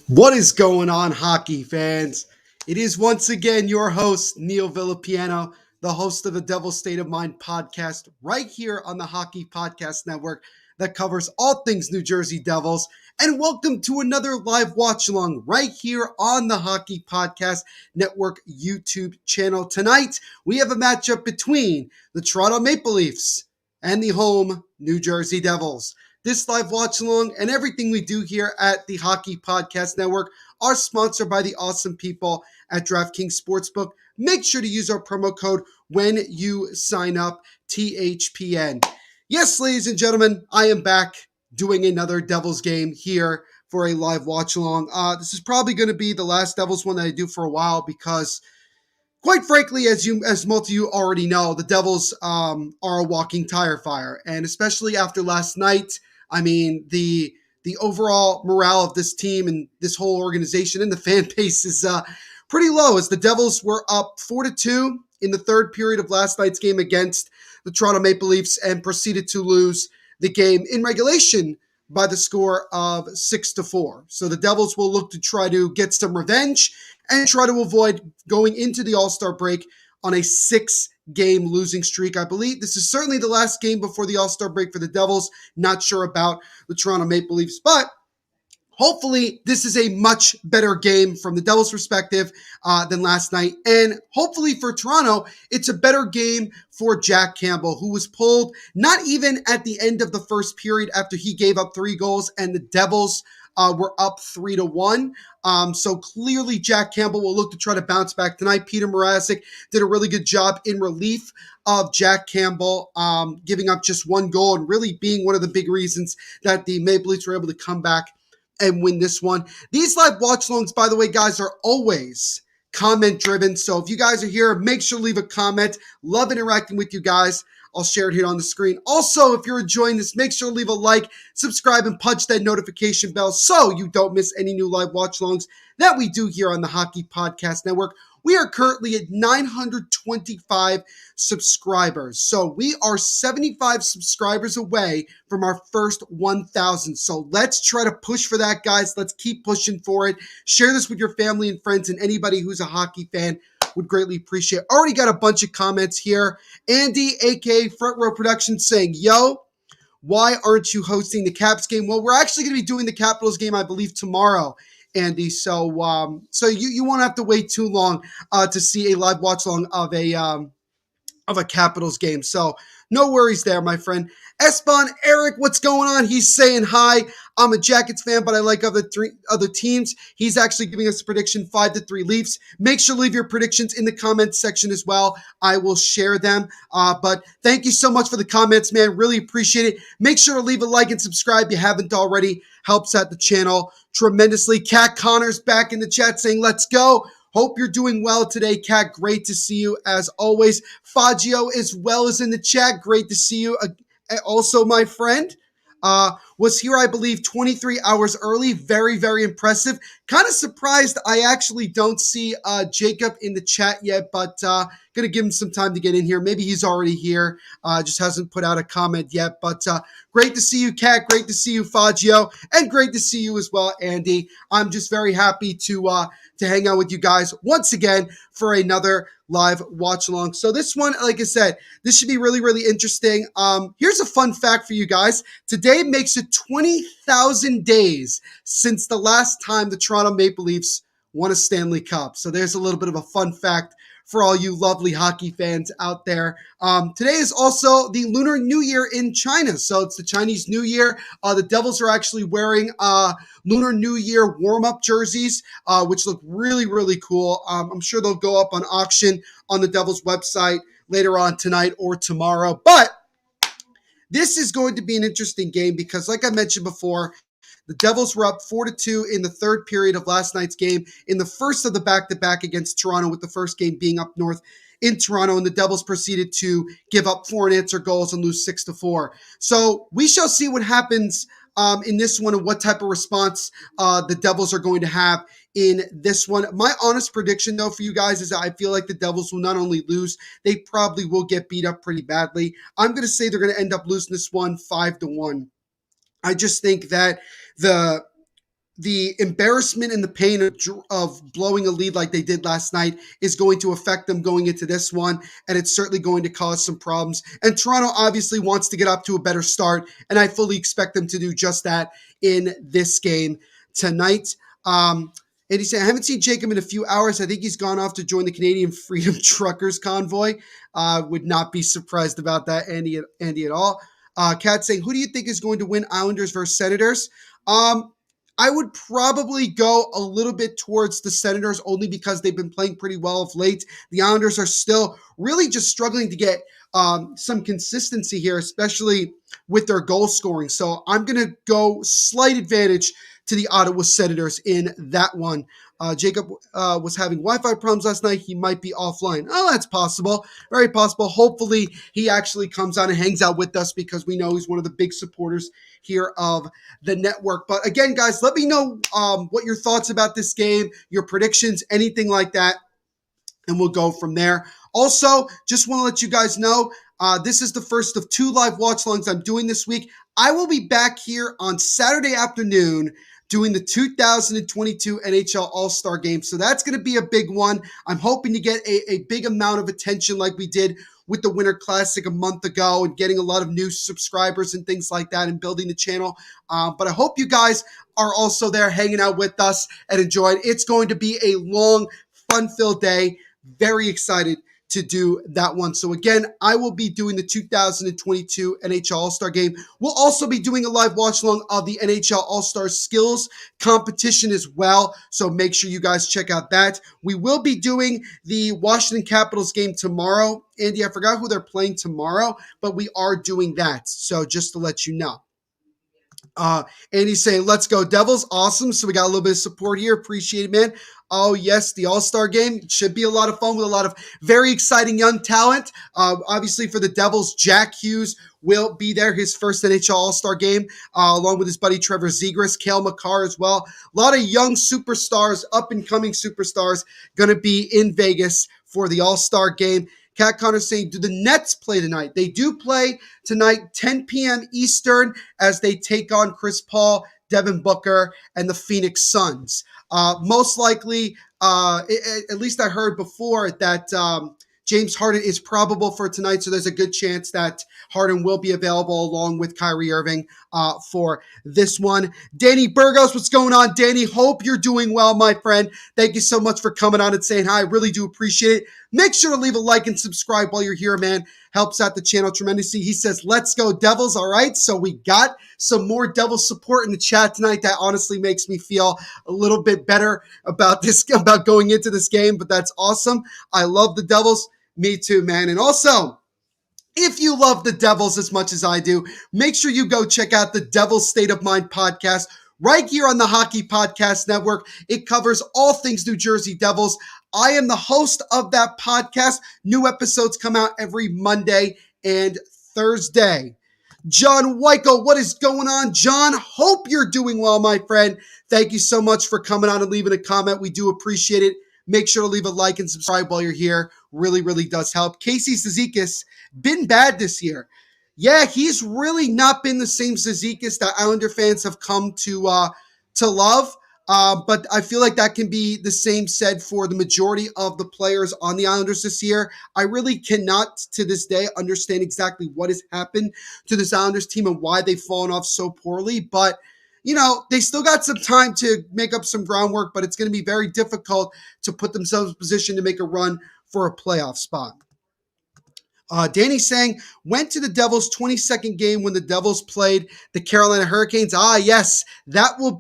What is going on, hockey fans? It is once again your host, Neil Villapiano, the host of the Devil State of Mind podcast, right here on the Hockey Podcast Network that covers all things New Jersey Devils. And welcome to another live watch along right here on the Hockey Podcast Network YouTube channel. Tonight, we have a matchup between the Toronto Maple Leafs and the home New Jersey Devils. This live watch along and everything we do here at the Hockey Podcast Network are sponsored by the awesome people at DraftKings Sportsbook. Make sure to use our promo code when you sign up, THPN. Yes, ladies and gentlemen, I am back doing another Devils game here for a live watch along. This is probably going to be the last Devils one that I do for a while because, quite frankly, as most of you already know, the Devils are a walking tire fire, and especially after last night. I mean, the overall morale of this team and this whole organization and the fan base is pretty low, as the Devils were up 4-2 in the third period of last night's game against the Toronto Maple Leafs and proceeded to lose the game in regulation by the score of 6-4. So the Devils will look to try to get some revenge and try to avoid going into the All-Star break on a 6-game losing streak. I believe this is certainly the last game before the All-Star break for the Devils. Not sure about the Toronto Maple Leafs, but hopefully this is a much better game from the Devils' perspective than last night. And hopefully for Toronto, it's a better game for Jack Campbell, who was pulled not even at the end of the first period after he gave up 3 goals and the Devils were up 3-1. So clearly Jack Campbell will look to try to bounce back tonight. Peter Mrazek did a really good job in relief of Jack Campbell, giving up just 1 goal and really being one of the big reasons that the Maple Leafs were able to come back and win this one. These live watch alongs, by the way, guys, are always comment driven. So if you guys are here, make sure to leave a comment. Love interacting with you guys. I'll share it here on the screen. Also, if you're enjoying this, make sure to leave a like, subscribe, and punch that notification bell so you don't miss any new live watch alongs that we do here on the Hockey Podcast Network. We are currently at 925 subscribers. So we are 75 subscribers away from our first 1,000. So let's try to push for that, guys. Let's keep pushing for it. Share this with your family and friends, and anybody who's a hockey fan would greatly appreciate it. Already got a bunch of comments here. Andy, aka Front Row Productions, saying, yo, why aren't you hosting the Caps game? Well, we're actually going to be doing the Capitals game, I believe, tomorrow, Andy. So you won't have to wait too long to see a live watch along of a Capitals game. So no worries there, my friend. Espan, Eric, what's going on? He's saying hi. I'm a Jackets fan, but I like other teams. He's actually giving us a prediction, 5-3 Leafs. Make sure to leave your predictions in the comments section as well. I will share them. But thank you so much for the comments, man. Really appreciate it. Make sure to leave a like and subscribe if you haven't already. Helps out the channel tremendously. Kat Connor's back in the chat saying, let's go. Hope you're doing well today, Kat. Great to see you as always. Fagio as well is in the chat. Great to see you. Also, my friend was here, I believe, 23 hours early. Very, very impressive. Kind of surprised I actually don't see Jacob in the chat yet, but going to give him some time to get in here. Maybe he's already here. Just hasn't put out a comment yet, but great to see you, Kat. Great to see you, Fagio, and great to see you as well, Andy. I'm just very happy to hang out with you guys once again for another live watch along. So this one, like I said, this should be really, really interesting. Here's a fun fact for you guys. Today makes it 20,000 days since the last time the Toronto Maple Leafs won a Stanley Cup. So there's a little bit of a fun fact for all you lovely hockey fans out there. Today is also the Lunar New Year in China. So it's the Chinese New Year. The Devils are actually wearing Lunar New Year warm-up jerseys, which look really, really cool. I'm sure they'll go up on auction on the Devils website later on tonight or tomorrow. But this is going to be an interesting game because, like I mentioned before, the Devils were up 4-2 in the third period of last night's game in the first of the back-to-back against Toronto, with the first game being up north in Toronto, and the Devils proceeded to give up 4 unanswered goals and lose 6-4. So we shall see what happens in this one and what type of response the Devils are going to have in this one. My honest prediction, though, for you guys is that I feel like the Devils will not only lose, they probably will get beat up pretty badly. I'm going to say they're going to end up losing this one 5-1. I just think that the the embarrassment and the pain of blowing a lead like they did last night is going to affect them going into this one, and it's certainly going to cause some problems. And Toronto obviously wants to get up to a better start, and I fully expect them to do just that in this game tonight. And he said, I haven't seen Jacob in a few hours. I think he's gone off to join the Canadian Freedom Truckers convoy. Would not be surprised about that, Andy at all. Kat saying, who do you think is going to win, Islanders versus Senators? I would probably go a little bit towards the Senators only because they've been playing pretty well of late. The Islanders are still really just struggling to get some consistency here, especially with their goal scoring. So I'm going to go slight advantage to the Ottawa Senators in that one. Jacob was having Wi-Fi problems last night. He might be offline. Oh, that's possible. Very possible. Hopefully, he actually comes on and hangs out with us because we know he's one of the big supporters here of the network. But again, guys, let me know what your thoughts about this game, your predictions, anything like that, and we'll go from there. Also, just want to let you guys know, this is the first of 2 live watch-alongs I'm doing this week. I will be back here on Saturday afternoon doing the 2022 NHL All-Star Game. So that's going to be a big one. I'm hoping to get a big amount of attention like we did with the Winter Classic a month ago and getting a lot of new subscribers and things like that and building the channel. But I hope you guys are also there hanging out with us and enjoying. It's going to be a long, fun-filled day. Very excited to do that one. So again, I will be doing the 2022 NHL All-Star Game. We'll also be doing a live watch-along of the NHL All-Star Skills competition as well. So make sure you guys check out that. We will be doing the Washington Capitals game tomorrow. Andy, I forgot who they're playing tomorrow, but we are doing that. So just to let you know. Andy's saying, let's go Devils. Awesome. So we got a little bit of support here. Appreciate it, man. Oh, yes, the All-Star game. It should be a lot of fun with a lot of very exciting young talent. Obviously, for the Devils, Jack Hughes will be there, his first NHL All-Star game, along with his buddy Trevor Zegras, Cale Makar as well. A lot of young superstars, up-and-coming superstars, going to be in Vegas for the All-Star game. Kat Connor saying, do the Nets play tonight? They do play tonight, 10 p.m. Eastern, as they take on Chris Paul, Devin Booker, and the Phoenix Suns. Most likely, at least I heard before that James Harden is probable for tonight, so there's a good chance that Harden will be available along with Kyrie Irving for this one. Danny Burgos, what's going on, Danny? Hope you're doing well, my friend. Thank you so much for coming on and saying hi. I really do appreciate it. Make sure to leave a like and subscribe while you're here, man. Helps out the channel tremendously. He says, let's go Devils. All right, so we got some more Devils support in the chat tonight. That honestly makes me feel a little bit better about going into this game, but that's awesome. I love the Devils. Me too, man. And also, if you love the Devils as much as I do, make sure you go check out the Devils State of Mind podcast right here on the Hockey Podcast Network. It covers all things New Jersey Devils. I am the host of that podcast. New episodes come out every Monday and Thursday. John Weichel, what is going on, John? Hope you're doing well, my friend. Thank you so much for coming on and leaving a comment. We do appreciate it. Make sure to leave a like and subscribe while you're here. Really, really does help. Casey Cizikas, been bad this year. Yeah, he's really not been the same Cizikas that Islander fans have come to love. But I feel like that can be the same said for the majority of the players on the Islanders this year. I really cannot, to this day, understand exactly what has happened to this Islanders team and why they've fallen off so poorly. But you know, they still got some time to make up some groundwork, but it's going to be very difficult to put themselves in position to make a run for a playoff spot. Danny saying, went to the Devils' 22nd game when the Devils played the Carolina Hurricanes. Yes, that was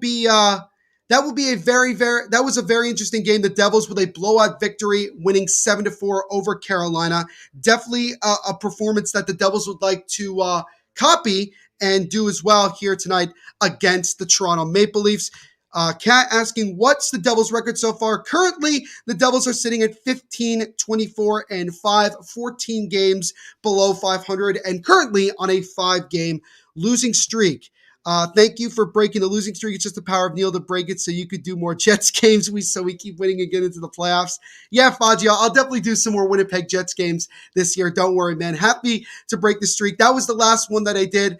a very interesting game. The Devils with a blowout victory, winning 7-4 over Carolina. Definitely a performance that the Devils would like to copy and do as well here tonight against the Toronto Maple Leafs. Kat asking, what's the Devils' record so far? Currently, the Devils are sitting at 15, 24, and 5, 14 games below 500, and currently on a 5-game losing streak. Thank you for breaking the losing streak. It's just the power of Neil to break it so you could do more Jets games so we keep winning and get into the playoffs. Yeah, Faji, I'll definitely do some more Winnipeg Jets games this year. Don't worry, man. Happy to break the streak. That was the last one that I did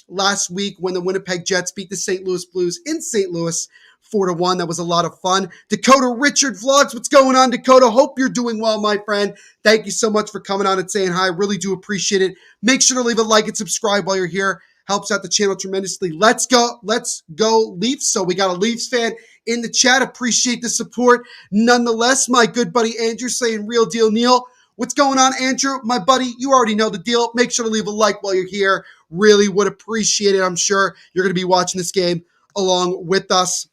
last week when the Winnipeg Jets beat the St. Louis Blues in St. Louis 4-1. That was a lot of fun. Dakota Richard Vlogs, what's going on, Dakota? Hope you're doing well, my friend. Thank you so much for coming on and saying hi. Really do appreciate it. Make sure to leave a like and subscribe while you're here. Helps out the channel tremendously. Let's go Leafs. So we got a Leafs fan in the chat. Appreciate the support. Nonetheless, my good buddy Andrew saying real deal Neil. What's going on, Andrew? My buddy, you already know the deal. Make sure to leave a like while you're here. Really would appreciate it. I'm sure you're going to be watching this game along with us.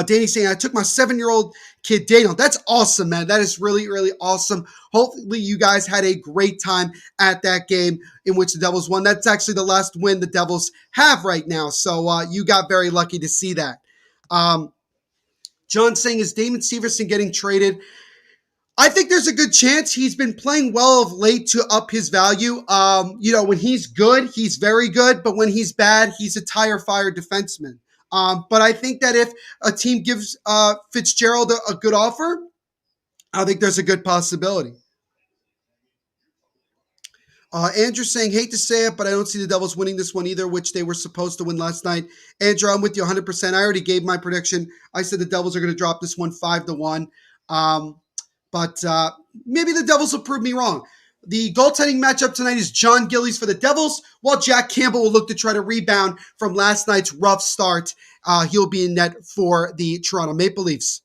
Danny saying, I took my 7-year-old kid, Daniel. That's awesome, man. That is really, really awesome. Hopefully you guys had a great time at that game in which the Devils won. That's actually the last win the Devils have right now. So you got very lucky to see that. John saying, is Damon Severson getting traded? I think there's a good chance. He's been playing well of late to up his value. When he's good, he's very good. But when he's bad, he's a tire-fire defenseman. But I think that if a team gives Fitzgerald a good offer, I think there's a good possibility. Andrew saying, hate to say it, but I don't see the Devils winning this one either, which they were supposed to win last night. Andrew, I'm with you 100%. I already gave my prediction. I said the Devils are going to drop this one 5-1. But maybe the Devils will prove me wrong. The goaltending matchup tonight is John Gillies for the Devils, while Jack Campbell will look to try to rebound from last night's rough start. He'll be in net for the Toronto Maple Leafs.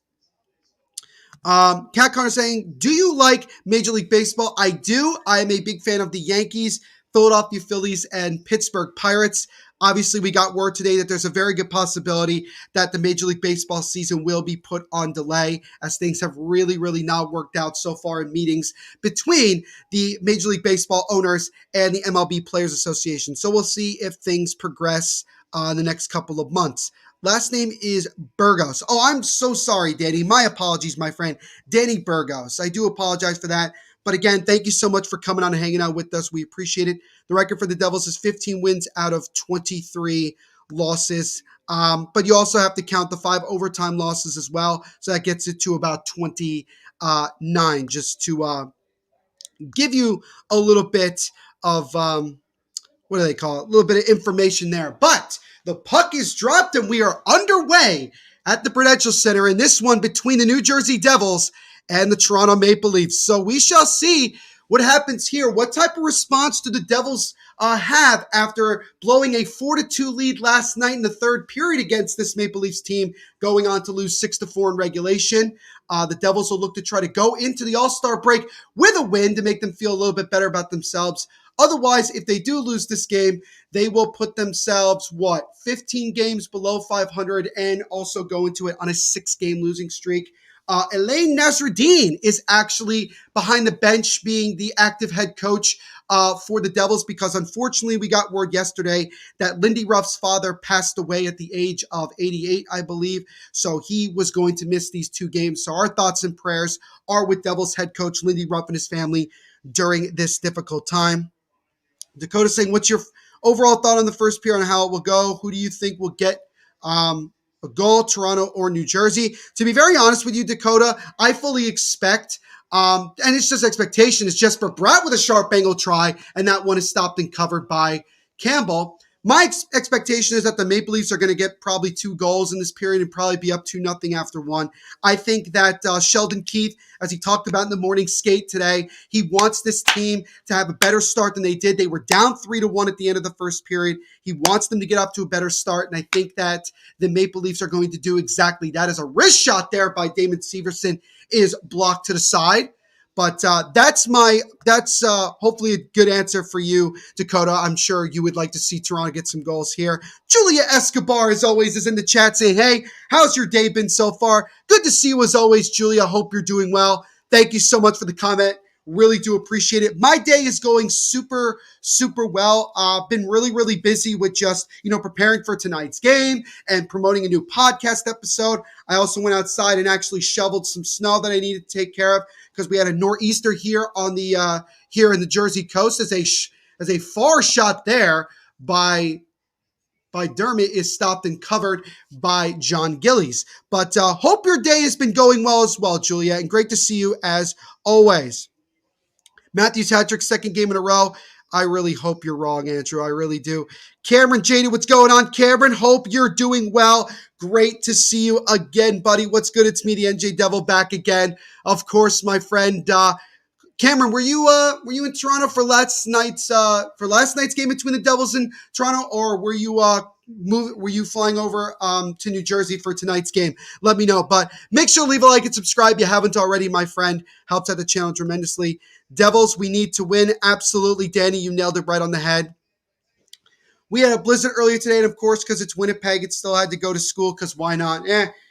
Cat Connor saying, do you like Major League Baseball? I do. I am a big fan of the Yankees, Philadelphia Phillies, and Pittsburgh Pirates. Obviously, we got word today that there's a very good possibility that the Major League Baseball season will be put on delay, as things have really, really not worked out so far in meetings between the Major League Baseball owners and the MLB Players Association. So we'll see if things progress in the next couple of months. Last name is Burgos. Oh, I'm so sorry, Danny. My apologies, my friend. Danny Burgos. I do apologize for that. But again, thank you so much for coming on and hanging out with us. We appreciate it. The record for the Devils is 15 wins out of 23 losses. But you also have to count the 5 overtime losses as well. So that gets it to about 29, just to give you a little bit of, what do they call it? A little bit of information there. But the puck is dropped and we are underway at the Prudential Center in this one between the New Jersey Devils and the Toronto Maple Leafs. So we shall see what happens here. What type of response do the Devils have after blowing a 4-2 lead last night in the third period against this Maple Leafs team, going on to lose 6-4 in regulation? The Devils will look to try to go into the All-Star break with a win to make them feel a little bit better about themselves. Otherwise, if they do lose this game, they will put themselves, 15 games below 500 and also go into it on a 6-game losing streak. Elaine Nasruddin is actually behind the bench being the active head coach for the Devils because unfortunately we got word yesterday that Lindy Ruff's father passed away at the age of 88, I believe. So he was going to miss these 2 games. So our thoughts and prayers are with Devils head coach Lindy Ruff and his family during this difficult time. Dakota saying, what's your overall thought on the first period on how it will go? Who do you think will get a goal, Toronto or New Jersey? To be very honest with you, Dakota, I fully expect, and it's just expectation, it's Jesper Bratt with a sharp angle try, and that one is stopped and covered by Campbell. My expectation is that the Maple Leafs are going to get probably 2 goals in this period and probably be up 2-0 after 1. I think that Sheldon Keefe, as he talked about in the morning skate today, he wants this team to have a better start than they did. They were down 3-1 at the end of the first period. He wants them to get up to a better start, and I think that the Maple Leafs are going to do exactly that. As a wrist shot there by Damon Severson is blocked to the side. But that's hopefully a good answer for you, Dakota. I'm sure you would like to see Toronto get some goals here. Julia Escobar, as always, is in the chat saying, hey, how's your day been so far? Good to see you as always, Julia. Hope you're doing well. Thank you so much for the comment. Really do appreciate it. My day is going super, super well. Been really, really busy with just, preparing for tonight's game and promoting a new podcast episode. I also went outside and actually shoveled some snow that I needed to take care of because we had a nor'easter here on the here in the Jersey coast. As a far shot there by by Dermott is stopped and covered by John Gillies. But hope your day has been going well as well, Julia, and great to see you as always. Matthews hat-trick, second game in a row. I really hope you're wrong, Andrew. I really do. Cameron Jady, what's going on? Cameron, hope you're doing well. Great to see you again, buddy. What's good? It's me, the NJ Devil, back again. Of course, my friend Cameron, were you in Toronto for last night's game between the Devils and Toronto, or were you flying over to New Jersey for tonight's game? Let me know. But make sure to leave a like and subscribe if you haven't already, my friend. Helps out the channel tremendously. Devils, we need to win. Absolutely, Danny, you nailed it right on the head. We had a blizzard earlier today, and of course, because it's Winnipeg, it still had to go to school because why not?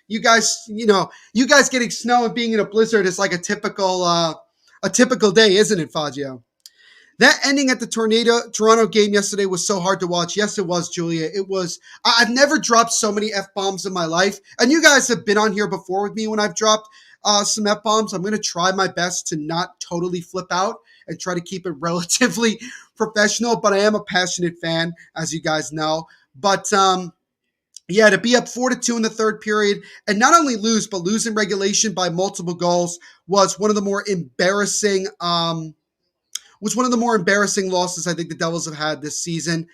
You guys getting snow and being in a blizzard is like a typical day, isn't it, Fazio? That ending at the Toronto game yesterday was so hard to watch. Yes, it was, Julia. It was. I've never dropped so many F-bombs in my life. And you guys have been on here before with me when I've dropped some F-bombs. I'm going to try my best to not totally flip out and try to keep it relatively professional. But I am a passionate fan, as you guys know. But yeah, to be up 4-2 in the third period and not only lose, but lose in regulation by multiple goals was one of the more embarrassing losses I think the Devils have had this season.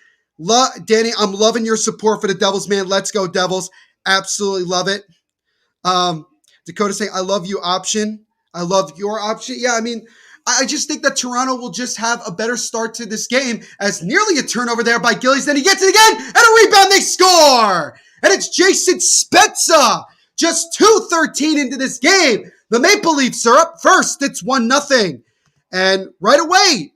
Danny, I'm loving your support for the Devils, man. Let's go, Devils. Absolutely love it. Dakota saying, I love you option. I love your option. Yeah, I mean, I just think that Toronto will just have a better start to this game as nearly a turnover there by Gillies. Then he gets it again, and a rebound, they score! And it's Jason Spezza, just 2:13 into this game. The Maple Leafs are up first. It's 1-0. And right away,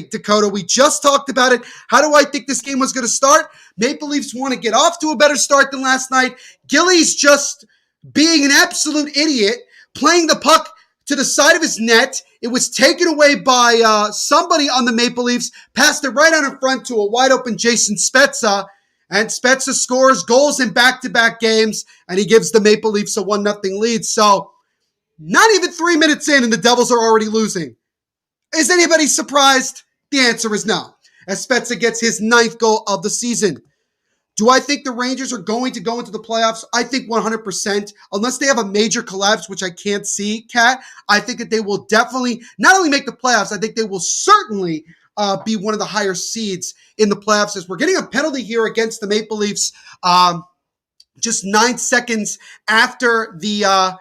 Dakota, we just talked about it. How do I think this game was going to start? Maple Leafs want to get off to a better start than last night. Gillies just being an absolute idiot, playing the puck to the side of his net. It was taken away by somebody on the Maple Leafs, passed it right out in front to a wide-open Jason Spezza, and Spezza scores goals in back-to-back games, and he gives the Maple Leafs a 1-0 lead. So, not even 3 minutes in, and the Devils are already losing. Is anybody surprised? The answer is no, as Spezza gets his 9th goal of the season. Do I think the Rangers are going to go into the playoffs? I think 100%. Unless they have a major collapse, which I can't see, Kat, I think that they will definitely not only make the playoffs, I think they will certainly be one of the higher seeds in the playoffs, as we're getting a penalty here against the Maple Leafs just 9 seconds after the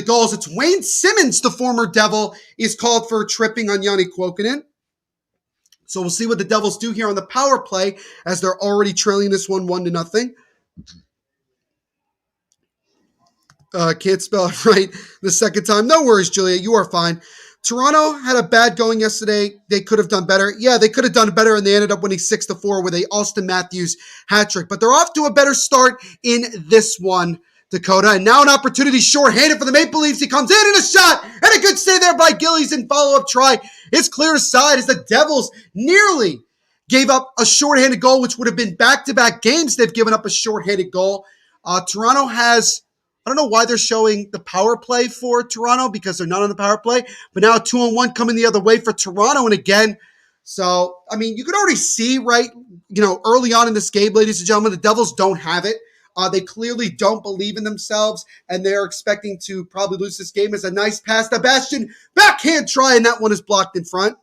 goals. It's Wayne Simmons, the former Devil, is called for tripping on Yanni Kuokkanen. So we'll see what the Devils do here on the power play, as they're already trailing this one 1-0. Can't spell it right the second time. No worries, Julia. You are fine. Toronto had a bad going yesterday. They could have done better. Yeah, they could have done better, and they ended up winning 6-4 with a Austin Matthews hat trick. But they're off to a better start in this one, Dakota. And now an opportunity shorthanded for the Maple Leafs. He comes in and a shot, and a good save there by Gillies and follow-up try. It's clear aside as the Devils nearly gave up a shorthanded goal, which would have been back-to-back games they've given up a shorthanded goal. Toronto has, I don't know why they're showing the power play for Toronto, because they're not on the power play, but now a 2-on-1 coming the other way for Toronto. And again, so, I mean, you could already see, right, early on in this game, ladies and gentlemen, the Devils don't have it. They clearly don't believe in themselves, and they're expecting to probably lose this game. As a nice pass to Bastian, backhand try, and that one is blocked in front.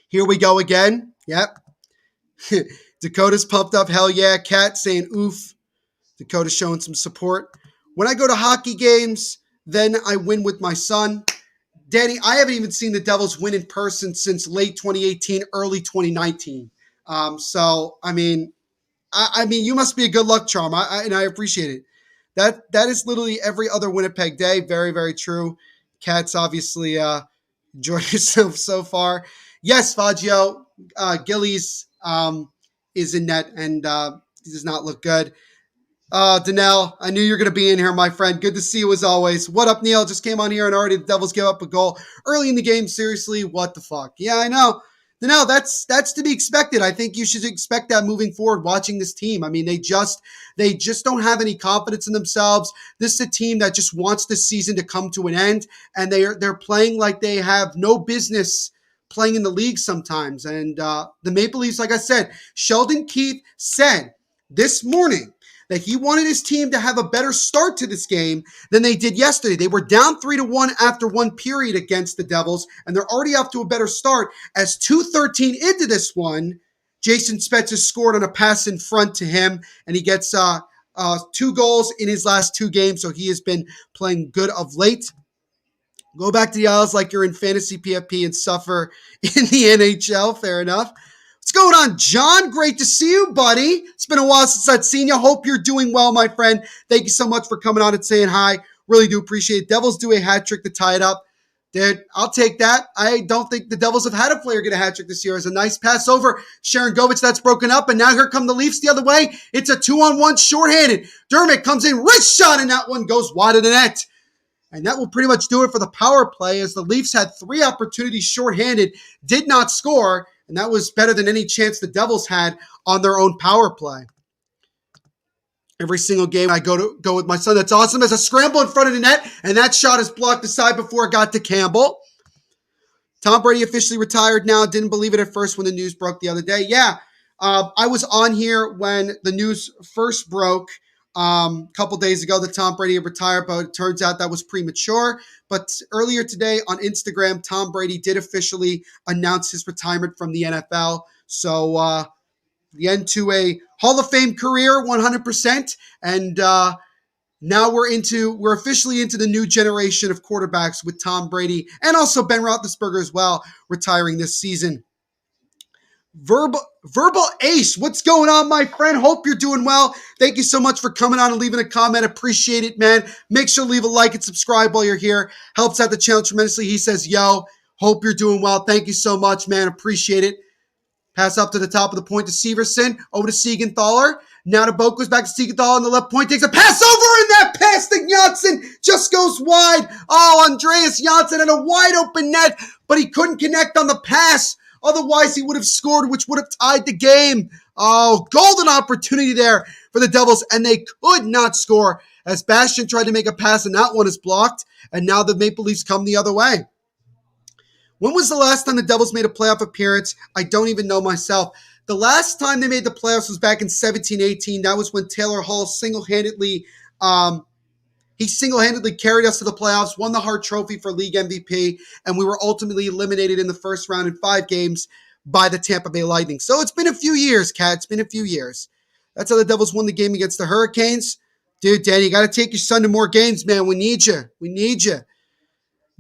Here we go again. Yep. Dakota's pumped up. Hell yeah. Kat saying oof. Dakota's showing some support. When I go to hockey games, then I win with my son. Danny, I haven't even seen the Devils win in person since late 2018, early 2019. So, I mean, you must be a good luck charm, and I appreciate it. That is literally every other Winnipeg day. Very, very true. Kat's obviously enjoyed yourself so far. Yes, Faggio, Gillies is in net, and he does not look good. Danelle, I knew you were going to be in here, my friend. Good to see you as always. What up, Neil? Just came on here, and already the Devils give up a goal early in the game. Seriously, what the fuck? Yeah, I know. No, that's to be expected. I think you should expect that moving forward watching this team. I mean, they just don't have any confidence in themselves. This is a team that just wants this season to come to an end, and they're playing like they have no business playing in the league sometimes. And the Maple Leafs, like I said, Sheldon Keefe said this morning that he wanted his team to have a better start to this game than they did yesterday. They were down 3-1 after one period against the Devils, and they're already off to a better start as 2:13 into this one. Jason Spezza scored on a pass in front to him, and he gets 2 goals in his last 2 games, so he has been playing good of late. Go back to the Isles like you're in fantasy PFP and suffer in the NHL. Fair enough. What's going on, John? Great to see you, buddy. It's been a while since I've seen you. Hope you're doing well, my friend. Thank you so much for coming on and saying hi. Really do appreciate it. Devils do a hat trick to tie it up. Dude, I'll take that. I don't think the Devils have had a player get a hat trick this year. It's a nice pass over Sharon Govich that's broken up, and now here come the Leafs the other way. It's a 2-on-1 shorthanded. Dermott comes in, wrist shot, and that one goes wide of the net. And that will pretty much do it for the power play, as the Leafs had 3 opportunities shorthanded, did not score, and that was better than any chance the Devils had on their own power play. Every single game I go with my son. That's awesome. There's a scramble in front of the net, and that shot is blocked aside before it got to Campbell. Tom Brady officially retired now. Didn't believe it at first when the news broke the other day. Yeah, I was on here when the news first broke a couple days ago that Tom Brady had retired, but it turns out that was premature. But earlier today on Instagram, Tom Brady did officially announce his retirement from the NFL. So the end to a Hall of Fame career, 100%. And now we're officially into the new generation of quarterbacks with Tom Brady and also Ben Roethlisberger as well, retiring this season. Verbal Ace, what's going on, my friend? Hope you're doing well. Thank you so much for coming on and leaving a comment. Appreciate it, man. Make sure to leave a like and subscribe while you're here. Helps out the channel tremendously. He says, yo, hope you're doing well. Thank you so much, man. Appreciate it. Pass up to the top of the point to Severson. Over to Siegenthaler. Now to Boak, goes back to Siegenthaler on the left point. Takes a pass over, and that pass to Janssen just goes wide. Oh, Andreas Janssen had a wide open net, but he couldn't connect on the pass. Otherwise, he would have scored, which would have tied the game. Oh, golden opportunity there for the Devils, and they could not score as Bastian tried to make a pass, and that one is blocked, and now the Maple Leafs come the other way. When was the last time the Devils made a playoff appearance? I don't even know myself. The last time they made the playoffs was back in 17-18. That was when Taylor Hall single-handedly carried us to the playoffs, won the Hart Trophy for league MVP, and we were ultimately eliminated in the first round in 5 games by the Tampa Bay Lightning. So it's been a few years, Kat. It's been a few years. That's how the Devils won the game against the Hurricanes. Dude, Danny, you got to take your son to more games, man. We need you. We need you.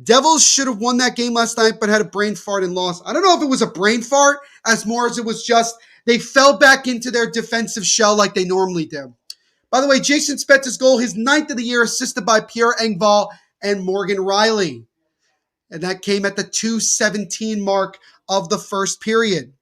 Devils should have won that game last night, but had a brain fart and lost. I don't know if it was a brain fart as more as it was just they fell back into their defensive shell like they normally do. By the way, Jason Spezza's goal, his 9th of the year, assisted by Pierre Engvall and Morgan Riley. And that came at the 2:17 mark of the first period.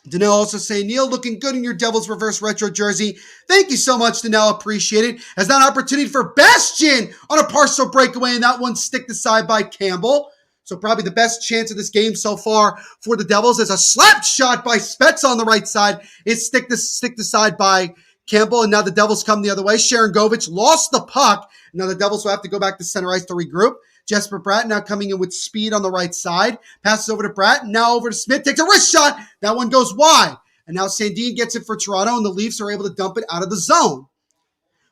Danelle also saying, Neil, looking good in your Devils reverse retro jersey. Thank you so much, Danelle. Appreciate it. As that opportunity for Bastian on a partial breakaway, and that one sticked aside by Campbell. So probably the best chance of this game so far for the Devils is a slap shot by Spezza on the right side. It's sticked aside by Campbell, and now the Devils come the other way. Sharon Govich lost the puck. Now the Devils will have to go back to center ice to regroup. Jesper Bratt now coming in with speed on the right side. Passes over to Bratt. Now over to Smith. Takes a wrist shot. That one goes wide. And now Sandin gets it for Toronto, and the Leafs are able to dump it out of the zone.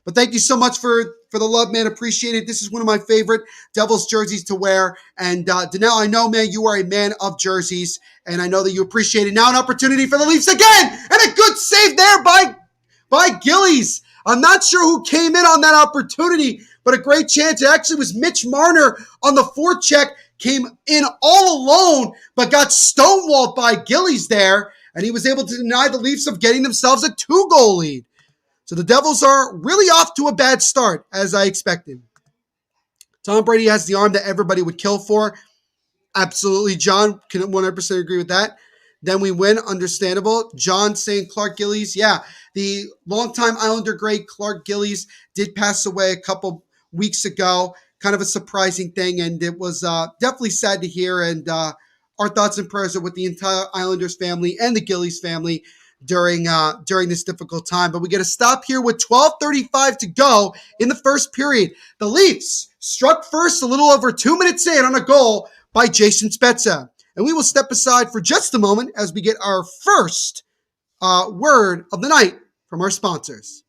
But thank you so much for the love, man. Appreciate it. This is one of my favorite Devils jerseys to wear. And Danelle, I know, man, you are a man of jerseys, and I know that you appreciate it. Now an opportunity for the Leafs again, and a good save there by Gillies. I'm not sure who came in on that opportunity, but a great chance. It actually was Mitch Marner on the forecheck, came in all alone, but got stonewalled by Gillies there, and he was able to deny the Leafs of getting themselves a 2-goal lead. So the Devils are really off to a bad start, as I expected. Tom Brady has the arm that everybody would kill for. Absolutely, John, can 100% agree with that. Then we win, understandable. John saying Clark Gillies. Yeah, the longtime Islander great Clark Gillies did pass away a couple weeks ago. Kind of a surprising thing, and it was definitely sad to hear. And our thoughts and prayers are with the entire Islanders family and the Gillies family during this difficult time. But we get to stop here with 12:35 to go in the first period. The Leafs struck first a little over 2 minutes in on a goal by Jason Spezza. And we will step aside for just a moment as we get our first word of the night from our sponsors.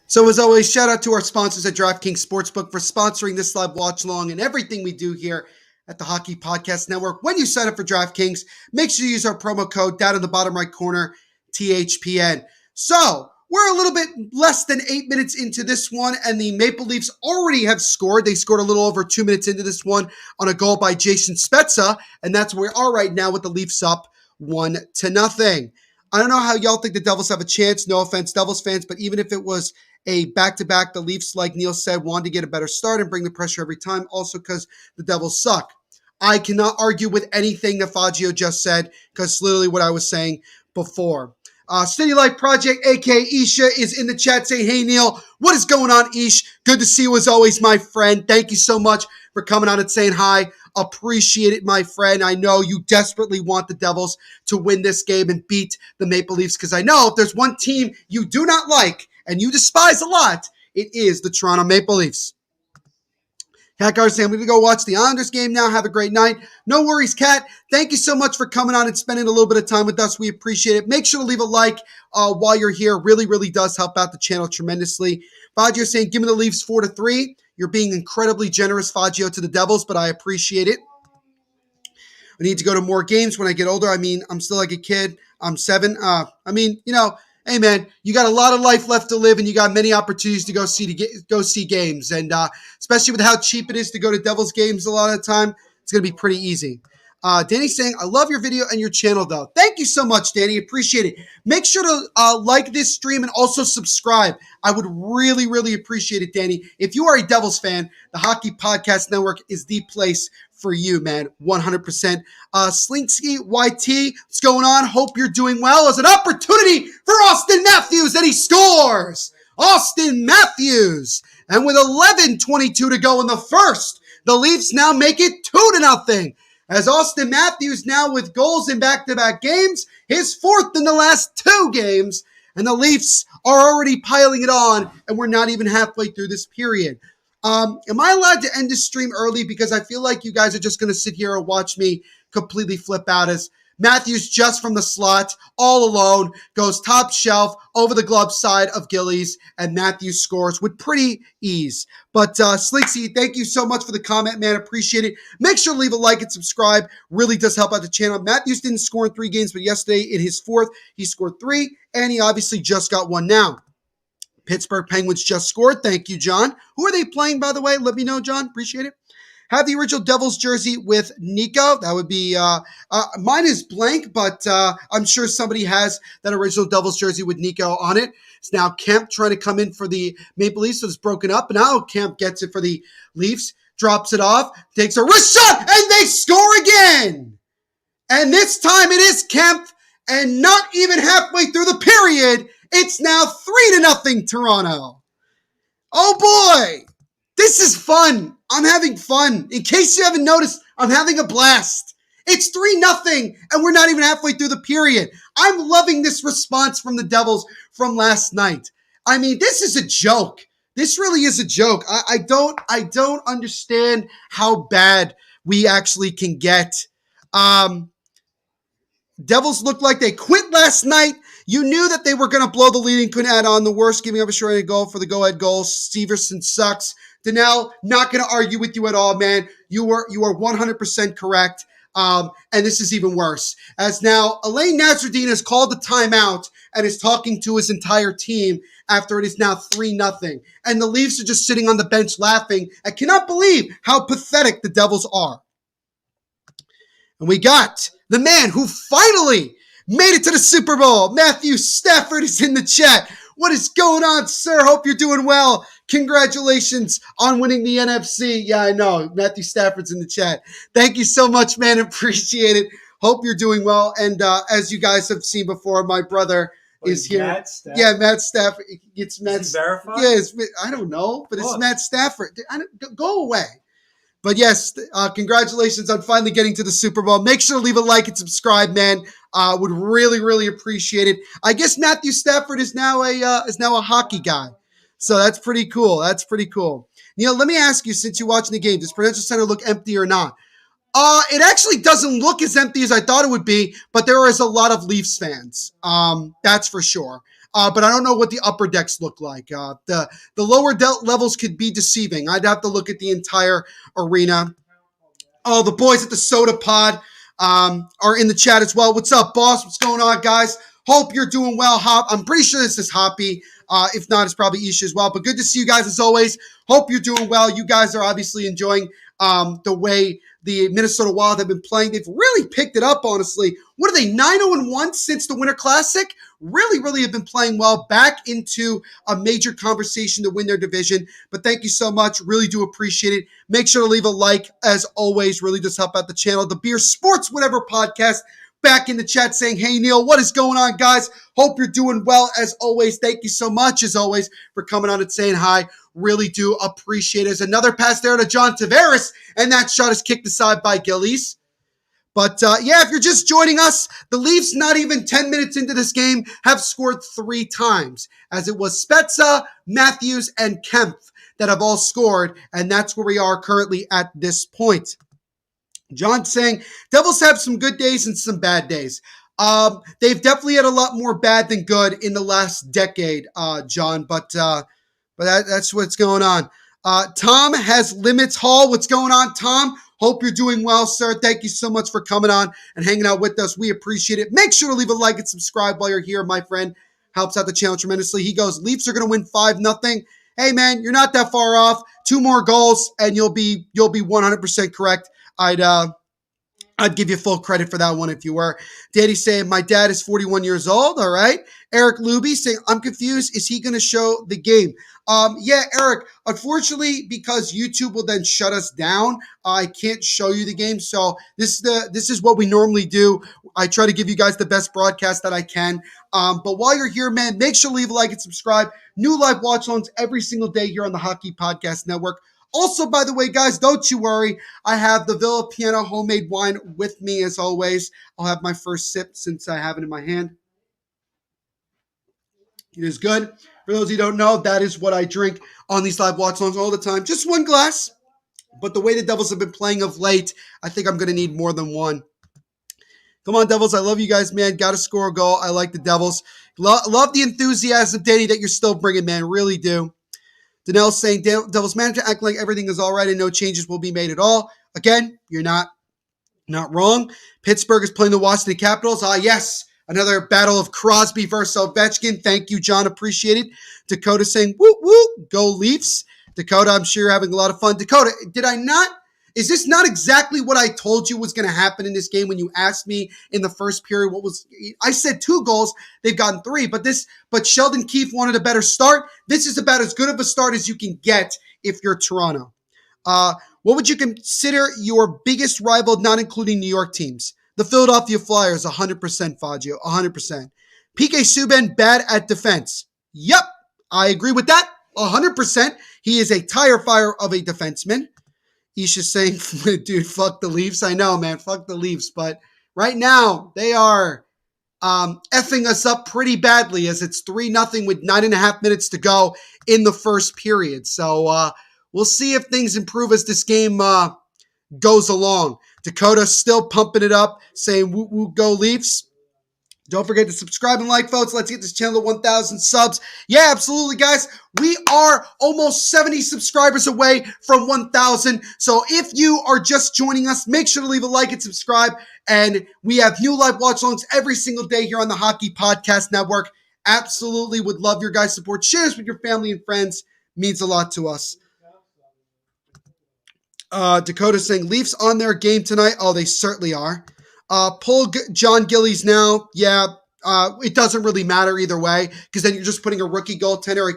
So as always, shout out to our sponsors at DraftKings Sportsbook for sponsoring this live watch along and everything we do here at the Hockey Podcast Network. When you sign up for DraftKings, make sure you use our promo code down in the bottom right corner, THPN. So we're a little bit less than 8 minutes into this one, and the Maple Leafs already have scored. They scored a little over 2 minutes into this one on a goal by Jason Spezza, and that's where we are right now with the Leafs up 1-0. I don't know how y'all think the Devils have a chance. No offense, Devils fans, but even if it was a back-to-back, the Leafs, like Neil said, wanted to get a better start and bring the pressure every time, also because the Devils suck. I cannot argue with anything that Faggio just said, because it's literally what I was saying before. City Life Project, a.k.a. Isha, is in the chat saying, hey, Neil, what is going on, Ish? Good to see you as always, my friend. Thank you so much for coming on and saying hi. Appreciate it, my friend. I know you desperately want the Devils to win this game and beat the Maple Leafs, because I know if there's one team you do not like and you despise a lot, it is the Toronto Maple Leafs. Cat Gar saying, we're going to go watch the Islanders game now. Have a great night. No worries, Cat. Thank you so much for coming on and spending a little bit of time with us. We appreciate it. Make sure to leave a like while you're here. Really, really does help out the channel tremendously. Faggio saying, give me the Leafs 4-3. You're being incredibly generous, Faggio, to the Devils, but I appreciate it. I need to go to more games when I get older. I mean, I'm still like a kid. I'm 7. Hey, man, you got a lot of life left to live, and you got many opportunities to go see games. And especially with how cheap it is to go to Devils games a lot of the time, it's going to be pretty easy. Danny's saying, I love your video and your channel, though. Thank you so much, Danny. Appreciate it. Make sure to like this stream and also subscribe. I would really, really appreciate it, Danny. If you are a Devils fan, the Hockey Podcast Network is the place for you, man. 100%. Slinksky YT, what's going on? Hope you're doing well. As an opportunity for Austin Matthews, and he scores. Austin Matthews. And with 11:22 to go in the first, the Leafs now make it 2-0. As Austin Matthews now with goals in back-to-back games, his fourth in the last 2 games, and the Leafs are already piling it on, and we're not even halfway through this period. Am I allowed to end this stream early? Because I feel like you guys are just going to sit here and watch me completely flip out as Matthews just from the slot, all alone, goes top shelf over the glove side of Gillies, and Matthews scores with pretty ease. But Slinksy, thank you so much for the comment, man. Appreciate it. Make sure to leave a like and subscribe. Really does help out the channel. Matthews didn't score in 3 games, but yesterday in his 4th, he scored 3, and he obviously just got 1 now. Pittsburgh Penguins just scored. Thank you, John. Who are they playing, by the way? Let me know, John. Appreciate it. Have the original Devils jersey with Nico. That would be, mine is blank, but I'm sure somebody has that original Devils jersey with Nico on it. It's now Kemp trying to come in for the Maple Leafs, so it's broken up. And now Kemp gets it for the Leafs, drops it off, takes a wrist shot, and they score again. And this time it is Kemp, and not even halfway through the period, it's now 3-0 Toronto. Oh boy, this is fun. I'm having fun. In case you haven't noticed, I'm having a blast. It's 3-0, and we're not even halfway through the period. I'm loving this response from the Devils from last night. I mean, this is a joke. This really is a joke. I don't understand how bad we actually can get. Um, Devils looked like they quit last night. You knew that they were going to blow the lead and couldn't add on. The worst, giving up a short-handed goal for the go-ahead goal. Severson sucks. Donnell, not going to argue with you at all, man. You are 100% correct. And this is even worse. As now, Alain Nasruddin has called the timeout and is talking to his entire team after it is now 3-0. And the Leafs are just sitting on the bench laughing. I cannot believe how pathetic the Devils are. And we got the man who finally made it to the Super Bowl. Matthew Stafford is in the chat. What is going on, sir? Hope you're doing well. Congratulations on winning the NFC. Yeah, I know. Matthew Stafford's in the chat. Thank you so much, man. Appreciate it. Hope you're doing well. And as you guys have seen before, my brother is here. Matt Stafford? Yeah, Matt Stafford. It's Matt. Is he verified? Yeah, I don't know, but it's Matt Stafford. Go away. But yes, congratulations on finally getting to the Super Bowl. Make sure to leave a like and subscribe, man. Would really, really appreciate it. I guess Matthew Stafford is now a hockey guy, so that's pretty cool. That's pretty cool. Neil, let me ask you, since you're watching the game, does Prudential Center look empty or not? It actually doesn't look as empty as I thought it would be, but there is a lot of Leafs fans. That's for sure. But I don't know what the upper decks look like. The lower levels could be deceiving. I'd have to look at the entire arena. Oh, the boys at the Soda Pod are in the chat as well. What's up, boss? What's going on, guys? Hope you're doing well, Hop. I'm pretty sure this is Hoppy. If not, it's probably Isha as well. But good to see you guys as always. Hope you're doing well. You guys are obviously enjoying the way the Minnesota Wild have been playing. They've really picked it up, honestly. What are they, 9-0-1 since the Winter Classic? Really, really have been playing well. Back into a major conversation to win their division. But thank you so much. Really do appreciate it. Make sure to leave a like, as always. Really does help out the channel. The Beer Sports Whatever podcast back in the chat saying, hey, Neil, what is going on, guys? Hope you're doing well, as always. Thank you so much, as always, for coming on and saying hi. Really do appreciate it. There's another pass there to John Tavares, and that shot is kicked aside by Gillies. But, yeah, if you're just joining us, the Leafs, not even 10 minutes into this game, have scored 3 times, as it was Spezza, Matthews, and Kempf that have all scored, and that's where we are currently at this point. John saying, Devils have some good days and some bad days. They've definitely had a lot more bad than good in the last decade, John, but that's what's going on. Tom has Limits Hall. What's going on, Tom? Hope you're doing well, sir. Thank you so much for coming on and hanging out with us. We appreciate it. Make sure to leave a like and subscribe while you're here, my friend. Helps out the channel tremendously. He goes, Leafs are going to win 5-0. Hey, man, you're not that far off. 2 more goals, and you'll be 100% correct. I'd give you full credit for that one if you were. Daddy saying, my dad is 41 years old. All right. Eric Luby saying, I'm confused. Is he going to show the game? Yeah, Eric, unfortunately, because YouTube will then shut us down, I can't show you the game. So this is what we normally do. I try to give you guys the best broadcast that I can. But while you're here, man, make sure to leave a like and subscribe. New live watch-alongs every single day here on the Hockey Podcast Network. Also, by the way, guys, don't you worry. I have the Villa Piano homemade wine with me, as always. I'll have my first sip since I have it in my hand. It is good. For those who don't know, that is what I drink on these live watch-alongs all the time. Just 1 glass. But the way the Devils have been playing of late, I think I'm going to need more than 1. Come on, Devils. I love you guys, man. Got to score a goal. I like the Devils. Love the enthusiasm, Danny, that you're still bringing, man. Really do. Donnell saying, Devils manager act like everything is all right and no changes will be made at all. Again, you're not wrong. Pittsburgh is playing the Washington Capitals. Yes. Another battle of Crosby versus Ovechkin. Thank you, John. Appreciate it. Dakota saying, woo, woo, go Leafs. Dakota, I'm sure you're having a lot of fun. Dakota, is this not exactly what I told you was going to happen in this game when you asked me in the first period? I said 2 goals. They've gotten 3, but Sheldon Keefe wanted a better start. This is about as good of a start as you can get if you're Toronto. What would you consider your biggest rival, not including New York teams? The Philadelphia Flyers, 100%, Faggio, 100%. PK Subban, bad at defense. Yep, I agree with that, 100%. He is a tire fire of a defenseman. Isha's saying, dude, fuck the Leafs. I know, man, fuck the Leafs. But right now, they are effing us up pretty badly as it's 3-0 with 9.5 minutes to go in the first period. So we'll see if things improve as this game goes along. Dakota still pumping it up, saying woo woo go Leafs. Don't forget to subscribe and like, folks. Let's get this channel to 1,000 subs. Yeah, absolutely, guys. We are almost 70 subscribers away from 1,000. So if you are just joining us, make sure to leave a like and subscribe. And we have new live watchalongs every single day here on the Hockey Podcast Network. Absolutely would love your guys' support. Share this with your family and friends. Means a lot to us. Dakota saying, Leafs on their game tonight. Oh, they certainly are. Pull John Gillies now. Yeah, it doesn't really matter either way because then you're just putting a rookie goaltender,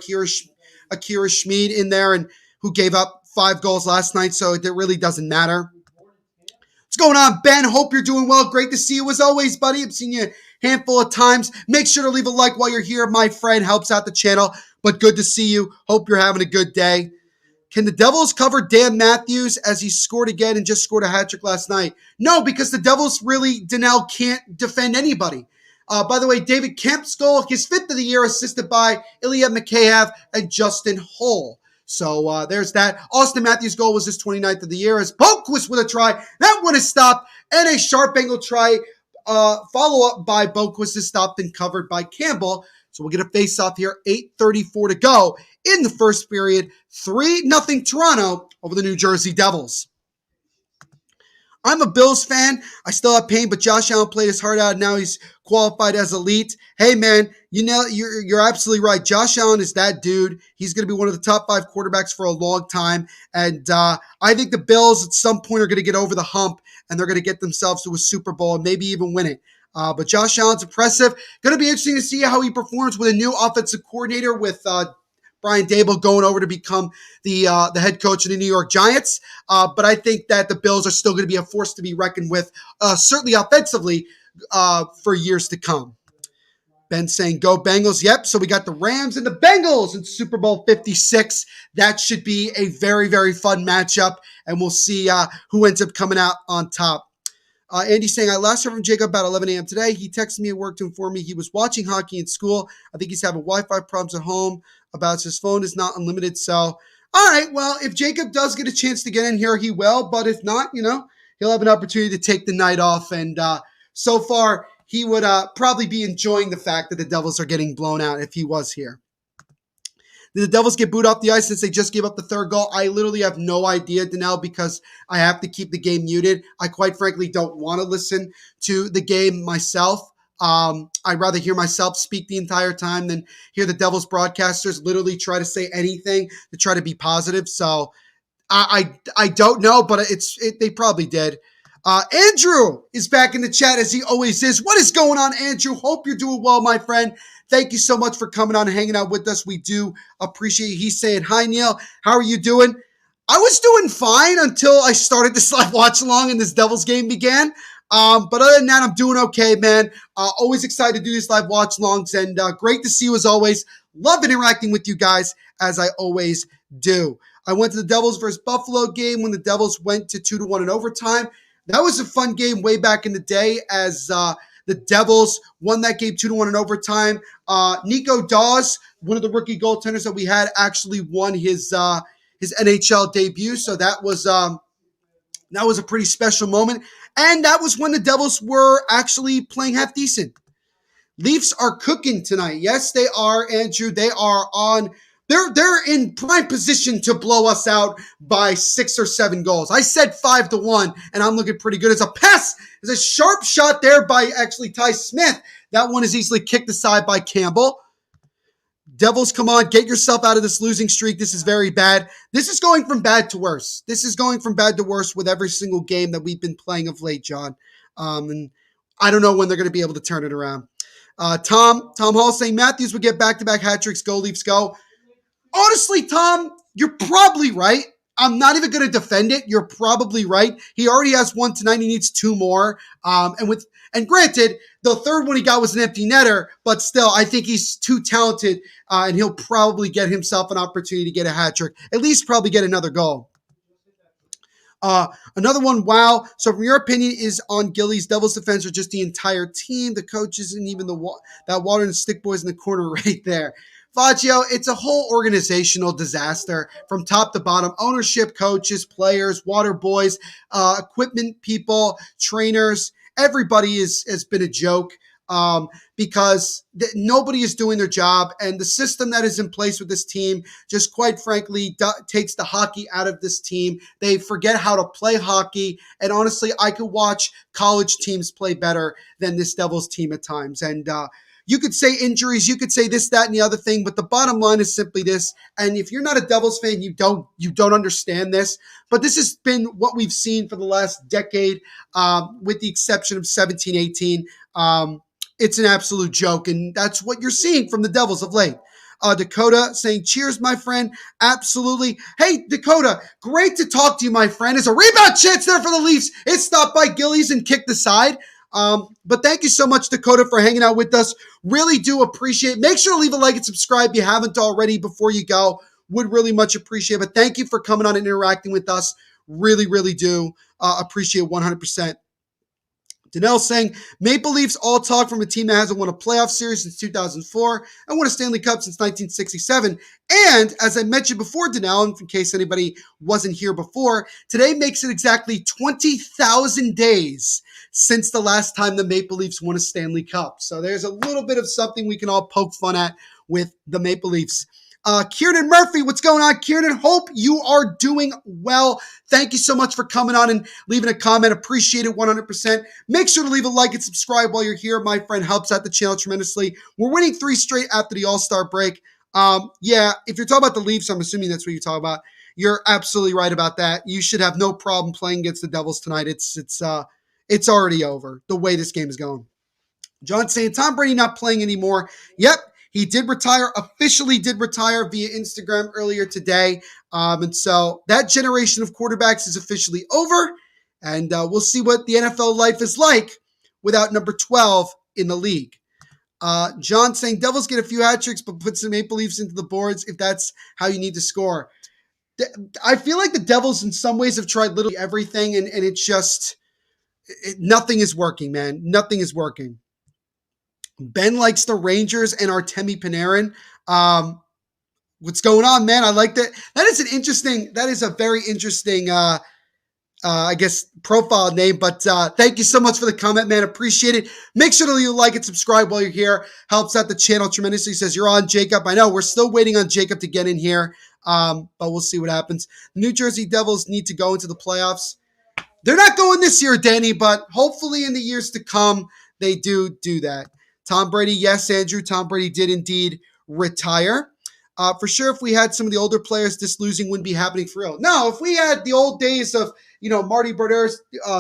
Akira Schmid, in there, and who gave up 5 goals last night, so it really doesn't matter. What's going on, Ben? Hope you're doing well. Great to see you as always, buddy. I've seen you a handful of times. Make sure to leave a like while you're here. My friend helps out the channel, but good to see you. Hope you're having a good day. Can the Devils cover Dan Matthews as he scored again and just scored a hat trick last night? No, because the Devils really, Donnell, can't defend anybody. By the way, David Kemp's goal, his 5th of the year, assisted by Ilya Mikheyev and Justin Hull. So there's that. Austin Matthews' goal was his 29th of the year as Boquist with a try. That one is stopped. And a sharp angle try follow-up by Boquist is stopped and covered by Campbell. So we'll get a face-off here, 8:34 to go in the first period. 3-0 Toronto over the New Jersey Devils. I'm a Bills fan. I still have pain, but Josh Allen played his heart out. And now he's qualified as elite. Hey, man, you know you're absolutely right. Josh Allen is that dude. He's going to be one of the top 5 quarterbacks for a long time. And I think the Bills at some point are going to get over the hump, and they're going to get themselves to a Super Bowl and maybe even win it. But Josh Allen's impressive. Going to be interesting to see how he performs with a new offensive coordinator with Brian Daboll going over to become the head coach of the New York Giants. But I think that the Bills are still going to be a force to be reckoned with, certainly offensively, for years to come. Ben saying, go Bengals. Yep, so we got the Rams and the Bengals in Super Bowl 56. That should be a very, very fun matchup, and we'll see who ends up coming out on top. Andy's saying, I last heard from Jacob about 11 a.m. today. He texted me at work to inform me he was watching hockey in school. I think he's having Wi-Fi problems at home. About his phone is not unlimited. So, all right, well, if Jacob does get a chance to get in here, he will. But if not, he'll have an opportunity to take the night off. And so far, he would probably be enjoying the fact that the Devils are getting blown out if he was here. Did the Devils get booed off the ice since they just gave up the 3rd goal? I literally have no idea, Donnell, because I have to keep the game muted. I quite frankly don't want to listen to the game myself. I'd rather hear myself speak the entire time than hear the Devils broadcasters literally try to say anything to try to be positive. So I don't know, but they probably did. Andrew is back in the chat as he always is. What is going on, Andrew? Hope you're doing well, my friend. Thank you so much for coming on and hanging out with us. We do appreciate you. He's saying, hi, Neil. How are you doing? I was doing fine until I started this live watch along and this Devils game began. But other than that, I'm doing okay, man. Always excited to do these live watch alongs, and great to see you as always. Love interacting with you guys as I always do. I went to the Devils versus Buffalo game when the Devils went to 2-1 in overtime. That was a fun game way back in the day as the Devils won that game 2-1 in overtime. Nico Dawes, one of the rookie goaltenders that we had, actually won his NHL debut. So that was a pretty special moment. And that was when the Devils were actually playing half decent. Leafs are cooking tonight. Yes, they are, Andrew. They are on. They're in prime position to blow us out by 6 or 7 goals. I said 5-1, and I'm looking pretty good. It's a pass. It's a sharp shot there by actually Ty Smith. That one is easily kicked aside by Campbell. Devils, come on, get yourself out of this losing streak. This is very bad. This is going from bad to worse. This is going from bad to worse with every single game that we've been playing of late, John. And I don't know when they're going to be able to turn it around. Tom Hall saying Matthews would get back-to-back hat tricks. Go Leafs, go. Honestly, Tom, you're probably right. I'm not even going to defend it. You're probably right. He already has 1 tonight. He needs 2 more. And granted, the 3rd one he got was an empty netter, but still, I think he's too talented, and he'll probably get himself an opportunity to get a hat trick. At least probably get another goal. Another one, wow. So from your opinion, is on Gilly's Devils defense or just the entire team, the coaches, and even that water and stick boys in the corner right there? Faccio, it's a whole organizational disaster from top to bottom. Ownership, coaches, players, water boys, equipment people, trainers. Everybody has been a joke because nobody is doing their job. And the system that is in place with this team just quite frankly takes the hockey out of this team. They forget how to play hockey. And honestly, I could watch college teams play better than this Devils team at times. And you could say injuries, you could say this, that, and the other thing, but the bottom line is simply this. And if you're not a Devils fan, you don't understand this. But this has been what we've seen for the last decade, with the exception of 17-18. It's an absolute joke, and that's what you're seeing from the Devils of late. Dakota saying, cheers, my friend. Absolutely. Hey, Dakota, great to talk to you, my friend. There's a rebound chance there for the Leafs. It's stopped by Gillies and kicked aside. But thank you so much, Dakota, for hanging out with us. Really do appreciate it. Make sure to leave a like and subscribe if you haven't already before you go. Would really much appreciate it. But thank you for coming on and interacting with us. Really, really do appreciate 100%. Danelle saying, Maple Leafs all talk from a team that hasn't won a playoff series since 2004 and won a Stanley Cup since 1967. And as I mentioned before, Danelle, in case anybody wasn't here before, today makes it exactly 20,000 days since the last time the Maple Leafs won a Stanley Cup. So there's a little bit of something we can all poke fun at with the Maple Leafs. Kieran Murphy, what's going on, Kieran? Hope you are doing well. Thank you so much for coming on and leaving a comment. Appreciate it 100%. Make sure to leave a like and subscribe while you're here. My friend helps out the channel tremendously. We're winning 3 straight after the All-Star break. Yeah, if you're talking about the Leafs, I'm assuming that's what you're talking about. You're absolutely right about that. You should have no problem playing against the Devils tonight. It's already over the way this game is going. John saying, Tom Brady not playing anymore. Yep. He did retire, officially did retire via Instagram earlier today. And so that generation of quarterbacks is officially over. And we'll see what the NFL life is like without number 12 in the league. John saying, Devils get a few hat tricks, but put some Maple Leafs into the boards if that's how you need to score. I feel like the Devils in some ways have tried literally everything, and it's just, nothing is working, man. Nothing is working. Ben likes the Rangers and Artemi Panarin. What's going on, man? I like that. That is a very interesting, I guess, profile name. But thank you so much for the comment, man. Appreciate it. Make sure to leave a like and subscribe while you're here. Helps out the channel tremendously. Says you're on, Jacob. I know we're still waiting on Jacob to get in here, but we'll see what happens. The New Jersey Devils need to go into the playoffs. They're not going this year, Danny, but hopefully in the years to come, they do that. Tom Brady, yes, Andrew, Tom Brady did indeed retire. For sure, if we had some of the older players, this losing wouldn't be happening for real. No, if we had the old days of, Marty Brodeur,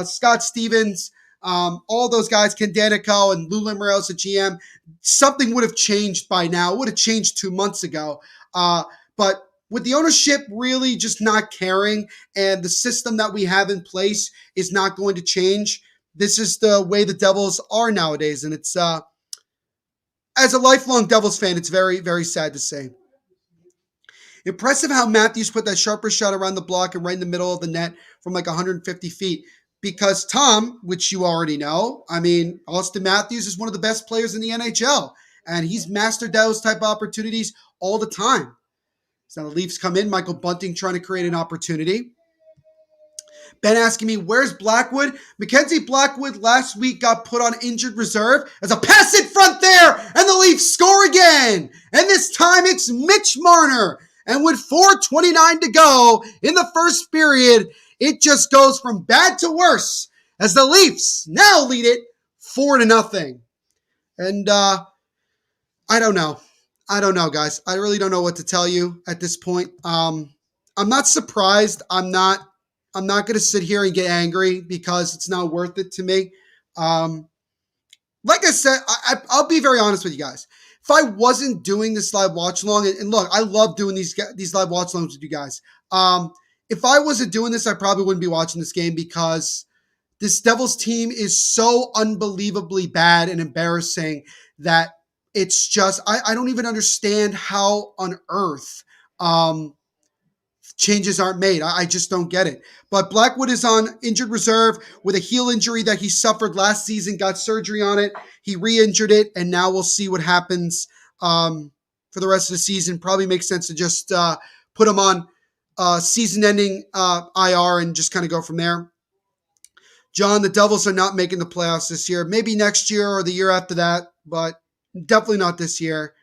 Scott Stevens, all those guys, Ken Danico and Lou Lamoriello, GM, something would have changed by now. It would have changed 2 months ago. But with the ownership really just not caring and the system that we have in place is not going to change, this is the way the Devils are nowadays. And it's, as a lifelong Devils fan, it's very, very sad to say. Impressive how Matthews put that sharper shot around the block and right in the middle of the net from like 150 feet. Because Tom, which you already know, Austin Matthews is one of the best players in the NHL. And he's mastered those type of opportunities all the time. So the Leafs come in, Michael Bunting trying to create an opportunity. Ben asking me, where's Blackwood? Mackenzie Blackwood last week got put on injured reserve. There's a pass in front there, and the Leafs score again. And this time it's Mitch Marner. And with 4:29 to go in the first period, it just goes from bad to worse as the Leafs now lead it 4-0. And I don't know. I don't know, guys. I really don't know what to tell you at this point. I'm not surprised. I'm not going to sit here and get angry because it's not worth it to me. Like I said, I'll be very honest with you guys. If I wasn't doing this live watch along, and look, I love doing these live watch alongs with you guys. If I wasn't doing this, I probably wouldn't be watching this game because this Devils team is so unbelievably bad and embarrassing that it's just, I don't even understand how on earth changes aren't made. I just don't get it. But Blackwood is on injured reserve with a heel injury that he suffered last season, got surgery on it. He re-injured it, and now we'll see what happens for the rest of the season. Probably makes sense to just put him on season-ending IR and just kind of go from there. John, the Devils are not making the playoffs this year. Maybe next year or the year after that, but definitely not this year.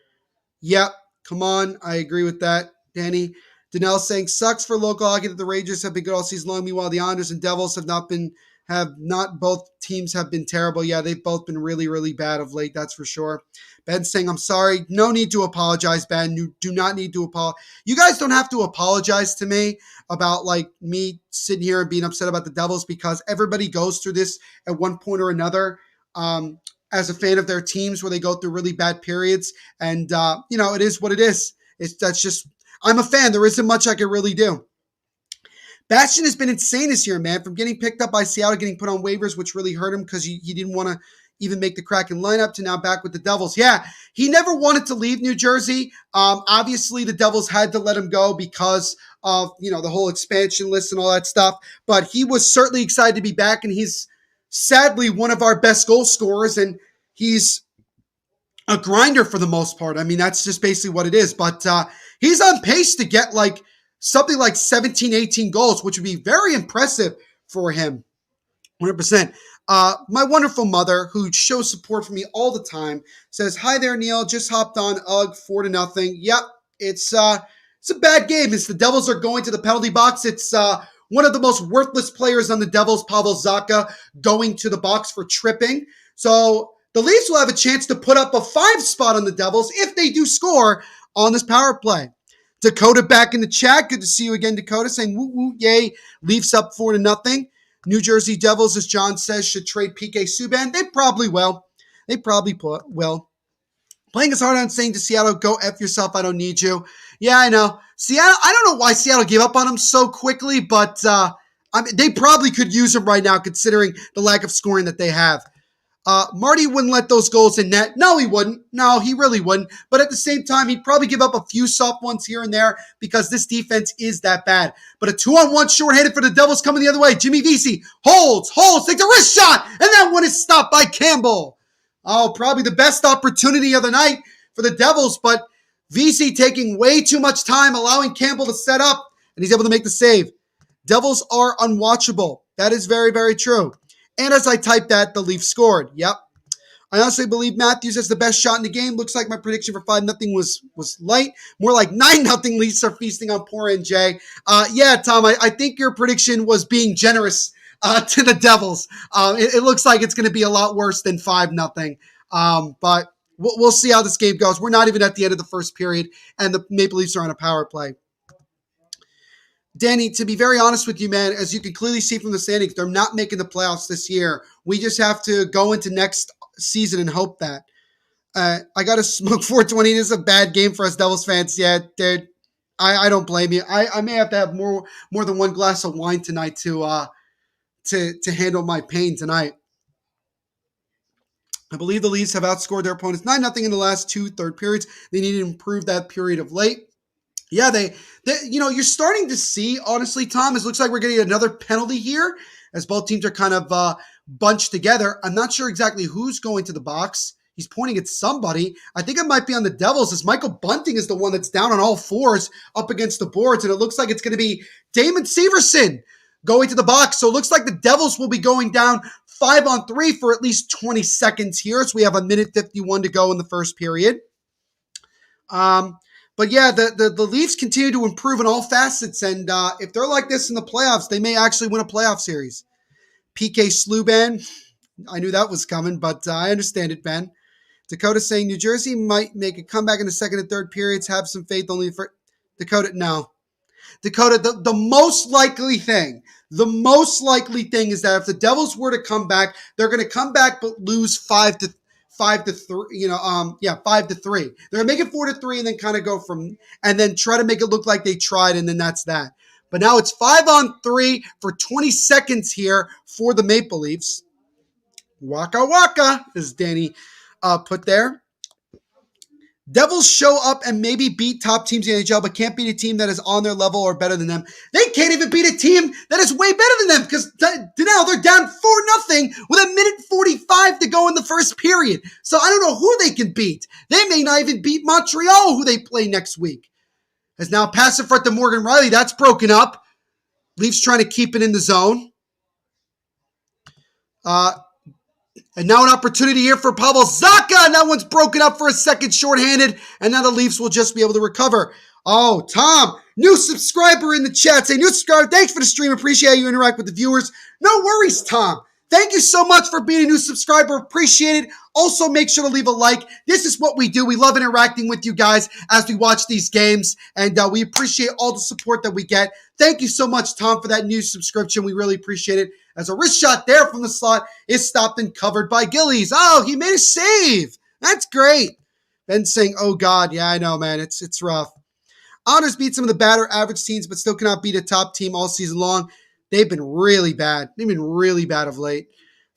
Yep, come on. I agree with that, Danny. Danelle saying, sucks for local hockey that the Rangers have been good all season long. Meanwhile, the Islanders and Devils have not both teams have been terrible. Yeah, they've both been really, really bad of late. That's for sure. Ben saying, I'm sorry. No need to apologize, Ben. You do not need to apologize. You guys don't have to apologize to me about like me sitting here and being upset about the Devils, because everybody goes through this at one point or another. As a fan of their teams, where they go through really bad periods, and it is what it is. That's just, I'm a fan. There isn't much I can really do. Bastian has been insane this year, man. From getting picked up by Seattle, getting put on waivers, which really hurt him because he didn't want to even make the Kraken lineup, to now back with the Devils. Yeah, he never wanted to leave New Jersey. Obviously, the Devils had to let him go because of the whole expansion list and all that stuff. But he was certainly excited to be back, and he's sadly one of our best goal scorers, and he's a grinder for the most part. I mean, that's just basically what it is. But he's on pace to get like something like 17, 18 goals, which would be very impressive for him. 100%. My wonderful mother, who shows support for me all the time, says, hi there, Neil. Just hopped on. 4-0. Yep, it's a bad game. It's the Devils are going to the penalty box. It's one of the most worthless players on the Devils, Pavel Zacha, going to the box for tripping. So the Leafs will have a chance to put up a 5 spot on the Devils if they do score on this power play. Dakota back in the chat. Good to see you again, Dakota, saying, woo, woo, yay. Leafs up 4-0. New Jersey Devils, as John says, should trade PK Subban. They probably will. Will. Playing as hard on saying to Seattle, go F yourself, I don't need you. Yeah, I know. Seattle, I don't know why Seattle gave up on him so quickly, but they probably could use him right now considering the lack of scoring that they have. Marty wouldn't let those goals in net. No, he wouldn't. No, he really wouldn't. But at the same time, he'd probably give up a few soft ones here and there because this defense is that bad. But a 2-on-1 shorthanded for the Devils coming the other way. Jimmy Vesey holds, takes a wrist shot, and that one is stopped by Campbell. Oh, probably the best opportunity of the night for the Devils, but Vesey taking way too much time, allowing Campbell to set up, and he's able to make the save. Devils are unwatchable. That is very, very true. And as I typed that, the Leafs scored. Yep. I honestly believe Matthews has the best shot in the game. Looks like my prediction for 5-0 was light. More like 9-0 Leafs are feasting on poor NJ. Yeah, Tom, I think your prediction was being generous to the Devils. It looks like it's going to be a lot worse than 5-0. But we'll see how this game goes. We're not even at the end of the first period, and the Maple Leafs are on a power play. Danny, to be very honest with you, man, as you can clearly see from the standings, they're not making the playoffs this year. We just have to go into next season and hope that. I got to smoke 420. This is a bad game for us Devils fans. Yeah, dude, I don't blame you. I may have to have more than one glass of wine tonight to handle my pain tonight. I believe the Leafs have outscored their opponents 9-0 in the last 2 third periods. They need to improve that period of late. Yeah, they you're starting to see, honestly, Tom, it looks like we're getting another penalty here as both teams are kind of bunched together. I'm not sure exactly who's going to the box. He's pointing at somebody. I think it might be on the Devils, as Michael Bunting is the one that's down on all fours up against the boards, and it looks like it's going to be Damon Severson going to the box. So it looks like the Devils will be going down 5-on-3 for at least 20 seconds here. So we have 1:51 to go in the first period. But yeah, the Leafs continue to improve in all facets, and if they're like this in the playoffs, they may actually win a playoff series. PK Subban, I knew that was coming, but I understand it, Ben. Dakota saying New Jersey might make a comeback in the second and third periods. Have some faith only for Dakota. No, Dakota. The most likely thing is that if the Devils were to come back, they're going to come back but lose 5-3. 5-3. They're gonna make it 4-3 and then kind of go from and then try to make it look like they tried, and then that's that. But now it's 5-on-3 for 20 seconds here for the Maple Leafs. Waka waka, as Danny put there. Devils show up and maybe beat top teams in the NHL, but can't beat a team that is on their level or better than them. They can't even beat a team that is way better than them because now they're down 4-0 with a minute 45 to go in the first period. So I don't know who they can beat. They may not even beat Montreal, who they play next week. As now pass in front to Morgan Rielly. That's broken up. Leafs trying to keep it in the zone. And now an opportunity here for Pavel Zacha, and that one's broken up for a second shorthanded, and now the Leafs will just be able to recover. Oh, Tom, new subscriber in the chat. Say, new subscriber, thanks for the stream. Appreciate how you interact with the viewers. No worries, Tom. Thank you so much for being a new subscriber. Appreciate it. Also, make sure to leave a like. This is what we do. We love interacting with you guys as we watch these games, and we appreciate all the support that we get. Thank you so much, Tom, for that new subscription. We really appreciate it. As a wrist shot there from the slot is stopped and covered by Gillies. Oh, he made a save. That's great. Ben saying, oh, God. Yeah, I know, man. It's rough. Honors beat some of the badder average teams, but still cannot beat a top team all season long. They've been really bad. They've been really bad of late.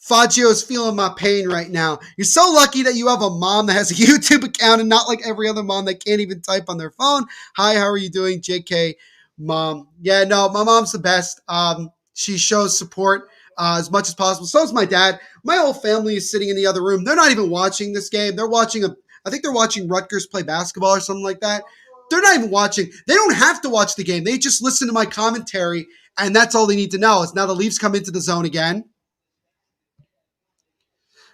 Faggio is feeling my pain right now. You're so lucky that you have a mom that has a YouTube account and not like every other mom that can't even type on their phone. Hi, how are you doing, JK? Mom. Yeah, no, my mom's the best. She shows support as much as possible. So is my dad. My whole family is sitting in the other room. They're not even watching this game. They're watching I think they're watching Rutgers play basketball or something like that. They're not even watching. They don't have to watch the game. They just listen to my commentary, and that's all they need to know. Is now the Leafs come into the zone again.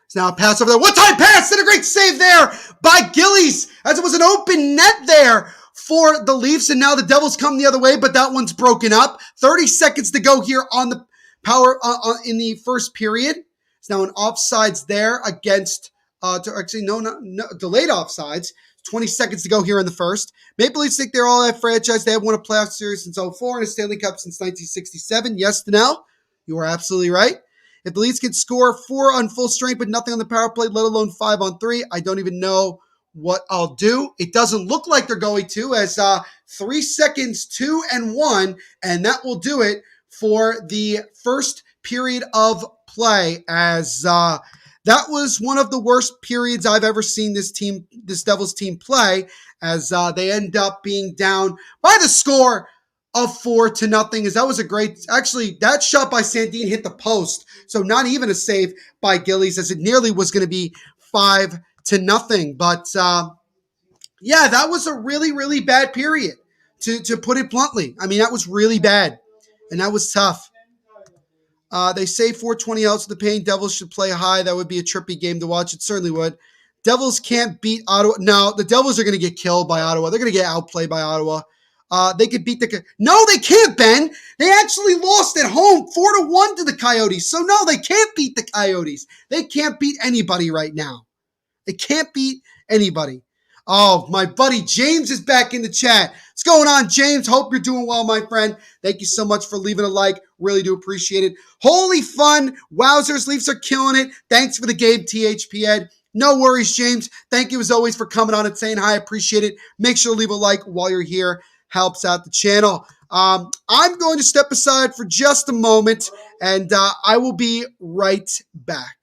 It's now a pass over there. One-time pass and a great save there by Gillies as it was an open net there for the Leafs, and now the Devils come the other way, but that one's broken up. 30 seconds to go here on the power in the first period. It's now an offsides there against, delayed offsides. 20 seconds to go here in the first. Maple Leafs think they're all that franchise. They have won a playoff series since 2004 and a Stanley Cup since 1967. Yes, Danelle, you are absolutely right. If the Leafs can score 4 on full strength but nothing on the power play, let alone 5 on 3, I don't even know what I'll do. It doesn't look like they're going to, as 3 seconds, 2 and 1, and that will do it for the first period of play, as that was one of the worst periods I've ever seen this Devils team play, as they end up being down by the score of 4-0. As that was a great, actually, that shot by Sandin hit the post, so not even a save by Gillies, as it nearly was going to be 5-0. But yeah, that was a really, really bad period, to put it bluntly. I mean, that was really bad, and that was tough. They say 420 outs of the pain. Devils should play high. That would be a trippy game to watch. It certainly would. Devils can't beat Ottawa. No, the Devils are going to get killed by Ottawa. They're going to get outplayed by Ottawa. They could beat No, they can't, Ben. They actually lost at home 4-1 to the Coyotes. So no, they can't beat the Coyotes. They can't beat anybody right now. They can't beat anybody. Oh, my buddy James is back in the chat. What's going on, James? Hope you're doing well, my friend. Thank you so much for leaving a like. Really do appreciate it. Holy fun. Wowzers, Leafs are killing it. Thanks for the game, THP Ed. No worries, James. Thank you as always for coming on and saying hi. I appreciate it. Make sure to leave a like while you're here. Helps out the channel. I'm going to step aside for just a moment, and I will be right back.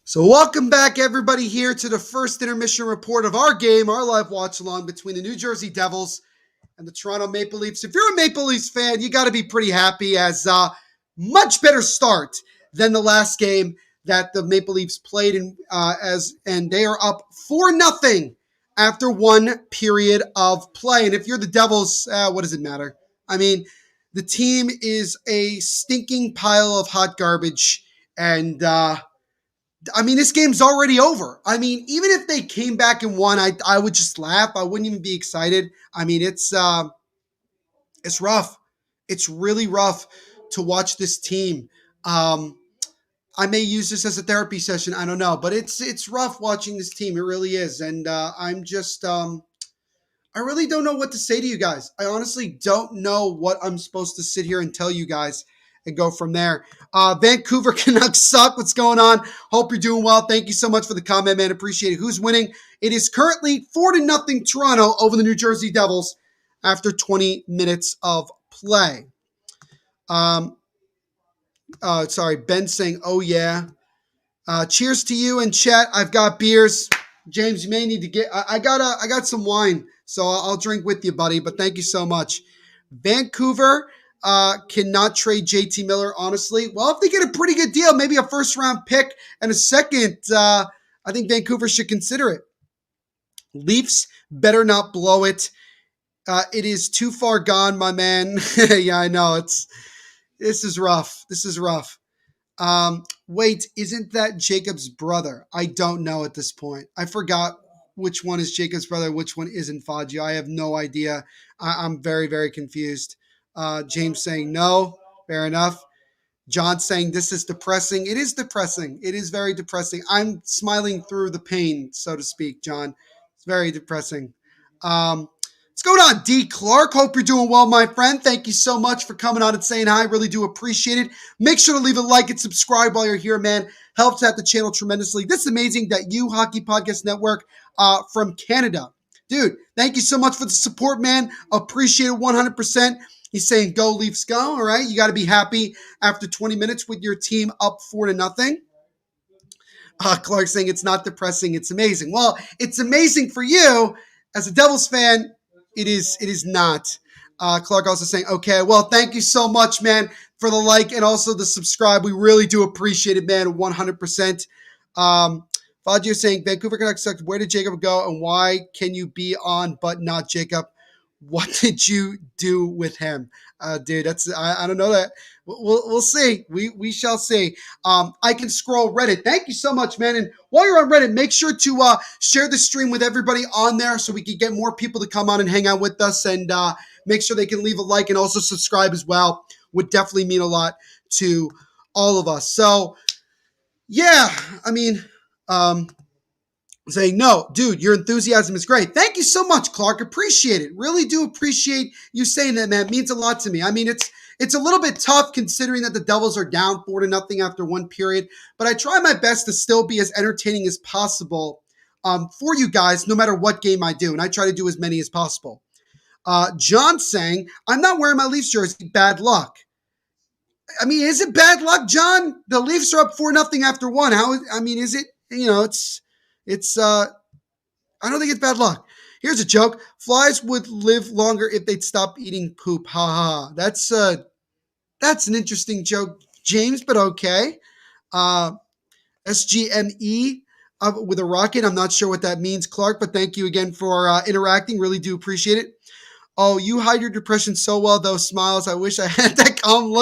So welcome back, everybody, here to the first intermission report of our game, our live watch along between the New Jersey Devils and the Toronto Maple Leafs. If you're a Maple Leafs fan, you got to be pretty happy, as much better start than the last game that the Maple Leafs played in, and they are up 4-0 after one period of play. And if you're the Devils, what does it matter? I mean, the team is a stinking pile of hot garbage, and this game's already over. I mean, even if they came back and won, I would just laugh. I wouldn't even be excited. I mean, it's rough. It's really rough to watch this team. I may use this as a therapy session. I don't know, but it's rough watching this team. It really is, and I really don't know what to say to you guys. I honestly don't know what I'm supposed to sit here and tell you guys and go from there. Vancouver Canucks suck. What's going on? Hope you're doing well. Thank you so much for the comment, man. Appreciate it. Who's winning? It is currently 4-0 Toronto over the New Jersey Devils after 20 minutes of play. Sorry, Ben saying, oh yeah. Cheers to you in chat. I've got beers. James, you may need to get, I got some wine, so I'll drink with you, buddy, but thank you so much. Vancouver cannot trade JT Miller, honestly. Well, if they get a pretty good deal, maybe a first-round pick and a second, I think Vancouver should consider it. Leafs better not blow it. It is too far gone, my man. Yeah, I know. This is rough. This is rough. Wait, isn't that Jacob's brother? I don't know at this point. I forgot which one is Jacob's brother, which one isn't Fagio. I have no idea. I'm very, very confused. James saying no. Fair enough. John saying this is depressing. It is depressing. It is very depressing. I'm smiling through the pain, so to speak, John. It's very depressing. What's going on, D. Clark? Hope you're doing well, my friend. Thank you so much for coming on and saying hi. Really do appreciate it. Make sure to leave a like and subscribe while you're here, man. Helps out the channel tremendously. This is amazing that you, Hockey Podcast Network, from Canada. Dude, thank you so much for the support, man. Appreciate it 100%. He's saying, go Leafs, go. All right, you got to be happy after 20 minutes with your team up 4-0. Clark saying it's not depressing, it's amazing. Well, it's amazing for you as a Devils fan. It is not. Clark also saying, okay, well, thank you so much, man, for the like and also the subscribe. We really do appreciate it, man, 100%. Fagio saying, Vancouver Canucks sucked. Where did Jacob go and why can you be on but not Jacob? What did you do with him? Dude, I don't know that. We'll see. We shall see. I can scroll Reddit. Thank you so much, man. And while you're on Reddit, make sure to share the stream with everybody on there so we can get more people to come on and hang out with us, and make sure they can leave a like and also subscribe as well. Would definitely mean a lot to all of us. So, yeah, I mean, saying, no, dude, your enthusiasm is great. Thank you so much, Clark. Appreciate it. Really do appreciate you saying that, man. It means a lot to me. I mean, it's a little bit tough considering that the Devils are down 4-0 after one period, but I try my best to still be as entertaining as possible for you guys, no matter what game I do, and I try to do as many as possible. John saying, I'm not wearing my Leafs jersey. Bad luck. I mean, is it bad luck, John? The Leafs are up 4-0 after one. Is it, I don't think it's bad luck. Here's a joke. Flies would live longer if they'd stop eating poop. Ha ha. That's an interesting joke, James, but okay. SGME with a rocket. I'm not sure what that means, Clark, but thank you again for interacting. Really do appreciate it. Oh, you hide your depression so well, those smiles. I wish I had that calm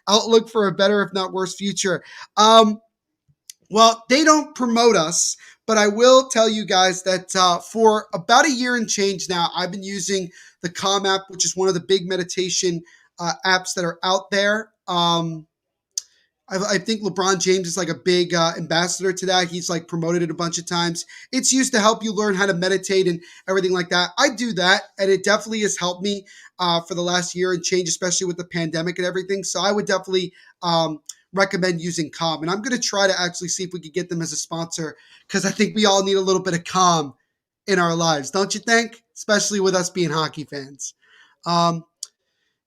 outlook for a better, if not worse, future. Well, they don't promote us, but I will tell you guys that for about a year and change now, I've been using the Calm app, which is one of the big meditation apps that are out there. I think LeBron James is like a big ambassador to that. He's like promoted it a bunch of times. It's used to help you learn how to meditate and everything like that. I do that, and it definitely has helped me for the last year and change, especially with the pandemic and everything. So I would definitely recommend using Calm, and I'm going to try to actually see if we could get them as a sponsor, because I think we all need a little bit of calm in our lives, don't you think? Especially with us being hockey fans.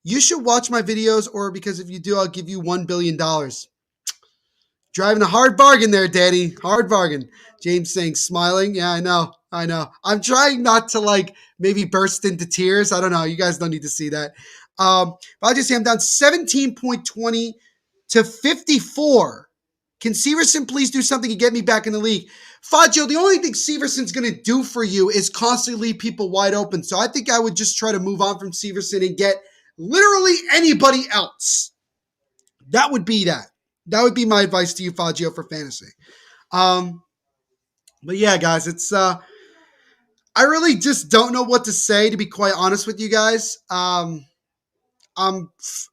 You should watch my videos, or because if you do, I'll give you $1 billion. Driving a hard bargain there, Danny. Hard bargain. James saying, smiling. Yeah, I know. I know. I'm trying not to like maybe burst into tears. I don't know. You guys don't need to see that. But I'll just say I'm down 17.20 to 54. Can Severson please do something to get me back in the league? Faggio, the only thing Severson's going to do for you is constantly leave people wide open. So I think I would just try to move on from Severson and get literally anybody else. That would be that. That would be my advice to you, Faggio, for fantasy. Um, but yeah, guys, it's I really just don't know what to say, to be quite honest with you guys. I'm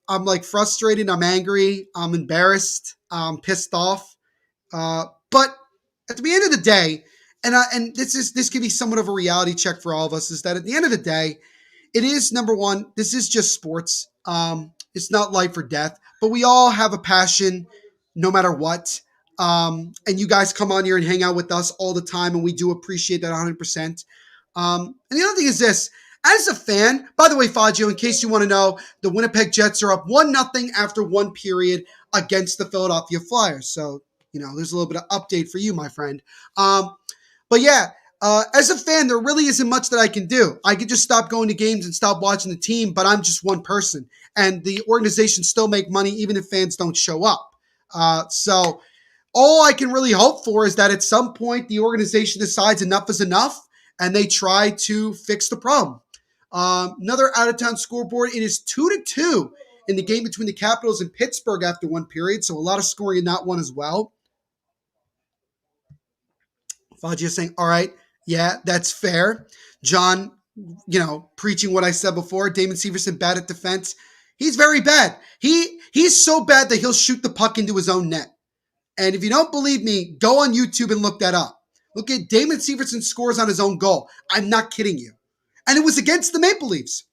like frustrated. I'm angry. I'm embarrassed. I'm pissed off. But at the end of the day, and this could be somewhat of a reality check for all of us, is that at the end of the day, it is number one. This is just sports. It's not life or death, but we all have a passion, no matter what. And you guys come on here and hang out with us all the time, and we do appreciate that 100%. And the other thing is this. As a fan, by the way, Faggio, in case you want to know, the Winnipeg Jets are up 1-0 after one period against the Philadelphia Flyers. So, there's a little bit of update for you, my friend. But yeah, as a fan, there really isn't much that I can do. I could just stop going to games and stop watching the team, but I'm just one person. And the organization still make money even if fans don't show up. So all I can really hope for is that at some point the organization decides enough is enough and they try to fix the problem. Another out-of-town scoreboard. It is 2-2 in the game between the Capitals and Pittsburgh after one period, so a lot of scoring in that one as well. Faggio saying, all right, yeah, that's fair. John, preaching what I said before. Damon Severson bad at defense. He's very bad. He's so bad that he'll shoot the puck into his own net. And if you don't believe me, go on YouTube and look that up. Look at Damon Severson scores on his own goal. I'm not kidding you. And it was against the Maple Leafs,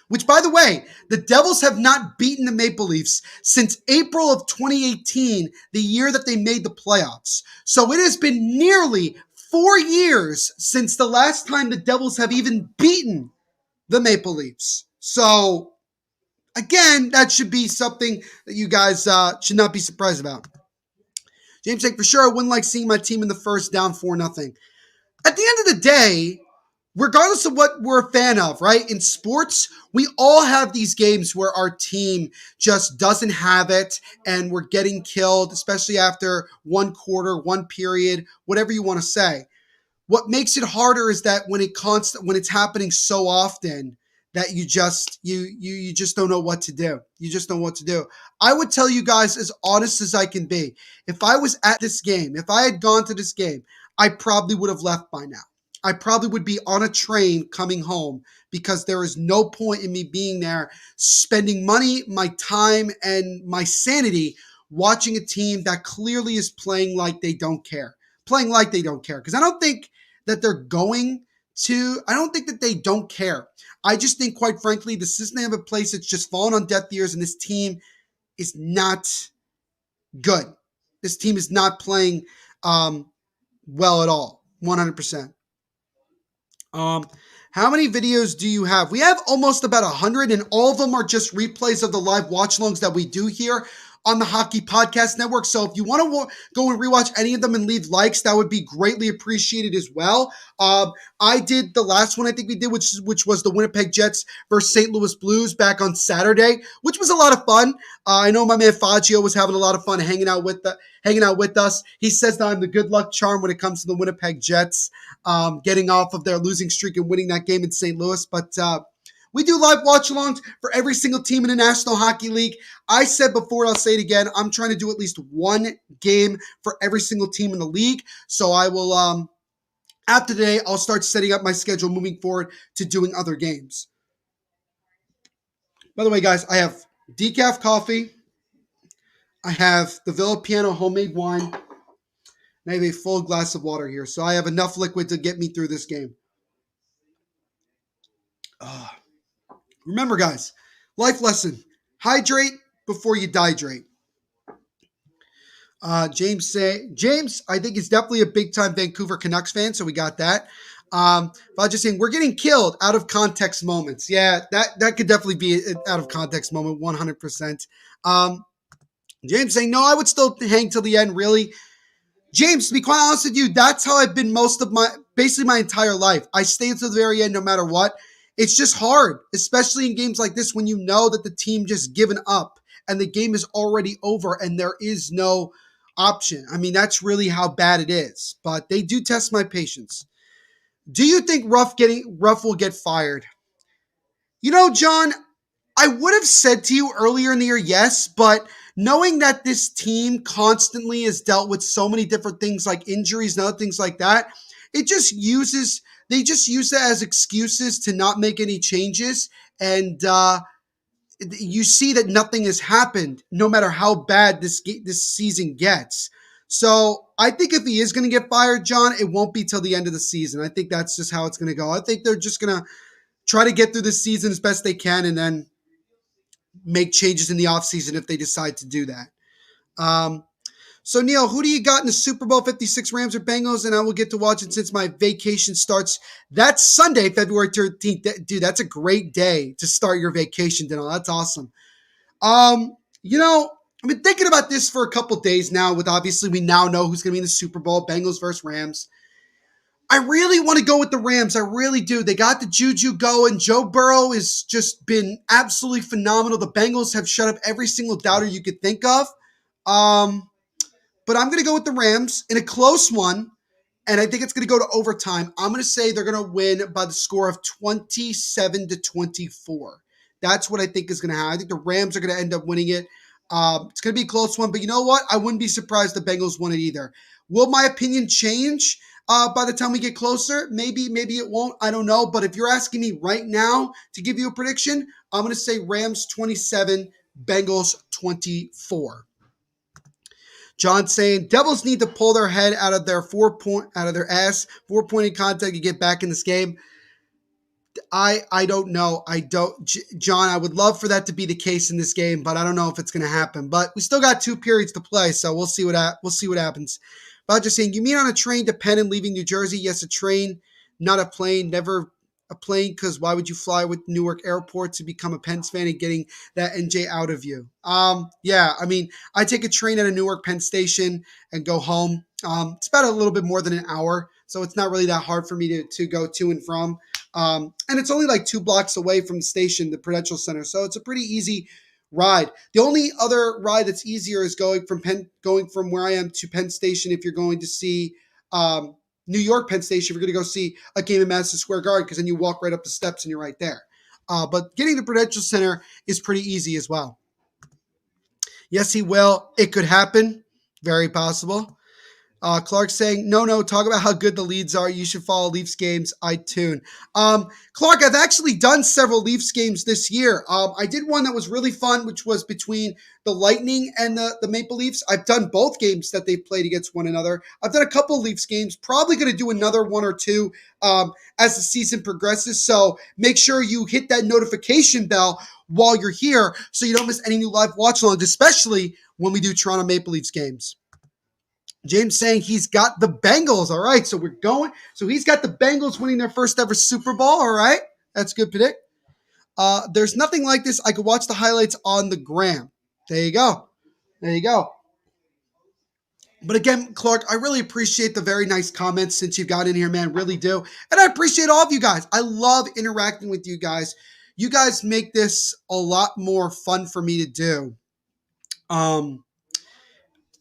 which, by the way, the Devils have not beaten the Maple Leafs since April of 2018, the year that they made the playoffs. So it has been nearly 4 years since the last time the Devils have even beaten the Maple Leafs. So, again, that should be something that you guys should not be surprised about. James saying, for sure, I wouldn't like seeing my team in the first down 4-0. At the end of the day, regardless of what we're a fan of, right? In sports, we all have these games where our team just doesn't have it and we're getting killed, especially after one quarter, one period, whatever you want to say. What makes it harder is that when it's happening so often that you just don't know what to do. You just don't know what to do. I would tell you guys as honest as I can be. If I was at this game, if I had gone to this game, I probably would have left by now. I probably would be on a train coming home because there is no point in me being there, spending money, my time, and my sanity watching a team that clearly is playing like they don't care. Playing like they don't care. Because I don't think that I don't think that they don't care. I just think, quite frankly, the system they have in place, it's just fallen on deaf ears, and this team is not good. This team is not playing well at all, 100%. How many videos do you have? We have almost about 100, and all of them are just replays of the live watch-alongs that we do here on the Hockey Podcast Network. So if you want to go and rewatch any of them and leave likes, that would be greatly appreciated as well. I did the last one I think we did, which was the Winnipeg Jets versus St. Louis Blues back on Saturday, which was a lot of fun. I know my man Faggio was having a lot of fun hanging out with us. He says that I'm the good luck charm when it comes to the Winnipeg Jets getting off of their losing streak and winning that game in St. Louis. But we do live watch-alongs for every single team in the National Hockey League. I said before, I'll say it again, I'm trying to do at least one game for every single team in the league. So I will, after today, I'll start setting up my schedule moving forward to doing other games. By the way, guys, I have decaf coffee. I have the Villa Piano homemade wine. And I have a full glass of water here. So I have enough liquid to get me through this game. Remember, guys, life lesson, hydrate before you dihydrate. James, I think he's definitely a big-time Vancouver Canucks fan, so we got that. But just saying, we're getting killed out of context moments. Yeah, that could definitely be an out of context moment, 100%. James saying, no, I would still hang till the end, really. James, to be quite honest with you, that's how I've been most of basically my entire life. I stay to the very end no matter what. It's just hard, especially in games like this when you know that the team just given up and the game is already over and there is no option. I mean, that's really how bad it is. But they do test my patience. Do you think Ruff will get fired? John, I would have said to you earlier in the year, yes, but knowing that this team constantly has dealt with so many different things like injuries and other things like that, they just use that as excuses to not make any changes. And you see that nothing has happened, no matter how bad this season gets. So I think if he is going to get fired, John, it won't be till the end of the season. I think that's just how it's going to go. I think they're just going to try to get through this season as best they can and then make changes in the offseason if they decide to do that. So, Neil, who do you got in the Super Bowl 56, Rams or Bengals? And I will get to watch it since my vacation starts that Sunday, February 13th. Dude, that's a great day to start your vacation, Daniel. That's awesome. I've been thinking about this for a couple days now with obviously we now know who's going to be in the Super Bowl, Bengals versus Rams. I really want to go with the Rams. I really do. They got the juju going. Joe Burrow has just been absolutely phenomenal. The Bengals have shut up every single doubter you could think of. But I'm going to go with the Rams in a close one, and I think it's going to go to overtime. I'm going to say they're going to win by the score of 27-24. That's what I think is going to happen. I think the Rams are going to end up winning it. It's going to be a close one, but you know what? I wouldn't be surprised the Bengals won it either. Will my opinion change by the time we get closer? Maybe it won't. I don't know. But if you're asking me right now to give you a prediction, I'm going to say Rams 27, Bengals 24. John saying Devils need to pull their head out of their ass, 4-point contact to get back in this game. I don't know. John, I would love for that to be the case in this game, but I don't know if it's going to happen. But we still got 2 periods to play, so we'll see what happens. But just saying, you mean on a train to Penn and leaving New Jersey? Yes, a train, not a plane. Never a plane, because why would you fly with Newark Airport to become a Pens fan and getting that NJ out of you? Yeah, I mean, I take a train at a Newark Penn Station and go home. It's about a little bit more than an hour, so it's not really that hard for me to go to and from. And it's only like 2 blocks away from the station, the Prudential Center. So it's a pretty easy ride. The only other ride that's easier is going from where I am to Penn Station if you're going to see New York Penn Station, if you're going to go see a game in Madison Square Garden, because then you walk right up the steps and you're right there. But getting to Prudential Center is pretty easy as well. Yes, he will. It could happen. Very possible. Clark saying, no, talk about how good the leads are. You should follow Leafs games. I tune. Clark, I've actually done several Leafs games this year. I did one that was really fun, which was between the Lightning and the Maple Leafs. I've done both games that they've played against one another. I've done a couple Leafs games, probably going to do another 1 or 2 as the season progresses. So make sure you hit that notification bell while you're here so you don't miss any new live watch-alongs, especially when we do Toronto Maple Leafs games. James saying he's got the Bengals. All right, so we're going. So he's got the Bengals winning their first ever Super Bowl. All right, that's a good predict. There's nothing like this. I could watch the highlights on the gram. There you go. But again, Clark, I really appreciate the very nice comments since you've got in here, man. Really do. And I appreciate all of you guys. I love interacting with you guys. You guys make this a lot more fun for me to do.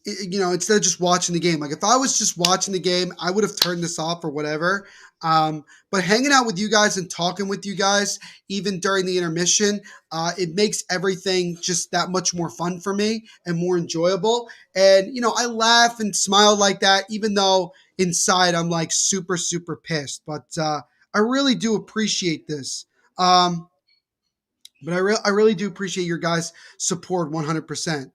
Instead of just watching the game. Like if I was just watching the game, I would have turned this off or whatever. But hanging out with you guys and talking with you guys, even during the intermission, it makes everything just that much more fun for me and more enjoyable. And, I laugh and smile like that, even though inside I'm like super, super pissed. But I really do appreciate this. But I really do appreciate your guys' support 100%.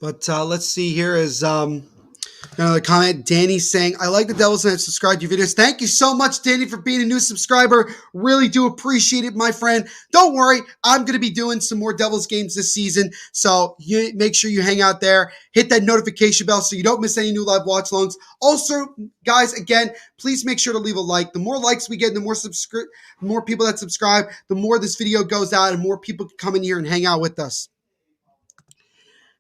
But let's see here as Another comment, Danny saying, I like the Devils and I've subscribed to your videos. Thank you so much, Danny, for being a new subscriber. Really do appreciate it, my friend. Don't worry, I'm going to be doing some more Devils games this season, so you make sure you hang out there. Hit that notification bell so you don't miss any new live watch-alongs. Also, guys, again, please make sure to leave a like. The more likes we get, the more people that subscribe, the more this video goes out and more people can come in here and hang out with us.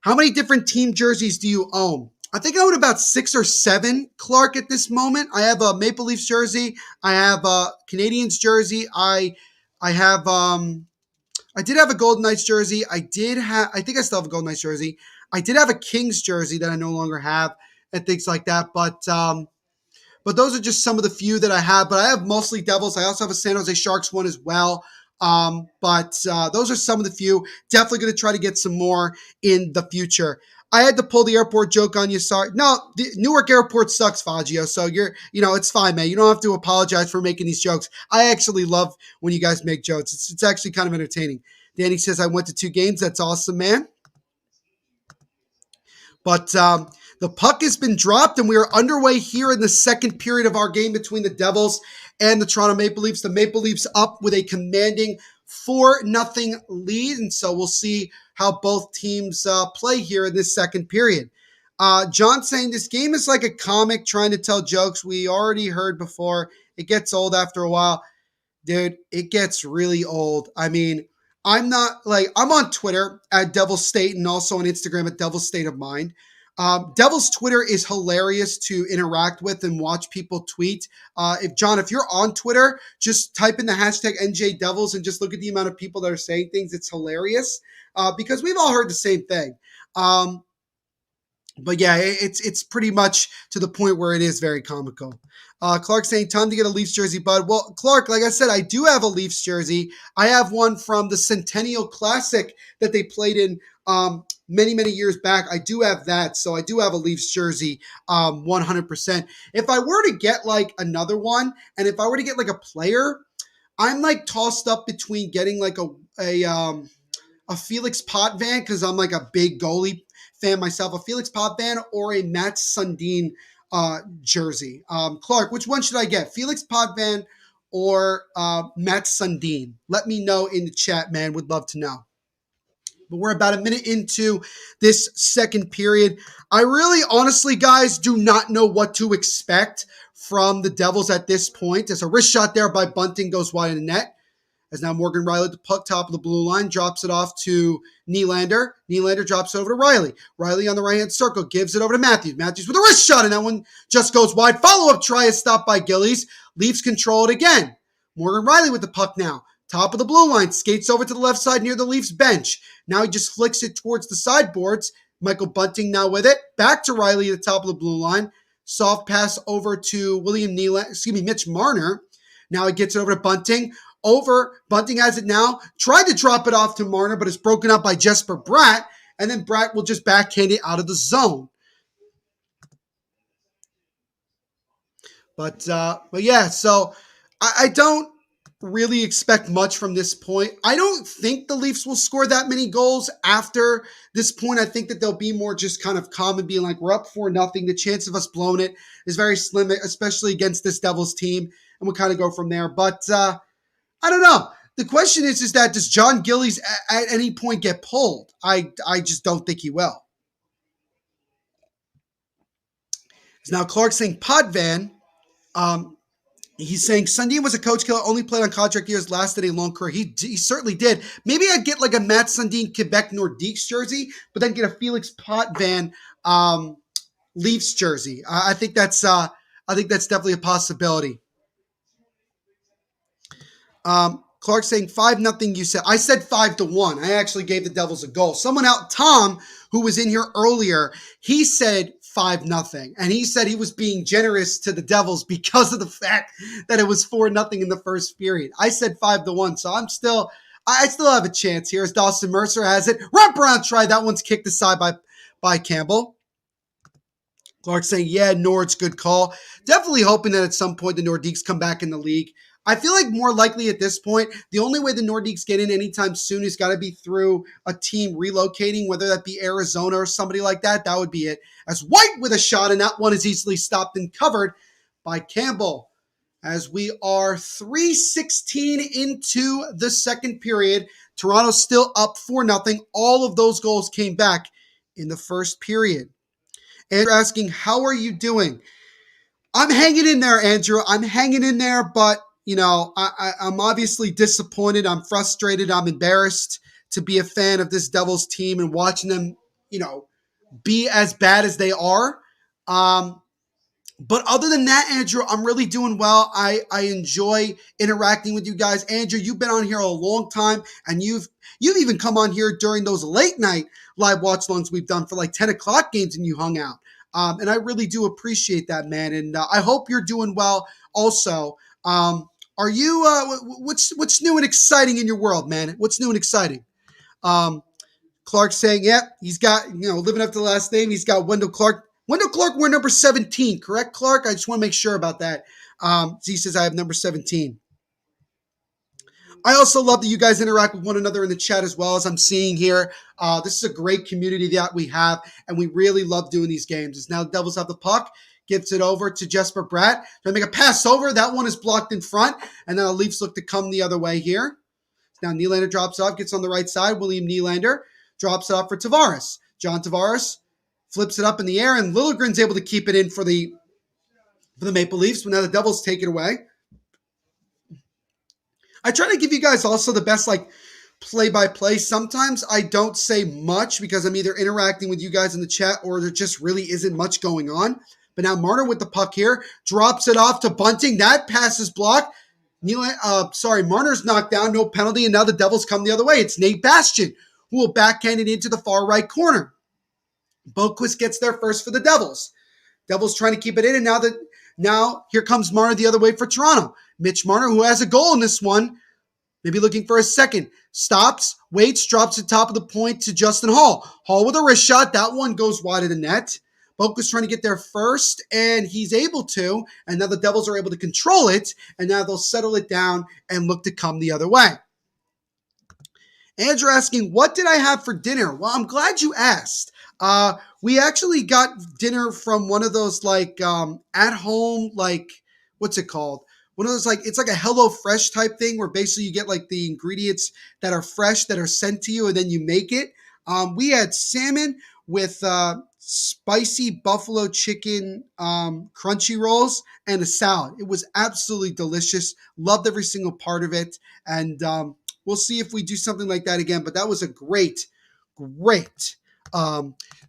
How many different team jerseys do you own? I think I own about 6 or 7, Clark, at this moment. I have a Maple Leafs jersey. I have a Canadiens jersey. I did have a Golden Knights jersey. I think I still have a Golden Knights jersey. I did have a Kings jersey that I no longer have and things like that. But those are just some of the few that I have. But I have mostly Devils. I also have a San Jose Sharks one as well. But those are some of the few. Definitely going to try to get some more in the future. I had to pull the airport joke on you. Sorry. No, the Newark airport sucks, Faggio. So it's fine, man. You don't have to apologize for making these jokes. I actually love when you guys make jokes. It's actually kind of entertaining. Danny says, I went to 2 games. That's awesome, man. But the puck has been dropped, and we are underway here in the second period of our game between the Devils and the Toronto Maple Leafs. The Maple Leafs up with a commanding 4-0 lead, and so we'll see how both teams play here in this second period. John saying this game is like a comic trying to tell jokes we already heard before. It gets old after a while. Dude, it gets really old. I mean, I'm on Twitter at Devil State and also on Instagram at Devil State of Mind. Devil's Twitter is hilarious to interact with and watch people tweet. If you're on Twitter, just type in the hashtag NJDevils and just look at the amount of people that are saying things. It's hilarious because we've all heard the same thing. But yeah, it's pretty much to the point where it is very comical. Clark saying, time to get a Leafs jersey, bud. Well, Clark, like I said, I do have a Leafs jersey. I have one from the Centennial Classic that they played in many, many years back. I do have that, so I do have a Leafs jersey 100%. If I were to get like another one, and if I were to get like a player, I'm like tossed up between getting like a Felix Potvin, because I'm like a big goalie fan myself, a Felix Potvin or a Matt Sundin jersey. Clark, which one should I get? Felix Potvin or Matt Sundin? Let me know in the chat, man. Would love to know. But we're about a minute into this second period. I really, honestly, guys, do not know what to expect from the Devils at this point. There's a wrist shot there by Bunting, goes wide in the net. As now Morgan Rielly at the puck top of the blue line, drops it off to Nylander. Nylander drops it over to Rielly. Rielly on the right-hand circle, gives it over to Matthews. Matthews with a wrist shot, and that one just goes wide. Follow-up try is stopped by Gillies. Leafs control it again. Morgan Rielly with the puck now. Top of the blue line, skates over to the left side near the Leafs bench. Now he just flicks it towards the sideboards. Michael Bunting now with it. Back to Rielly at the top of the blue line. Soft pass over to Mitch Marner. Now he gets it over to Bunting. Bunting has it now. Tried to drop it off to Marner, but it's broken up by Jesper Bratt. And then Bratt will just backhand it out of the zone. But yeah, so I don't really expect much from this point. I don't think the Leafs will score that many goals after this point. I think that they'll be more just kind of calm and being like, we're up 4-0. The chance of us blowing it is very slim, especially against this Devils team. And we'll kind of go from there. But I don't know. The question is that does John Gillies at any point get pulled? I just don't think he will. Now Clark saying Potvin. He's saying Sundin was a coach killer, only played on contract years, lasted a long career. He certainly did. Maybe I'd get like a Matt Sundin Quebec Nordiques jersey, but then get a Felix Potvin Leafs jersey. I think that's definitely a possibility. Clark saying 5-0. You said I said 5-1. I actually gave the Devils a goal. Someone out, Tom, who was in here earlier, he said 5-0, and he said he was being generous to the Devils because of the fact that it was 4-0 in the first period. I said 5-1, so I still have a chance here as Dawson Mercer has it. Wraparound try. That one's kicked aside by Campbell. Clark saying, yeah, Nord's good call. Definitely hoping that at some point the Nordiques come back in the league. I feel like more likely at this point, the only way the Nordiques get in anytime soon has got to be through a team relocating, whether that be Arizona or somebody like that. That would be it. As White with a shot, and that one is easily stopped and covered by Campbell. As we are 3:16 into the second period, Toronto still up 4-0. All of those goals came back in the first period. And you're asking, how are you doing? I'm hanging in there, Andrew. I'm hanging in there, but I'm obviously disappointed. I'm frustrated. I'm embarrassed to be a fan of this Devils team and watching them, be as bad as they are. But other than that, Andrew, I'm really doing well. I enjoy interacting with you guys. Andrew, you've been on here a long time, and you've even come on here during those late night live watch-alongs we've done for like 10 o'clock games, and you hung out. And I really do appreciate that, man. And I hope you're doing well also. Are you, what's new and exciting in your world, man? What's new and exciting? Clark saying, yep, he's got, living up to the last name. He's got Wendell Clark. Wendell Clark, we're number 17, correct, Clark? I just want to make sure about that. He says I have number 17. I also love that you guys interact with one another in the chat as well, as I'm seeing here. This is a great community that we have, and we really love doing these games. As now the Devils have the puck, gives it over to Jesper Bratt. Trying to make a pass over. That one is blocked in front, and then the Leafs look to come the other way here. Now Nylander drops off, gets on the right side. William Nylander drops it off for Tavares. John Tavares flips it up in the air, and Liljegren's able to keep it in for the Maple Leafs, but now the Devils take it away. I try to give you guys also the best play-by-play. Sometimes I don't say much because I'm either interacting with you guys in the chat or there just really isn't much going on. But now Marner with the puck here, drops it off to Bunting. That pass is blocked. Marner's knocked down, no penalty, and now the Devils come the other way. It's Nate Bastian who will backhand it into the far right corner. Boquist gets there first for the Devils. Devils trying to keep it in, and now here comes Marner the other way for Toronto. Mitch Marner, who has a goal in this one, maybe looking for a second, stops, waits, drops the top of the point to Justin Hall. Hall with a wrist shot. That one goes wide of the net. Boquist trying to get there first, and he's able to, and now the Devils are able to control it, and now they'll settle it down and look to come the other way. Andrew asking, what did I have for dinner? Well, I'm glad you asked. We actually got dinner from one of those at home, what's it called? One of those it's like a Hello Fresh type thing where basically you get the ingredients that are fresh that are sent to you and then you make it. We had salmon with spicy buffalo chicken crunchy rolls and a salad. It was absolutely delicious. Loved every single part of it. And we'll see if we do something like that again. But that was a great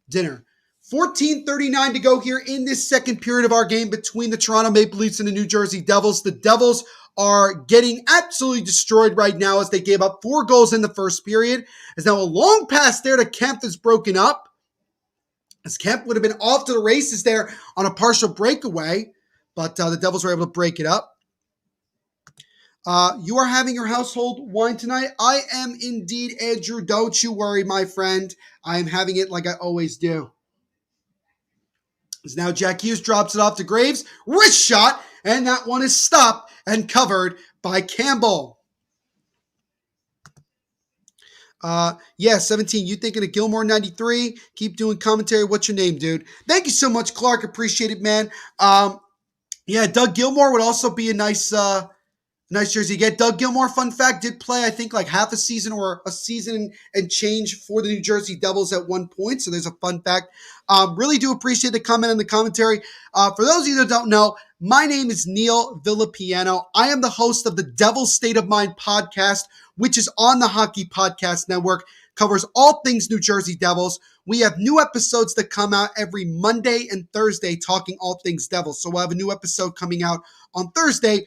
dinner. 14:39 to go here in this second period of our game between the Toronto Maple Leafs and the New Jersey Devils. The Devils are getting absolutely destroyed right now as they gave up 4 goals in the first period. As now a long pass there to Kemp is broken up. As Kemp would have been off to the races there on a partial breakaway, but the Devils were able to break it up. You are having your household wine tonight? I am indeed, Andrew. Don't you worry, my friend. I am having it like I always do. As now Jack Hughes drops it off to Graves. Wrist shot, and that one is stopped and covered by Campbell. 17. You thinking of Gilmore 93? Keep doing commentary. What's your name, dude? Thank you so much, Clark. Appreciate it, man. Doug Gilmore would also be a nice jersey to get. Doug Gilmore, fun fact, did play, I think, half a season or a season and change for the New Jersey Devils at one point. So there's a fun fact. Really do appreciate the comment and the commentary. For those of you that don't know, my name is Neil Villapiano. I am the host of the Devil's State of Mind podcast, which is on the Hockey Podcast Network, covers all things New Jersey Devils. We have new episodes that come out every Monday and Thursday talking all things Devils. So we'll have a new episode coming out on Thursday,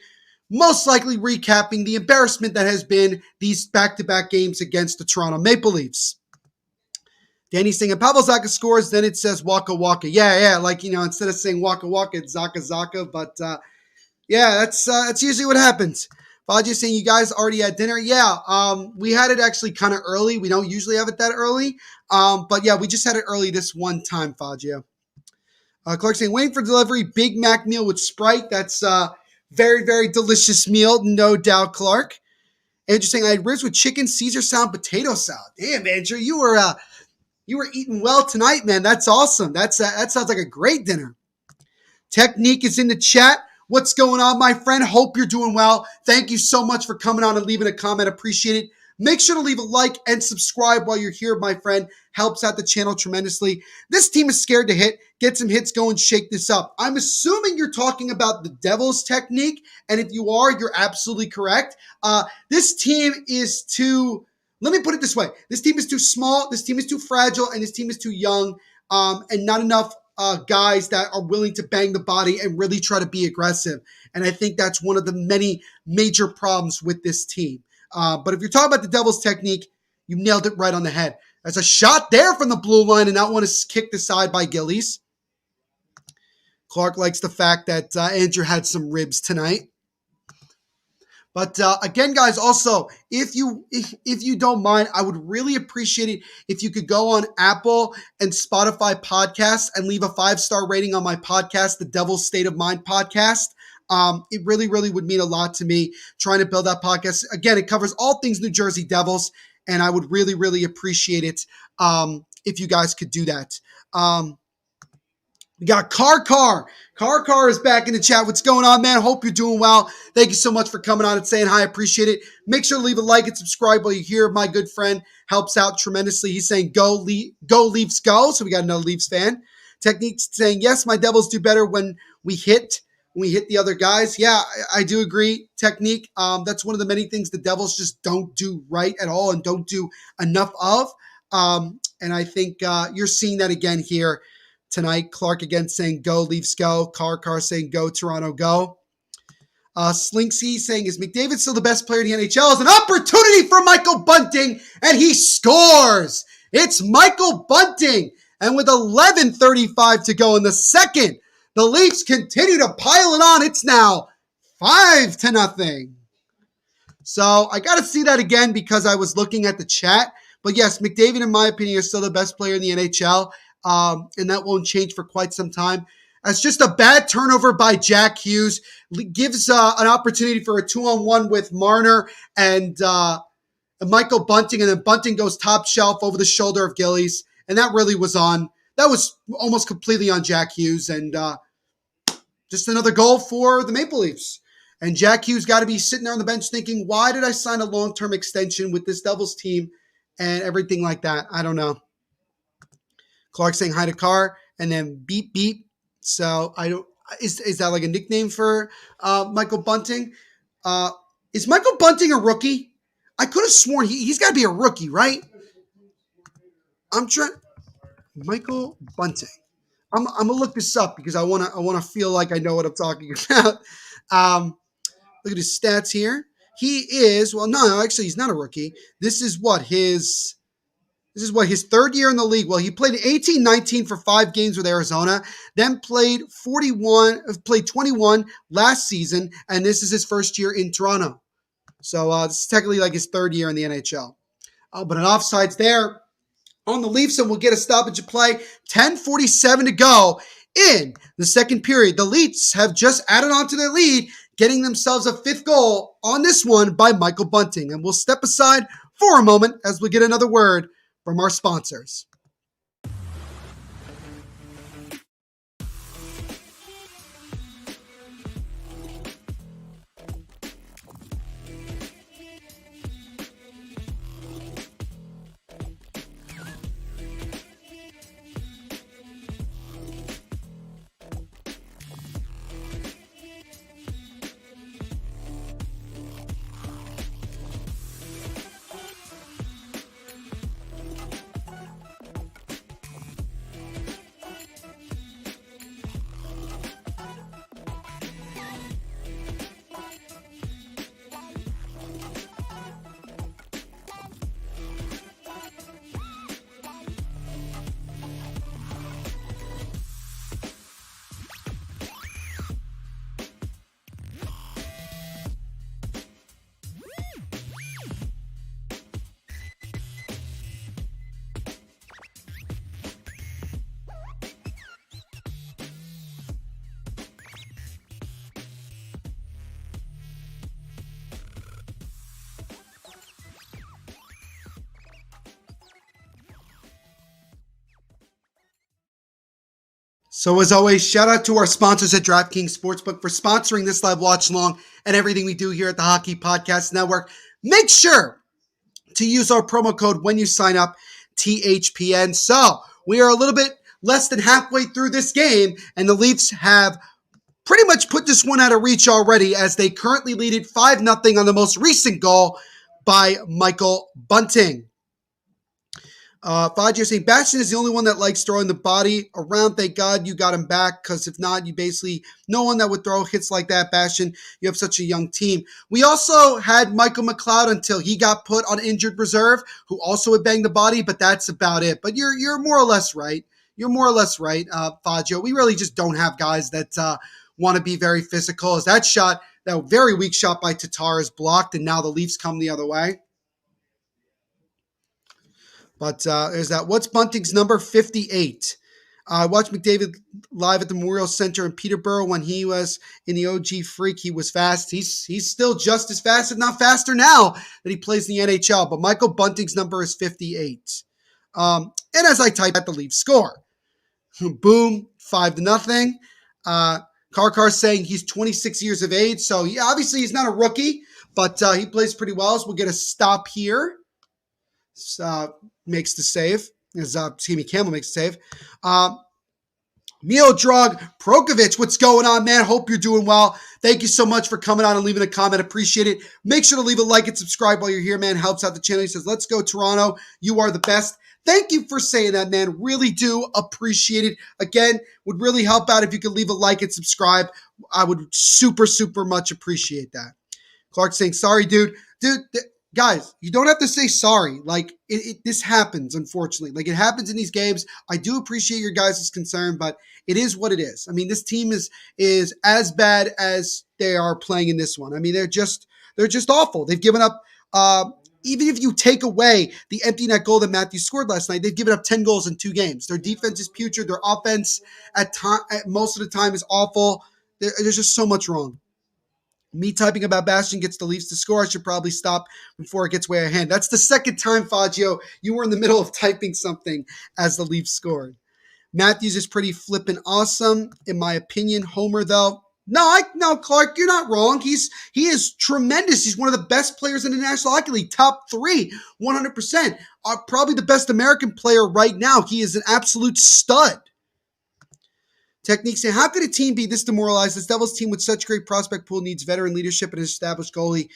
most likely recapping the embarrassment that has been these back-to-back games against the Toronto Maple Leafs. Danny's saying, Pavel Zacha scores, then it says Waka Waka. Yeah, instead of saying Waka Waka, it's Zaka Zaka. But, that's usually what happens. Fajia saying, you guys already had dinner? Yeah, we had it actually kind of early. We don't usually have it that early. But, yeah, we just had it early this one time, Fajia. Clark saying, waiting for delivery, Big Mac meal with Sprite. That's Very, very delicious meal, no doubt, Clark. Andrew saying I had ribs with chicken, Caesar salad, potato salad. Damn, Andrew, you were eating well tonight, man. That's awesome. That sounds like a great dinner. Technique is in the chat. What's going on, my friend? Hope you're doing well. Thank you so much for coming on and leaving a comment. Appreciate it. Make sure to leave a like and subscribe while you're here, my friend. Helps out the channel tremendously. This team is scared to hit. Get some hits going, shake this up. I'm assuming you're talking about the Devils technique, and if you are, you're absolutely correct. This team is too, let me put it this way. This team is too small, this team is too fragile, and this team is too young, and not enough guys that are willing to bang the body and really try to be aggressive. And I think that's one of the many major problems with this team. But if you're talking about the Devils technique, you nailed it right on the head. There's a shot there from the blue line, and that one is kicked aside by Gillies. Clark likes the fact that Andrew had some ribs tonight. But again, guys, also, if you don't mind, I would really appreciate it if you could go on Apple and Spotify podcasts and leave a 5-star rating on my podcast, the Devil's State of Mind podcast. It really, really would mean a lot to me trying to build that podcast. Again, it covers all things New Jersey Devils, and I would really, really appreciate it if you guys could do that. We got Car. Car is back in the chat. What's going on, man? Hope you're doing well. Thank you so much for coming on and saying hi. I appreciate it. Make sure to leave a like and subscribe while you're here. My good friend helps out tremendously. He's saying go Leafs go. So we got another Leafs fan. Technique's saying yes, my Devils do better when we hit the other guys. Yeah, I do agree. Technique. That's one of the many things the Devils just don't do right at all and don't do enough of. And I think you're seeing that again here tonight. Clark again saying go Leafs go. Car saying go Toronto go. Slinksy saying is McDavid still the best player in the NHL? Is an opportunity for Michael Bunting, and he scores. It's Michael Bunting, and with 11:35 to go in the second, the Leafs continue to pile it on. It's now 5-0. So I got to see that again because I was looking at the chat. But yes, McDavid, in my opinion, is still the best player in the NHL. And that won't change for quite some time. That's just a bad turnover by Jack Hughes. Gives an opportunity for a 2-on-1 with Marner and Michael Bunting. And then Bunting goes top shelf over the shoulder of Gillies. And that really was almost completely on Jack Hughes. And just another goal for the Maple Leafs. And Jack Hughes got to be sitting there on the bench thinking, why did I sign a long-term extension with this Devils team and everything like that? I don't know. Clark saying hi to Carr and then beep, beep. So I don't, is that like a nickname for Michael Bunting? Is Michael Bunting a rookie? I could have sworn he's got to be a rookie, right? Michael Bunting. I'm gonna look this up because I wanna feel like I know what I'm talking about. Look at his stats here. He is actually he's not a rookie. This is his third year in the league. Well, he played 18-19 for 5 games with Arizona, then played 21 last season, and this is his first year in Toronto. So this is technically like his third year in the NHL. But an offsides there on the Leafs, and we'll get a stoppage of play. 10:47 to go in the second period. The Leafs have just added on to their lead, getting themselves a 5th goal on this one by Michael Bunting. And we'll step aside for a moment as we get another word from our sponsors. So as always, shout out to our sponsors at DraftKings Sportsbook for sponsoring this live watch along and everything we do here at the Hockey Podcast Network. Make sure to use our promo code when you sign up, THPN. So we are a little bit less than halfway through this game, and the Leafs have pretty much put this one out of reach already as they currently lead it 5-0 on the most recent goal by Michael Bunting. Fajr saying, Bastian is the only one that likes throwing the body around. Thank God you got him back, because if not, you basically, no one that would throw hits like that, Bastian. You have such a young team. We also had Michael McLeod until he got put on injured reserve, who also would bang the body, but that's about it. But you're more or less right. You're more or less right, Fajr. We really just don't have guys that want to be very physical. As that shot, that very weak shot by Tatar is blocked, and now the Leafs come the other way. But there's that. What's Bunting's number? 58. I watched McDavid live at the Memorial Center in Peterborough when he was in the OG Freak. He was fast. He's still just as fast, if not faster now, that he plays in the NHL. But Michael Bunting's number is 58. And as I type at the Leafs score, boom, 5-0. Karkar saying he's 26 years of age. So obviously he's not a rookie, but he plays pretty well. So we'll get a stop here. Makes the save. Campbell makes the save. Miodrag Prokovic, what's going on, man? Hope you're doing well. Thank you so much for coming on and leaving a comment. Appreciate it. Make sure to leave a like and subscribe while you're here, man. Helps out the channel. He says, let's go, Toronto. You are the best. Thank you for saying that, man. Really do appreciate it. Again, would really help out if you could leave a like and subscribe. I would super, super much appreciate that. Clark saying, sorry, dude. Guys, you don't have to say sorry. Like, this happens, unfortunately. Like, it happens in these games. I do appreciate your guys' concern, but it is what it is. I mean, this team is as bad as they are playing in this one. I mean, they're just awful. They've given up, even if you take away the empty net goal that Matthews scored last night, they've given up 10 goals in 2 games. Their defense is putrid. Their offense at most of the time is awful. There's just so much wrong. Me typing about Bastian gets the Leafs to score. I should probably stop before it gets way ahead. That's the second time, Fagio, you were in the middle of typing something as the Leafs scored. Matthews is pretty flippin' awesome, in my opinion. Homer, though. No, Clark, you're not wrong. He is tremendous. He's one of the best players in the National Hockey League. Top 3, 100%. Probably the best American player right now. He is an absolute stud. Technique saying, how could a team be this demoralized? This Devils team with such great prospect pool needs veteran leadership and an established goalie.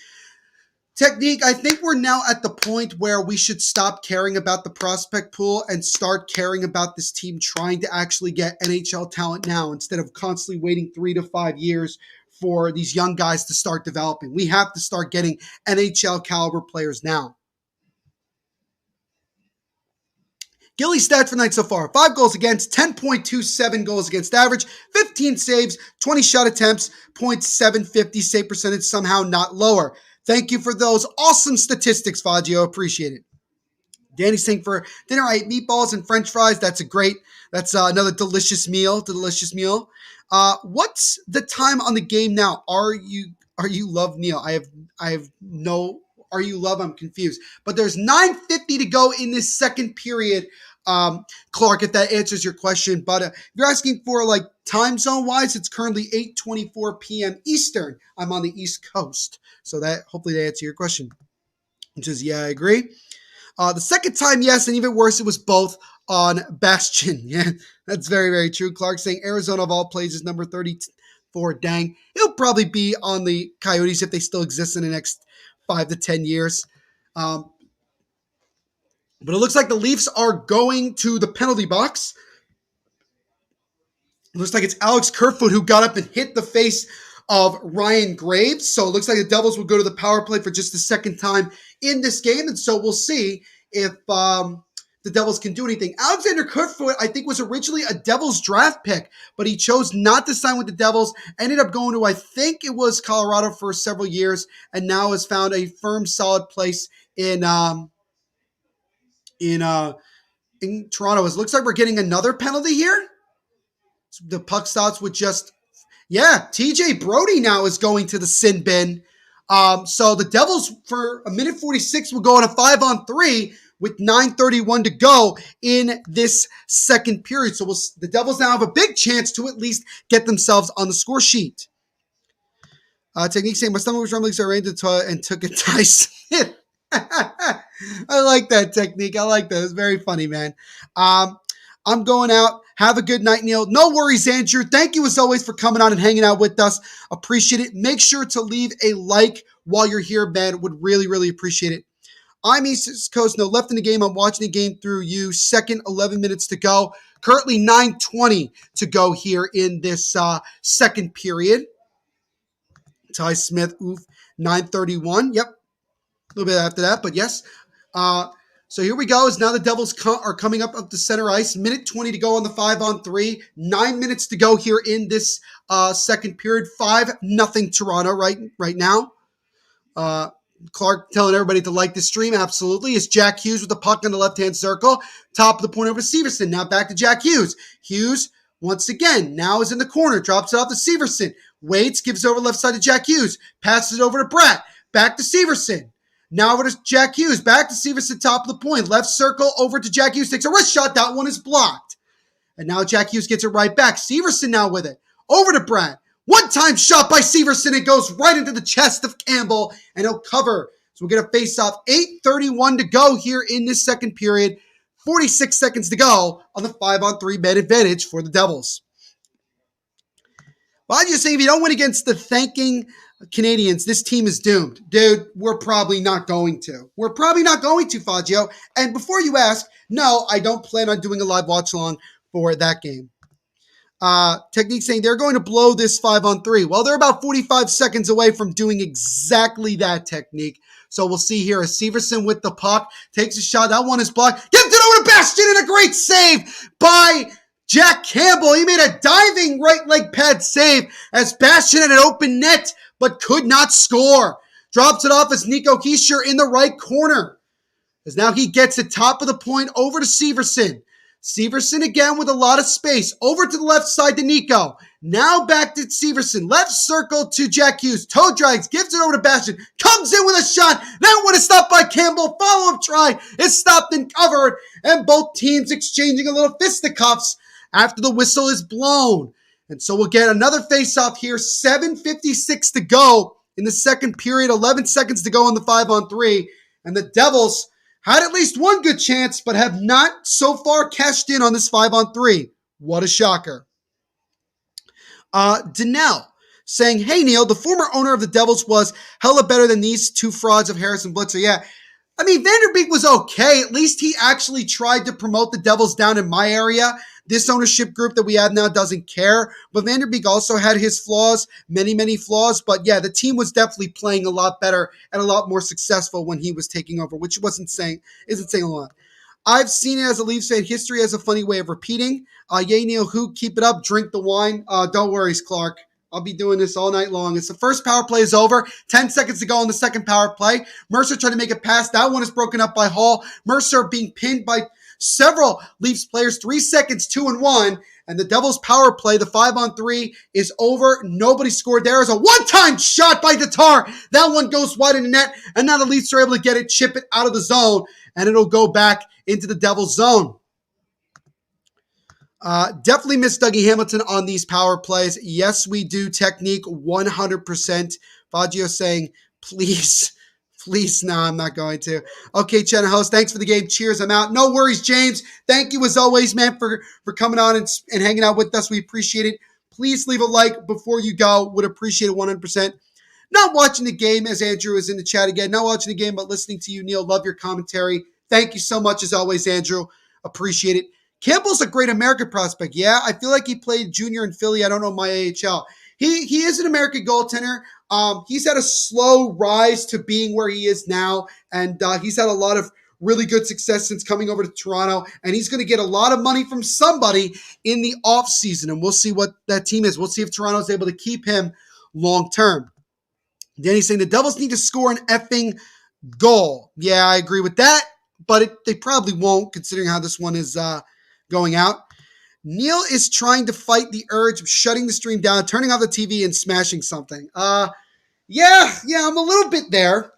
Technique, I think we're now at the point where we should stop caring about the prospect pool and start caring about this team trying to actually get NHL talent now instead of constantly waiting 3 to 5 years for these young guys to start developing. We have to start getting NHL caliber players now. Gilly's stats for the night so far: 5 goals against, 10.27 goals against average, 15 saves, 20 shot attempts, .750 save percentage, somehow not lower. Thank you for those awesome statistics, Fagio. Appreciate it. Danny's saying, for dinner I ate meatballs and french fries. That's another delicious meal. What's the time on the game now? Are you love, Neil? I have no... Are you love? I'm confused. But there's 9:50 to go in this second period, Clark, if that answers your question. But if you're asking for like time zone wise, it's currently 8:24 p.m. Eastern. I'm on the East Coast. So that hopefully they answer your question. Which is, yeah, I agree. The second time, yes, and even worse, it was both on Bastian. Yeah, that's very, very true. Clark saying Arizona of all places is number 34. Dang. He'll probably be on the Coyotes if they still exist in the next 5 to 10 years. But it looks like the Leafs are going to the penalty box. It looks like it's Alex Kerfoot who got up and hit the face of Ryan Graves. So it looks like the Devils will go to the power play for just the second time in this game. And so we'll see if the Devils can do anything. Alexander Kerfoot, I think, was originally a Devils draft pick, but he chose not to sign with the Devils, ended up going to, I think it was Colorado for several years, and now has found a firm, solid place in Toronto. It looks like we're getting another penalty here. The puck stops with just, TJ Brody now is going to the sin bin. So the Devils, for a minute 46, will go on a 5-on-3 with 9:31 to go in this second period. So the Devils now have a big chance to at least get themselves on the score sheet. Technique saying, my stomach was rumbling, so I ran to the toilet and took a Ty Smith. I like that technique. I like that. It's very funny, man. I'm going out. Have a good night, Neil. No worries, Andrew. Thank you as always for coming on and hanging out with us. Appreciate it. Make sure to leave a like while you're here, man. Would really, really appreciate it. I'm East Coast. No left in the game. I'm watching the game through you. Second, 11 minutes to go. Currently 9:20 to go here in this second period. Ty Smith, 9:31. Yep. A little bit after that, but yes. So here we go. As now the Devils are coming up the center ice. Minute 20 to go on the 5-on-3. 9 minutes to go here in this second period. 5-0 Toronto right now. Clark telling everybody to like the stream. Absolutely. It's Jack Hughes with the puck in the left-hand circle. Top of the point over to Severson. Now back to Jack Hughes. Hughes, once again, now is in the corner. Drops it off to Severson. Waits, gives it over left side to Jack Hughes. Passes it over to Bratt. Back to Severson. Now over to Jack Hughes. Back to Severson, top of the point. Left circle over to Jack Hughes. Takes a wrist shot. That one is blocked. And now Jack Hughes gets it right back. Severson now with it. Over to Bratt. One-time shot by Severson. It goes right into the chest of Campbell, and he'll cover. So we'll get a face-off. 8:31 to go here in this second period. 46 seconds to go on the 5-on-3 man advantage for the Devils. Well, I'm just saying, if you don't win against the thanking Canadians, this team is doomed. Dude, we're probably not going to. We're probably not going to, Faggio. And before you ask, no, I don't plan on doing a live watch-along for that game. Technique saying they're going to blow this 5-on-3. Well, they're about 45 seconds away from doing exactly that, Technique. So we'll see here as Severson with the puck takes a shot. That one is blocked. Gives it over to Bastian, and a great save by Jack Campbell. He made a diving right leg pad save as Bastian had an open net but could not score. Drops it off as Nico Hischier in the right corner. As now he gets it top of the point over to Severson. Severson again with a lot of space. Over to the left side to Nico. Now back to Severson. Left circle to Jack Hughes. Toe drags. Gives it over to Bastian. Comes in with a shot. That one is stopped by Campbell. Follow-up try is stopped and covered. And both teams exchanging a little fisticuffs after the whistle is blown. And so we'll get another face-off here. 7:56 to go in the second period. 11 seconds to go on the 5-on-3. And the Devils had at least one good chance, but have not so far cashed in on this 5-on-3. What a shocker. Danelle saying, hey, Neil, the former owner of the Devils was hella better than these two frauds of Harrison Blitzer. Yeah, I mean, Vanderbeek was okay. At least he actually tried to promote the Devils down in my area. This ownership group that we have now doesn't care. But Vanderbeek also had his flaws, many, many flaws. But yeah, the team was definitely playing a lot better and a lot more successful when he was taking over, which isn't saying a lot. I've seen it as a Leafs fan. History has a funny way of repeating. Yay, Neil, who? Keep it up. Drink the wine. Don't worry, Clark. I'll be doing this all night long. As the first power play is over, 10 seconds to go on the second power play. Mercer trying to make a pass. That one is broken up by Hall. Mercer being pinned by several Leafs players. 3 seconds, 2-1. And the Devils power play, the 5-on-3 is over. Nobody scored. There is a one-time shot by Tatar. That one goes wide in the net. And now the Leafs are able to get it, chip it out of the zone. And it'll go back into the Devils zone. Definitely miss Dougie Hamilton on these power plays. Yes, we do. Technique 100%. Faggio saying, please, no, I'm not going to. Okay, Channel Host, thanks for the game. Cheers, I'm out. No worries, James. Thank you as always, man, for coming on and hanging out with us. We appreciate it. Please leave a like before you go. Would appreciate it 100%. Not watching the game, as Andrew is in the chat again. Not watching the game, but listening to you, Neil. Love your commentary. Thank you so much, as always, Andrew. Appreciate it. Campbell's a great American prospect. Yeah, I feel like he played junior in Philly. I don't know my AHL. He is an American goaltender. He's had a slow rise to being where he is now, and he's had a lot of really good success since coming over to Toronto, and he's going to get a lot of money from somebody in the offseason, and we'll see what that team is. We'll see if Toronto is able to keep him long-term. Danny's saying the Devils need to score an effing goal. Yeah, I agree with that, but they probably won't, considering how this one is going out. Neil is trying to fight the urge of shutting the stream down, turning off the TV, and smashing something. Yeah, I'm a little bit there.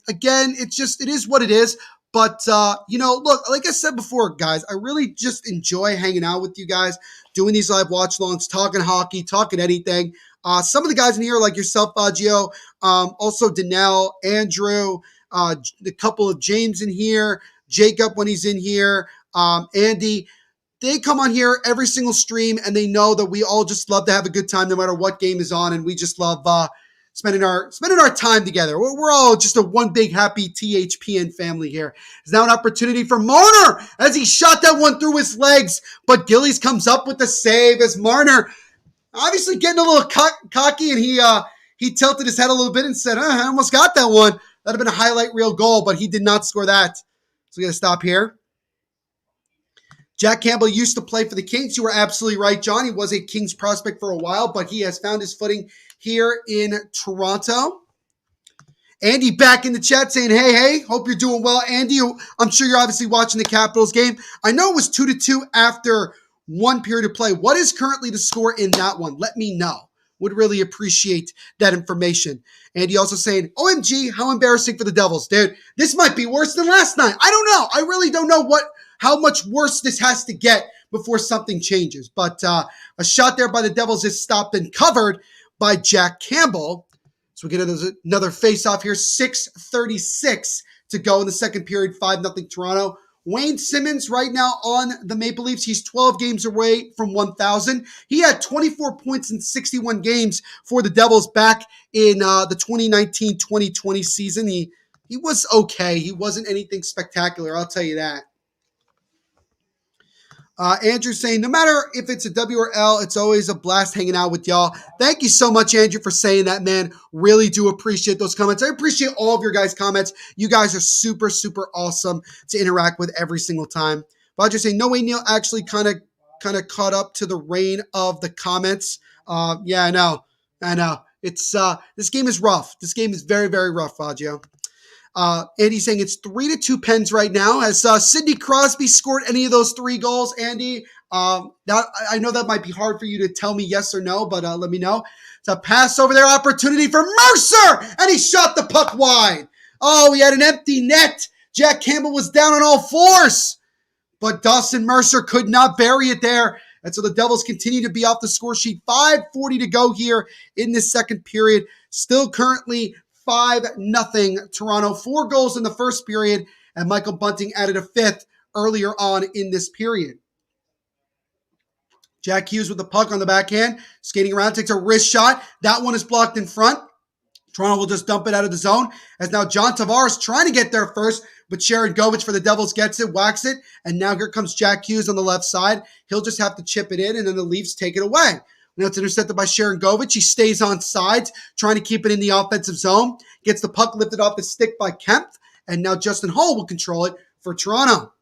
Again, it is what it is. But look, like I said before, guys, I really just enjoy hanging out with you guys, doing these live watch longs, talking hockey, talking anything. Some of the guys in here, like yourself, Baggio, also Danelle, Andrew, a couple of James in here, Jacob when he's in here, Andy. They come on here every single stream, and they know that we all just love to have a good time no matter what game is on, and we just love spending our time together. We're all just a one big happy THPN family here. It's now an opportunity for Marner as he shot that one through his legs, but Gillies comes up with the save as Marner obviously getting a little cocky, and he tilted his head a little bit and said, I almost got that one. That'd have been a highlight reel goal, but he did not score that. So we got to stop here. Jack Campbell used to play for the Kings. You were absolutely right, John. He was a Kings prospect for a while, but he has found his footing here in Toronto. Andy back in the chat saying, hey, hope you're doing well. Andy, I'm sure you're obviously watching the Capitals game. I know it was 2-2 after one period of play. What is currently the score in that one? Let me know. Would really appreciate that information. Andy also saying, OMG, how embarrassing for the Devils. Dude, this might be worse than last night. I don't know. I really don't know how much worse this has to get before something changes. But a shot there by the Devils is stopped and covered by Jack Campbell. So we get another face-off here. 6:36 to go in the second period. 5-0 Toronto. Wayne Simmons right now on the Maple Leafs. He's 12 games away from 1,000. He had 24 points in 61 games for the Devils back in the 2019-2020 season. He was okay. He wasn't anything spectacular, I'll tell you that. Andrew saying, no matter if it's a W or L, it's always a blast hanging out with y'all. Thank you so much, Andrew, for saying that, man. Really do appreciate those comments. I appreciate all of your guys' comments. You guys are super, super awesome to interact with every single time. Roger saying, no way, Neil actually kind of caught up to the rain of the comments. Yeah, I know. It's this game is rough. This game is very, very rough, Faggio. Andy's saying it's 3-2 Pens right now. Has Sidney Crosby scored any of those 3 goals, Andy? I know that might be hard for you to tell me yes or no, but let me know. It's a pass over there, opportunity for Mercer, and he shot the puck wide. Oh, he had an empty net. Jack Campbell was down on all fours, but Dawson Mercer could not bury it there. And so the Devils continue to be off the score sheet. 5:40 to go here in this second period. Still currently 5-0 Toronto. 4 goals in the first period, and Michael Bunting added a 5th earlier on in this period. Jack Hughes with the puck on the backhand, skating around, takes a wrist shot. That one is blocked in front. Toronto will just dump it out of the zone, as now John Tavares trying to get there first, but Sharon Govich for the Devils gets it, whacks it, and now here comes Jack Hughes on the left side. He'll just have to chip it in, and then the Leafs take it away. Now it's intercepted by Sharon Govich. He stays on sides, trying to keep it in the offensive zone. Gets the puck lifted off the stick by Kemp, and now Justin Hull will control it for Toronto.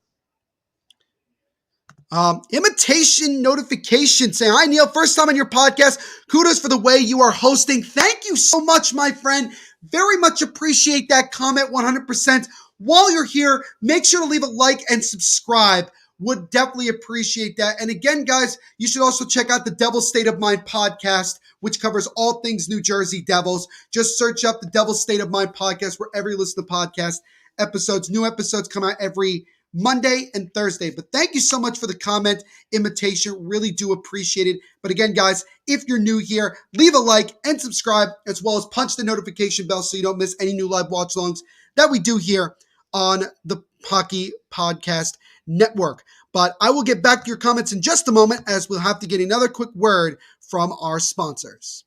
Imitation notification saying, hi, Neil, first time on your podcast. Kudos for the way you are hosting. Thank you so much, my friend. Very much appreciate that comment, 100%. While you're here, make sure to leave a like and subscribe. Would definitely appreciate that. And again, guys, you should also check out the Devil's State of Mind podcast, which covers all things New Jersey Devils. Just search up the Devil's State of Mind podcast wherever you listen to podcast episodes. New episodes come out every Monday and Thursday. But thank you so much for the comment, imitation. Really do appreciate it. But again, guys, if you're new here, leave a like and subscribe, as well as punch the notification bell so you don't miss any new live watch-alongs that we do here on the Hockey Podcast Network. But I will get back to your comments in just a moment, as we'll have to get another quick word from our sponsors.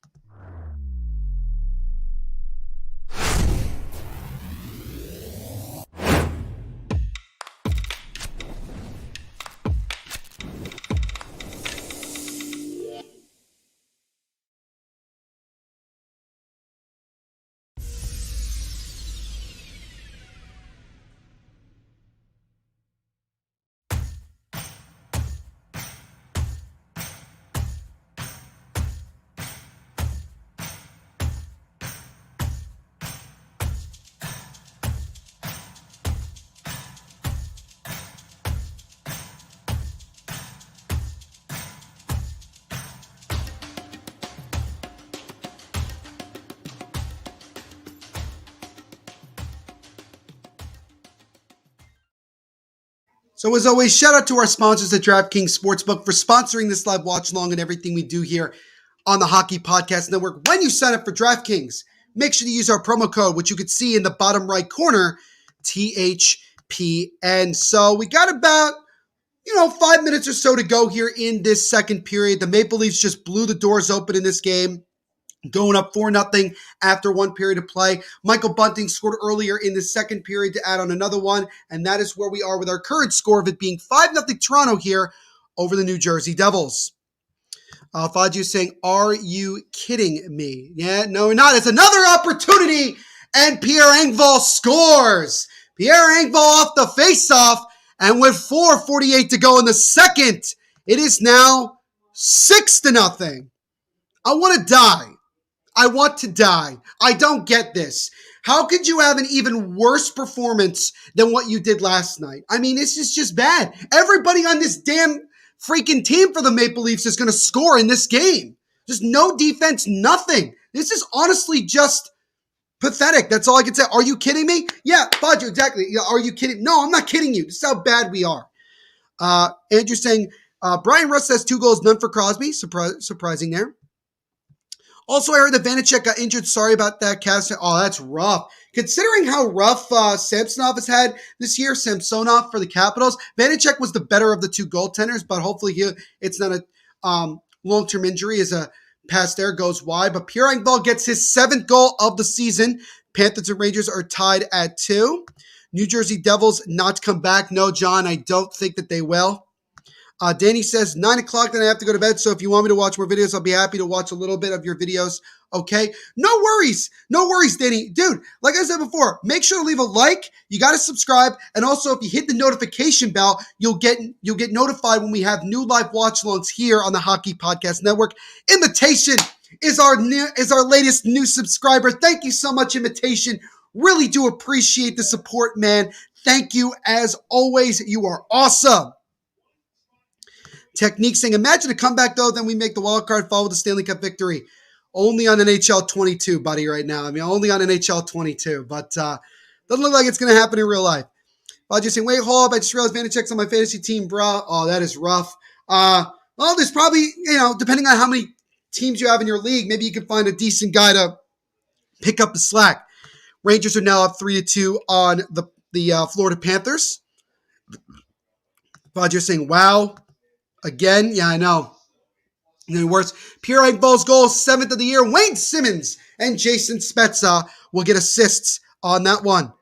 So as always, shout out to our sponsors at DraftKings Sportsbook for sponsoring this live watch along and everything we do here on the Hockey Podcast Network. When you sign up for DraftKings, make sure to use our promo code, which you can see in the bottom right corner, THPN. So we got about 5 minutes or so to go here in this second period. The Maple Leafs just blew the doors open in this game, going up 4-0 after one period of play. Michael Bunting scored earlier in the second period to add on another one, and that is where we are with our current score of it being 5-0 Toronto here over the New Jersey Devils. Fadju saying, are you kidding me? Yeah, no, we're not. It's another opportunity, and Pierre Engvall scores. Pierre Engvall off the faceoff, and with 4:48 to go in the second, it is now 6-0. I want to die. I want to die. I don't get this. How could you have an even worse performance than what you did last night? I mean, this is just bad. Everybody on this damn freaking team for the Maple Leafs is going to score in this game. Just no defense, nothing. This is honestly just pathetic. That's all I can say. Are you kidding me? Yeah, Fadju, exactly. Yeah, are you kidding? No, I'm not kidding you. This is how bad we are. Andrew saying, Brian Rust has 2 goals, none for Crosby. Surprising there. Also, I heard that Vanacek got injured. Sorry about that, Cass. Oh, that's rough. Considering how rough Samsonov has had this year, Samsonov for the Capitals, Vanacek was the better of the 2 goaltenders, but hopefully it's not a long-term injury as a pass there goes wide. But Pierre Engvall gets his 7th goal of the season. Panthers and Rangers are tied at 2. New Jersey Devils not come back. No, John, I don't think that they will. Danny says, 9 o'clock, then I have to go to bed. So if you want me to watch more videos, I'll be happy to watch a little bit of your videos. Okay? No worries. No worries, Danny. Dude, like I said before, make sure to leave a like. You got to subscribe. And also, if you hit the notification bell, you'll get notified when we have new live watch-alongs here on the Hockey Podcast Network. Imitation is our latest new subscriber. Thank you so much, Imitation. Really do appreciate the support, man. Thank you as always. You are awesome. Technique saying, imagine a comeback, though, then we make the wild card fall with the Stanley Cup victory. Only on NHL 22, buddy, right now. I mean, only on NHL 22. But doesn't look like it's going to happen in real life. Just saying, wait, hold up. I just realized Vanacek's on my fantasy team, bro. Oh, that is rough. Well, there's probably, depending on how many teams you have in your league, maybe you can find a decent guy to pick up the slack. Rangers are now up 3-2 on the Florida Panthers. Just saying, wow. Again, yeah, I know. And worse, Pierre Engvall's goal, 7th of the year. Wayne Simmons and Jason Spezza will get assists on that one.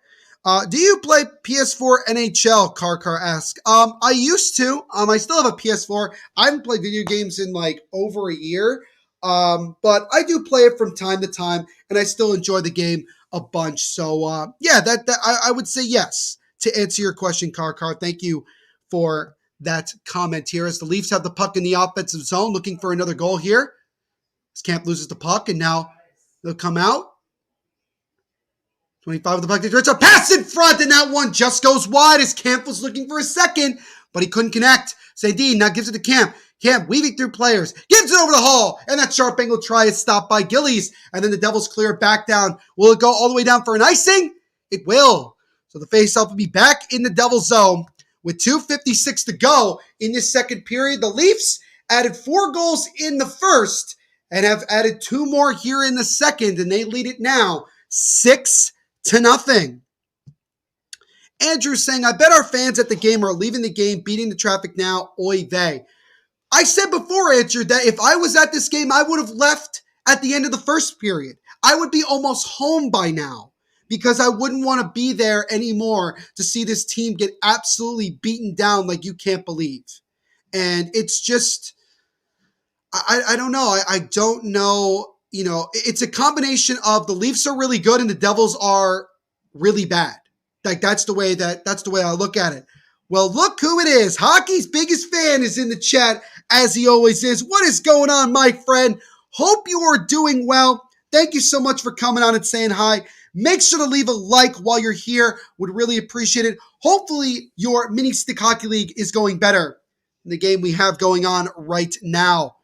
Do you play PS4 NHL? Car asks. I used to. I still have a PS4. I haven't played video games in like over a year. But I do play it from time to time, and I still enjoy the game a bunch. So yeah, I would say yes to answer your question, Car. Thank you for that comment here as the Leafs have the puck in the offensive zone looking for another goal here. As Camp loses the puck, and now they'll come out. 25 with the puck. It's a pass in front, and that one just goes wide as Camp was looking for a second, but he couldn't connect. Sadine now gives it to Camp. Camp weaving through players, gives it over the hall, and that sharp angle try is stopped by Gillies, and then the Devils clear it back down. Will it go all the way down for an icing? It will. So the faceoff will be back in the Devils zone. With 2:56 to go in this second period, the Leafs added 4 goals in the first and have added 2 more here in the second, and they lead it now 6-0. Andrew saying, I bet our fans at the game are leaving the game, beating the traffic now. Oy vey. I said before, Andrew, that if I was at this game, I would have left at the end of the first period. I would be almost home by now, because I wouldn't want to be there anymore to see this team get absolutely beaten down like you can't believe. And it's just, I don't know. I don't know. It's a combination of the Leafs are really good and the Devils are really bad. Like that's the way I look at it. Well, look who it is. Hockey's biggest fan is in the chat, as he always is. What is going on, my friend? Hope you are doing well. Thank you so much for coming on and saying hi. Make sure to leave a like while you're here. Would really appreciate it. Hopefully your mini stick hockey league is going better than the game we have going on right now.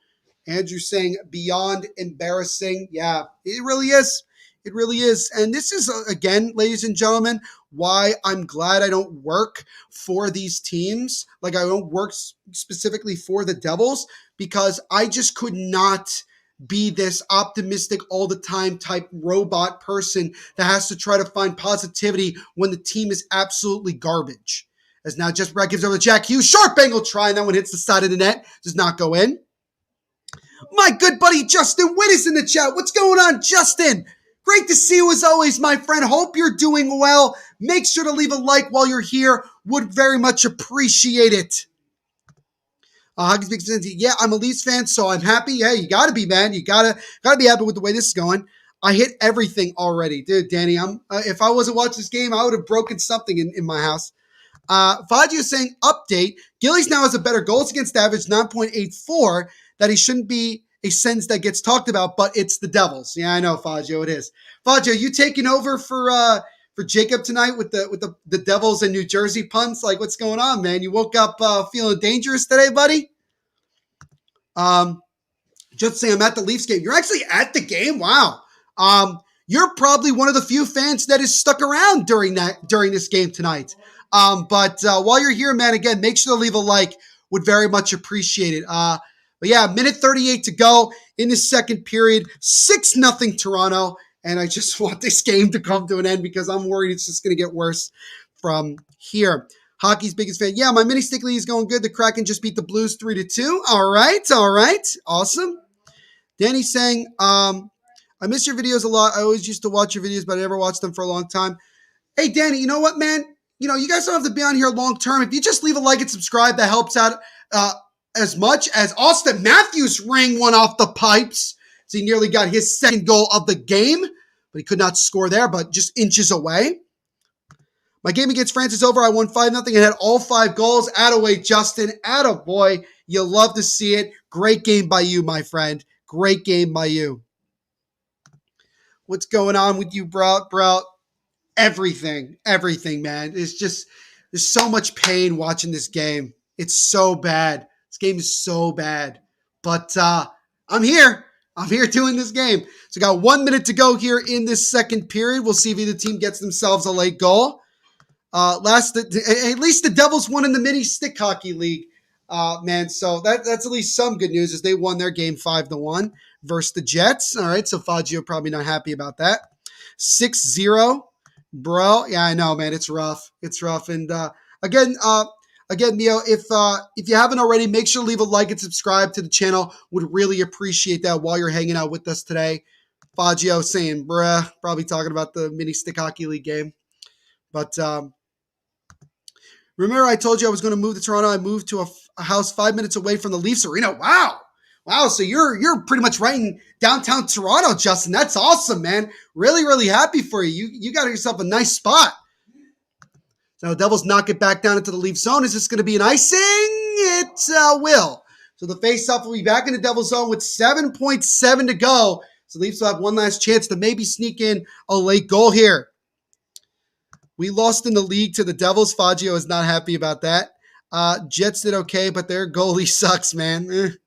Andrew saying beyond embarrassing. Yeah, it really is. It really is. And this is, again, ladies and gentlemen, why I'm glad I don't work for these teams. Like, I don't work specifically for the Devils, because I just could not be this optimistic all the time type robot person that has to try to find positivity when the team is absolutely garbage. As now just Brett gives over to Jack Hughes. Sharp angle try, and that one hits the side of the net. Does not go in. My good buddy Justin Witt is in the chat. What's going on, Justin? Great to see you as always, my friend. Hope you're doing well. Make sure to leave a like while you're here. Would very much appreciate it. Yeah, I'm a Leafs fan, so I'm happy. Yeah, you gotta be, man. You gotta be happy with the way this is going. I hit everything already, dude. Danny, if I wasn't watching this game, I would have broken something in my house. Faggio is saying, update. Gillies now has a better goals against average, 9.84. That he shouldn't be a sentence that gets talked about, but it's the Devils. Yeah, I know, Faggio, it is. Faggio, you taking over for Jacob tonight with the Devils and New Jersey puns? Like, what's going on, man? You woke up feeling dangerous today, buddy? Just saying, I'm at the Leafs game. You're actually at the game? Wow. You're probably one of the few fans that is stuck around during this game tonight. But while you're here, man, again, make sure to leave a like. Would very much appreciate it. But yeah, minute 38 to go in the second period. 6-0 Toronto. And I just want this game to come to an end because I'm worried it's just going to get worse from here. Hockey's biggest fan. Yeah, my mini stick league is going good. The Kraken just beat the Blues 3-2. All right. Awesome. Danny's saying, I miss your videos a lot. I always used to watch your videos, but I never watched them for a long time. Hey, Danny, you know what, man? You guys don't have to be on here long term. If you just leave a like and subscribe, that helps out as much as Austin Matthews rang one off the pipes. So he nearly got his second goal of the game, but he could not score there, but just inches away. My game against France is over. I won 5-0 and had all 5 goals. Attaway, Justin. Attaboy. You love to see it. Great game by you, my friend. Great game by you. What's going on with you, bro? Everything, man. It's just, there's so much pain watching this game. It's so bad. This game is so bad. But I'm here. I'm here doing this game. So got 1 minute to go here in this second period. We'll see if either team gets themselves a late goal. At least the Devils won in the mini stick hockey league, man. So that's at least some good news, as they won their game 5-1 versus the Jets. All right, so Faggio probably not happy about that. 6-0, bro. Yeah, I know, man. It's rough. And again, Neo, if you haven't already, make sure to leave a like and subscribe to the channel. Would really appreciate that while you're hanging out with us today. Faggio saying, bruh, probably talking about the mini stick hockey league game. But remember, I told you I was going to move to Toronto. I moved to a house 5 minutes away from the Leafs arena. Wow. So you're pretty much right in downtown Toronto, Justin. That's awesome, man. Really, really happy for you. You got yourself a nice spot. So the Devils knock it back down into the Leaf zone. Is this going to be an icing? It will. So the faceoff will be back in the Devils zone with 7.7 to go. So the Leafs will have one last chance to maybe sneak in a late goal here. We lost in the league to the Devils. Faggio is not happy about that. Jets did okay, but their goalie sucks, man.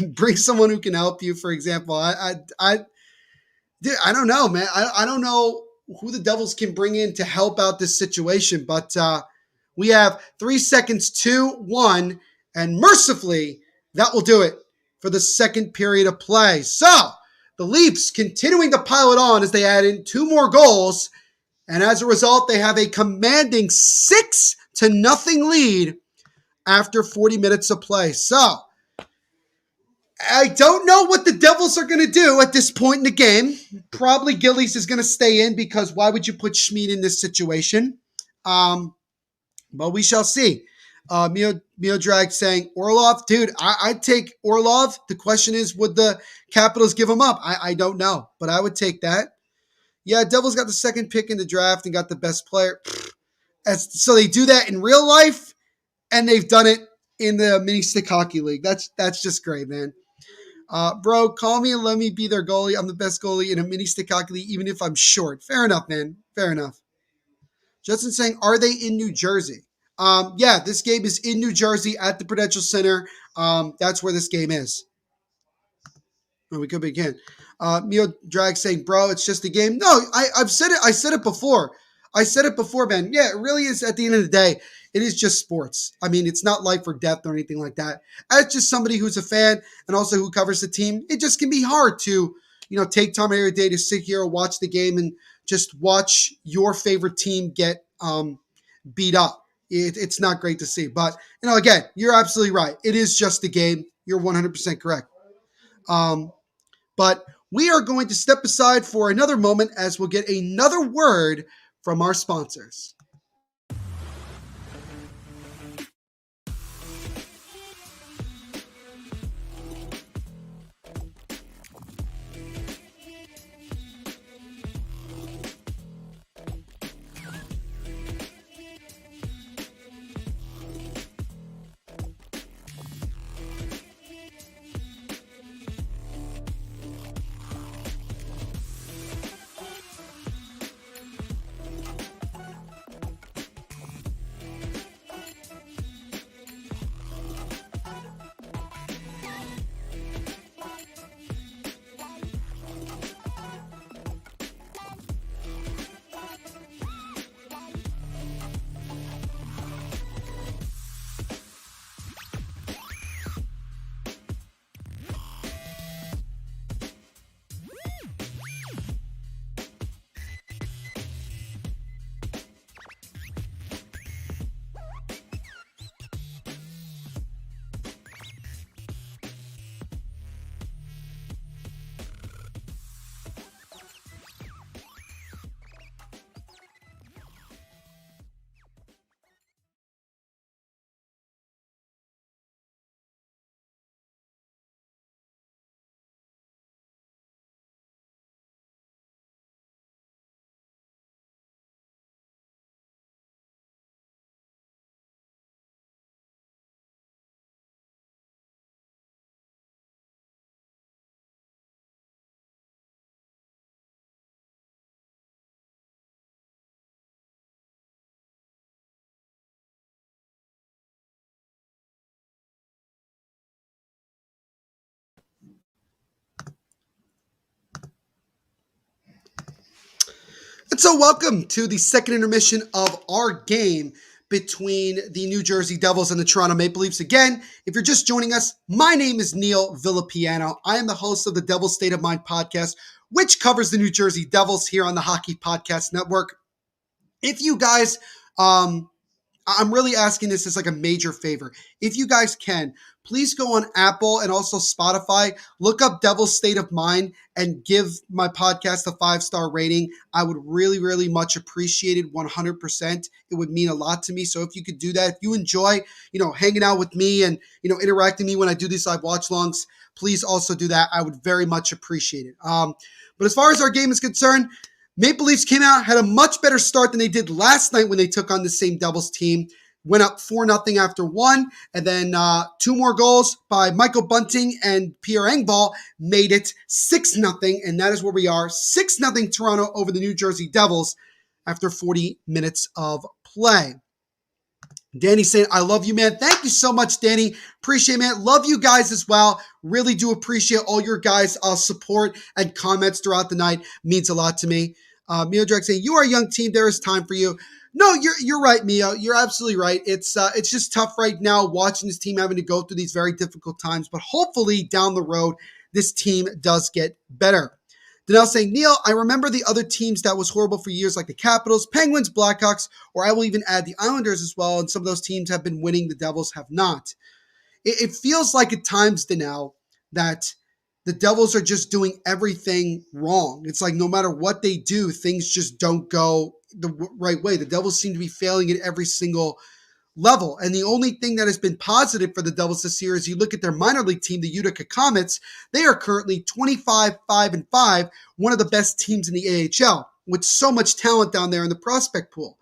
Bring someone who can help you, for example. I don't know, man. I don't know who the Devils can bring in to help out this situation, but we have 3 seconds, 2, 1, and mercifully, that will do it for the second period of play. So, the Leafs continuing to pile it on as they add in 2 more goals, and as a result, they have a commanding 6-0 lead after 40 minutes of play. So, I don't know what the Devils are going to do at this point in the game. Probably Gillies is going to stay in, because why would you put Schmid in this situation? But we shall see. Mio Drag saying, Orlov, dude, I'd take Orlov. The question is, would the Capitals give him up? I don't know, but I would take that. Yeah, Devils got the second pick in the draft and got the best player. So they do that in real life, and they've done it in the mini stick hockey league. That's just great, man. Bro, call me and let me be their goalie. I'm the best goalie in a mini stick hockey league, even if I'm short. Fair enough, man. Fair enough. Justin saying, are they in New Jersey? Yeah, this game is in New Jersey at the Prudential Center. That's where this game is. Well, we could begin. Mio Drag saying, "Bro, it's just a game." No, I've said it. I said it before. I said it before, man. Yeah, it really is. At the end of the day, it is just sports. I mean, it's not life or death or anything like that. As just somebody who's a fan and also who covers the team, it just can be hard to, take time every day to sit here and watch the game and just watch your favorite team get beat up. It's not great to see. But again, you're absolutely right. It is just a game. You're 100% correct. But we are going to step aside for another moment as we'll get another word from our sponsors. And so, welcome to the second intermission of our game between the New Jersey Devils and the Toronto Maple Leafs. Again, if you're just joining us, my name is Neil Villapiano. I am the host of the Devil's State of Mind podcast, which covers the New Jersey Devils here on the Hockey Podcast Network. If you guys, I'm really asking this as like a major favor. If you guys can, please go on Apple and also Spotify, look up Devil's State of Mind and give my podcast a 5-star rating. I would really, really much appreciate it. 100%. It would mean a lot to me. So if you could do that, if you enjoy, hanging out with me and, interacting with me when I do these live watch-alongs, please also do that. I would very much appreciate it. But as far as our game is concerned, Maple Leafs came out, had a much better start than they did last night when they took on the same Devils team. Went up 4-0 after one, and then 2 more goals by Michael Bunting and Pierre Engvall made it 6-0, and that is where we are. 6-0 Toronto over the New Jersey Devils after 40 minutes of play. Danny saying, "I love you, man." Thank you so much, Danny. Appreciate it, man. Love you guys as well. Really do appreciate all your guys' support and comments throughout the night. Means a lot to me. Mio Drake saying, "You are a young team. There is time for you." No, you're right, Mio. You're absolutely right. It's just tough right now watching this team having to go through these very difficult times. But hopefully down the road, this team does get better. Danelle saying, "Neil, I remember the other teams that was horrible for years, like the Capitals, Penguins, Blackhawks, or I will even add the Islanders as well. And some of those teams have been winning. The Devils have not." It feels like at times, Danelle, that the Devils are just doing everything wrong. It's like no matter what they do, things just don't go the right way. The Devils seem to be failing at every single level. And the only thing that has been positive for the Devils this year is you look at their minor league team, the Utica Comets. They are currently 25-5-5, one of the best teams in the AHL, with so much talent down there in the prospect pool.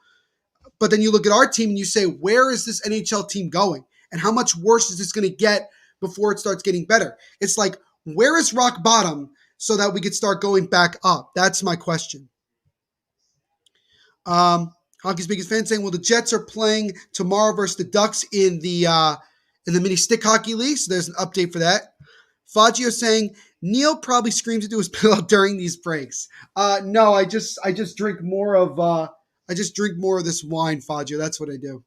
But then you look at our team and you say, where is this NHL team going? And how much worse is this going to get before it starts getting better? It's like, where is rock bottom so that we could start going back up? That's my question. Hockey's biggest fan saying, "Well, the Jets are playing tomorrow versus the Ducks in the mini stick hockey league." So there's an update for that. Fagio saying, Neil probably screams into his pillow during these breaks. No, I just drink more of this wine, Fadjo. That's what I do.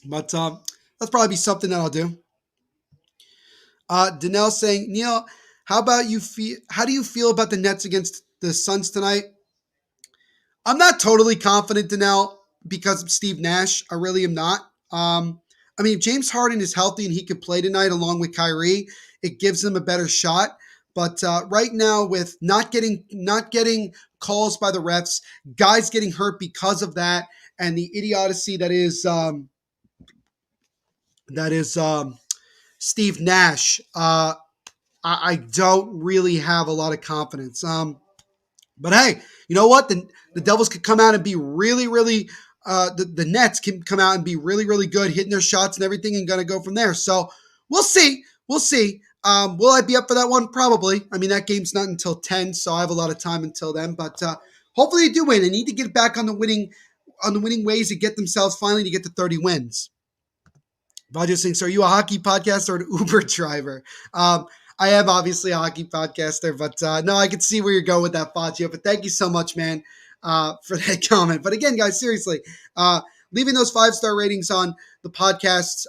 But that's probably be something that I'll do. Danelle saying, Neil, how do you feel about the Nets against the Suns tonight? I'm not totally confident, Danelle, because of Steve Nash. I really am not. I mean, if James Harden is healthy and he could play tonight along with Kyrie, it gives them a better shot. But right now, with not getting calls by the refs, guys getting hurt because of that, and the idiocy that is Steve Nash, I don't really have a lot of confidence. But hey, you know what? The Devils could come out and be really, really. The Nets can come out and be really, really good, hitting their shots and everything, and going to go from there. So we'll see. We'll see. Will I be up for that one? Probably. I mean, that game's not until 10, so I have a lot of time until then. But hopefully they do win. They need to get back on the winning ways to get themselves finally to get to 30 wins. Roger thinks, are you a hockey podcaster or an Uber driver? I am obviously a hockey podcaster, but no, I can see where you're going with that, Fazio. But thank you so much, man, for that comment. But again, guys, seriously, leaving those 5-star ratings on the podcast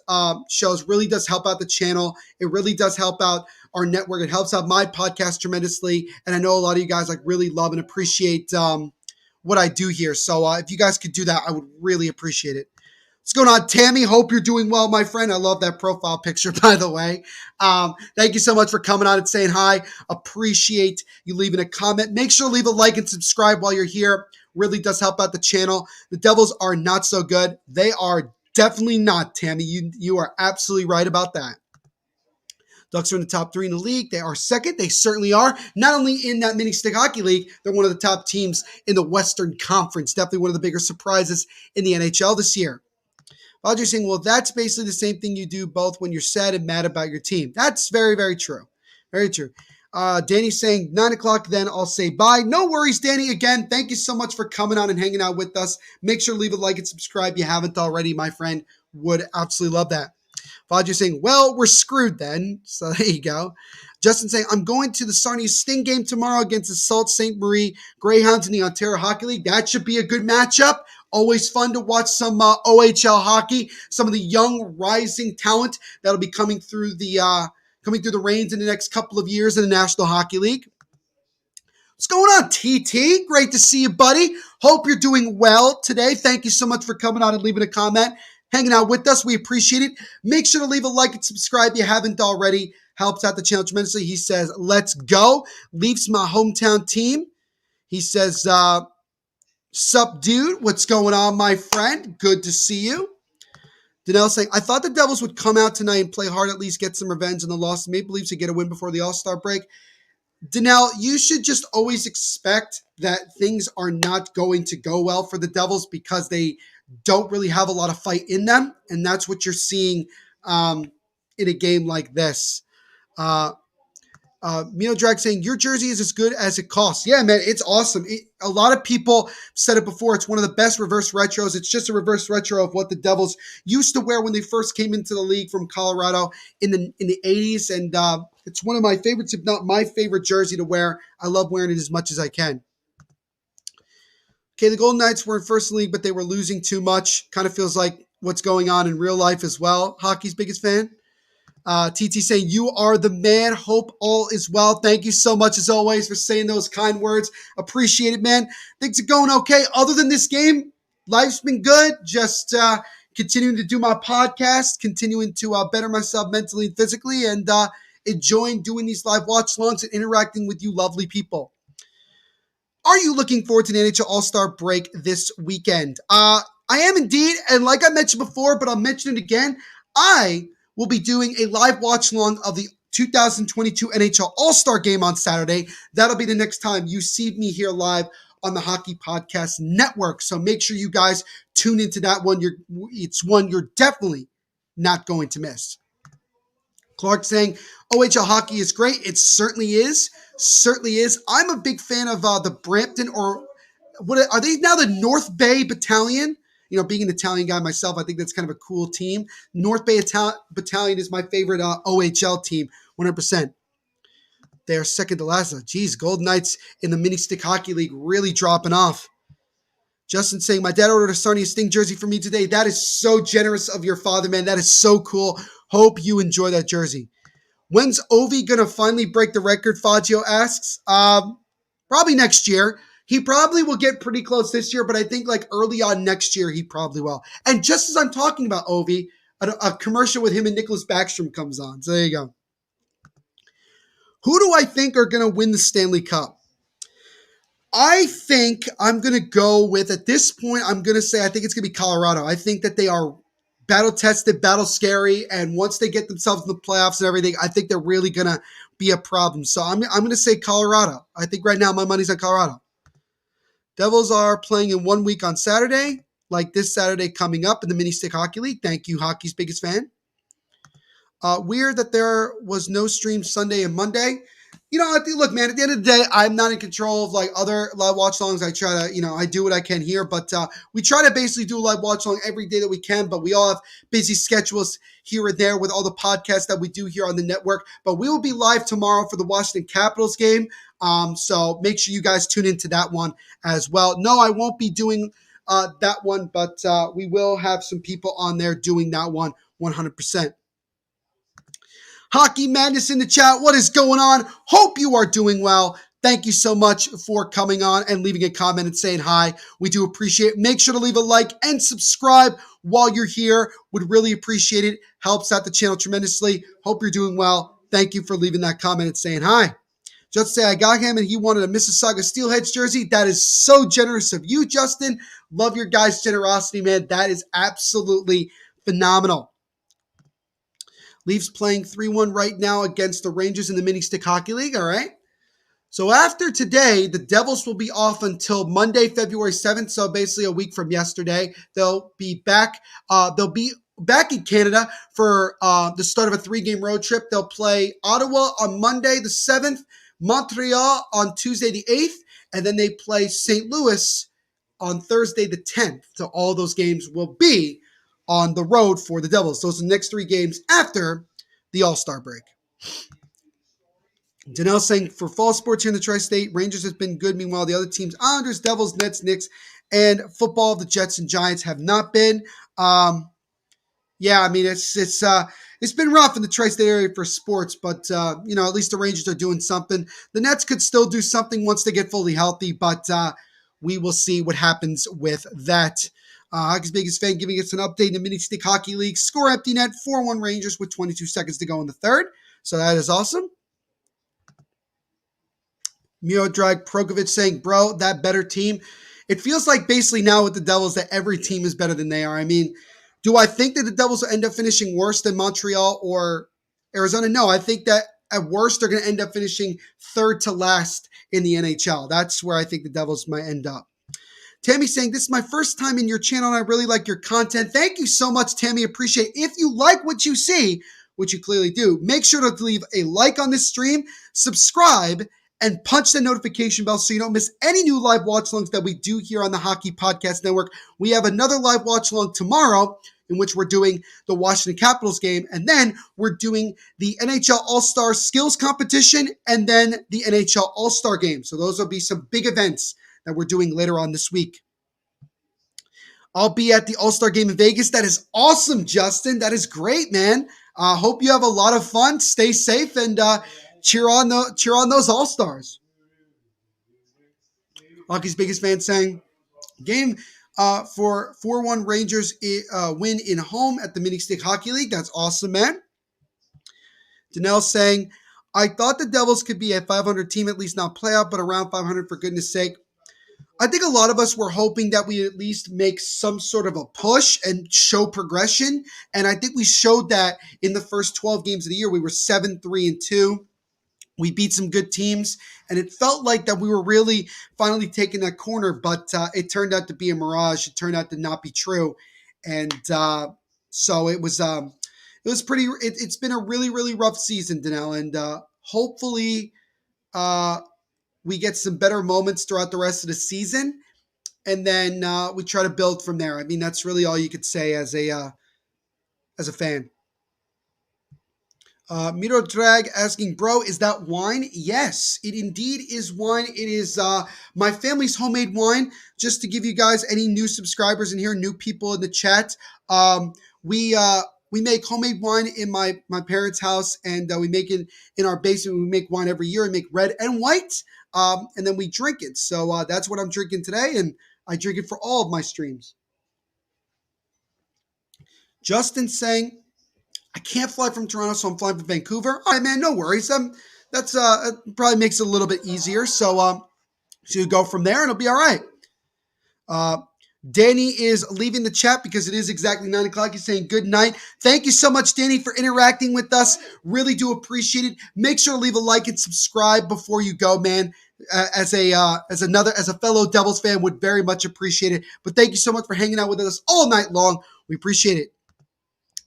shows really does help out the channel. It really does help out our network. It helps out my podcast tremendously. And I know a lot of you guys really love and appreciate what I do here. So if you guys could do that, I would really appreciate it. What's going on, Tammy? Hope you're doing well, my friend. I love that profile picture, by the way. Thank you so much for coming on and saying hi. Appreciate you leaving a comment. Make sure to leave a like and subscribe while you're here. Really does help out the channel. The Devils are not so good. They are definitely not, Tammy. You are absolutely right about that. Ducks are in the top 3 in the league. They are second. They certainly are. Not only in that mini stick hockey league, they're one of the top teams in the Western Conference. Definitely one of the bigger surprises in the NHL this year. Roger's saying, well, that's basically the same thing you do both when you're sad and mad about your team. That's very, very true. Very true. Danny's saying 9 o'clock, then I'll say bye. No worries, Danny. Again, thank you so much for coming on and hanging out with us. Make sure to leave a like and subscribe if you haven't already, my friend. Would absolutely love that. Roger's saying, well, we're screwed then. So there you go. Justin saying, I'm going to the Sarnia Sting game tomorrow against the Sault Ste. Marie Greyhounds in the Ontario Hockey League. That should be a good matchup. Always fun to watch some OHL hockey. Some of the young rising talent that'll be coming through the reins in the next couple of years in the National Hockey League. What's going on, TT? Great to see you, buddy. Hope you're doing well today. Thank you so much for coming on and leaving a comment, hanging out with us. We appreciate it. Make sure to leave a like and subscribe if you haven't already. Helps out the channel tremendously. He says, let's go. Leafs, my hometown team. He says, sup, dude? What's going on, my friend? Good to see you. Danelle saying, I thought the Devils would come out tonight and play hard, at least get some revenge on the loss to Maple Leafs to get a win before the All-Star break. Danelle, you should just always expect that things are not going to go well for the Devils because they don't really have a lot of fight in them, and that's what you're seeing in a game like this. Mio Drag saying, your jersey is as good as it costs. Yeah, man, it's awesome. A lot of people said it before. It's one of the best reverse retros. It's just a reverse retro of what the Devils used to wear when they first came into the league from Colorado in the 80s. And it's one of my favorites, if not my favorite jersey to wear. I love wearing it as much as I can. Okay, the Golden Knights were in first league, but they were losing too much. Kind of feels like what's going on in real life as well. Hockey's biggest fan. TT saying, you are the man. Hope all is well. Thank you so much, as always, for saying those kind words. Appreciate it, man. Things are going okay. Other than this game, life's been good. Just continuing to do my podcast, continuing to better myself mentally and physically, and enjoying doing these live watch-alongs and interacting with you lovely people. Are you looking forward to the NHL All-Star break this weekend? I am indeed, and like I mentioned before, but I'll mention it again, I will be doing a live watch-along of the 2022 NHL All-Star Game on Saturday. That'll be the next time you see me here live on the Hockey Podcast Network. So make sure you guys tune into that one. It's one you're definitely not going to miss. Clark saying, OHL hockey is great. It certainly is. Certainly is. I'm a big fan of the Brampton, or what are they now, the North Bay Battalion? You know, being an Italian guy myself, I think that's kind of a cool team. North Bay Battalion is my favorite OHL team. 100%. They are second to last. Geez, Golden Knights in the Mini Stick Hockey League really dropping off. Justin saying, my dad ordered a Sarnia Sting jersey for me today. That is so generous of your father, man. That is so cool. Hope you enjoy that jersey. When's Ovi going to finally break the record, Faggio asks? Probably next year. He probably will get pretty close this year, but I think like early on next year, he probably will. And just as I'm talking about Ovi, a commercial with him and Nicholas Backstrom comes on. So there you go. Who do I think are going to win the Stanley Cup? I think I'm going to go with, at this point, I'm going to say I think it's going to be Colorado. I think that they are battle-tested, battle-scary, and once they get themselves in the playoffs and everything, I think they're really going to be a problem. So I'm going to say Colorado. I think right now my money's on Colorado. Devils are playing in 1 week on Saturday, like this Saturday coming up in the Mini Stick Hockey League. Thank you, hockey's biggest fan. Weird that there was no stream Sunday and Monday. Look, man, at the end of the day, I'm not in control of like other live watch-alongs. I try to, I do what I can here, but we try to basically do a live watch-along every day that we can, but we all have busy schedules here and there with all the podcasts that we do here on the network. But we will be live tomorrow for the Washington Capitals game. So make sure you guys tune into that one as well. No, I won't be doing that one, but we will have some people on there doing that one 100%. Hockey Madness in the chat. What is going on? Hope you are doing well. Thank you so much for coming on and leaving a comment and saying hi. We do appreciate it. Make sure to leave a like and subscribe while you're here. Would really appreciate it. Helps out the channel tremendously. Hope you're doing well. Thank you for leaving that comment and saying hi. Just say I got him and he wanted a Mississauga Steelheads jersey. That is so generous of you, Justin. Love your guys' generosity, man. That is absolutely phenomenal. Leafs playing 3-1 right now against the Rangers in the Mini Stick Hockey League, all right? So after today, the Devils will be off until Monday, February 7th, so basically a week from yesterday. They'll be back in Canada for the start of a 3-game road trip. They'll play Ottawa on Monday the 7th, Montreal on Tuesday the 8th, and then they play St. Louis on Thursday the 10th. So all those games will be on the road for the Devils. Those are the next 3 games after the All-Star break. Danelle saying, for fall sports here in the Tri-State, Rangers has been good. Meanwhile, the other teams, Islanders, Devils, Nets, Knicks, and football, the Jets and Giants have not been. It's been rough in the Tri-State area for sports, but, at least the Rangers are doing something. The Nets could still do something once they get fully healthy, but we will see what happens with that. Hockey's biggest fan giving us an update in the Mini Stick Hockey League. Score empty net, 4-1 Rangers with 22 seconds to go in the third. So that is awesome. Miodrag Prokovic saying, bro, that better team. It feels like basically now with the Devils that every team is better than they are. I mean, do I think that the Devils will end up finishing worse than Montreal or Arizona? No, I think that at worst they're going to end up finishing third to last in the NHL. That's where I think the Devils might end up. Tammy saying, this is my first time in your channel and I really like your content. Thank you so much, Tammy. Appreciate it. If you like what you see, which you clearly do, make sure to leave a like on this stream, subscribe, and punch the notification bell so you don't miss any new live watch-alongs that we do here on the Hockey Podcast Network. We have another live watch-along tomorrow in which we're doing the Washington Capitals game, and then we're doing the NHL All-Star Skills Competition and then the NHL All-Star Game. So those will be some big events that we're doing later on this week. I'll be at the All-Star Game in Vegas. That is awesome, Justin. That is great, man. Hope you have a lot of fun. Stay safe and cheer on those All-Stars. Hockey's biggest fan saying, game for 4-1 Rangers win in home at the Mini Stick Hockey League. That's awesome, man. Danelle saying, I thought the Devils could be a 500 team, at least not playoff, but around 500 for goodness sake. I think a lot of us were hoping that we at least make some sort of a push and show progression. And I think we showed that in the first 12 games of the year. We were 7-3-2. We beat some good teams, and it felt like that we were really finally taking that corner, but it turned out to be a mirage. It turned out to not be true. And so it was pretty, it's been a really, really rough season, Danelle. And hopefully we get some better moments throughout the rest of the season, and then we try to build from there. I mean, that's really all you could say as a fan. Miro Drag asking, bro, is that wine? Yes, it indeed is wine. It is my family's homemade wine. Just to give you guys any new subscribers in here, new people in the chat, um, we uh, we make homemade wine in my parents' house, and we make it in our basement. We make wine every year. We make red and white, and then we drink it. So that's what I'm drinking today, and I drink it for all of my streams. Justin saying, I can't fly from Toronto, so I'm flying from Vancouver. All right, man, no worries. That's it probably makes it a little bit easier. So you go from there, and it'll be all right. Uh, Danny is leaving the chat because it is exactly 9 o'clock. He's saying good night. Thank you so much, Danny, for interacting with us. Really do appreciate it. Make sure to leave a like and subscribe before you go, man. As a fellow Devils fan, would very much appreciate it. But thank you so much for hanging out with us all night long. We appreciate it.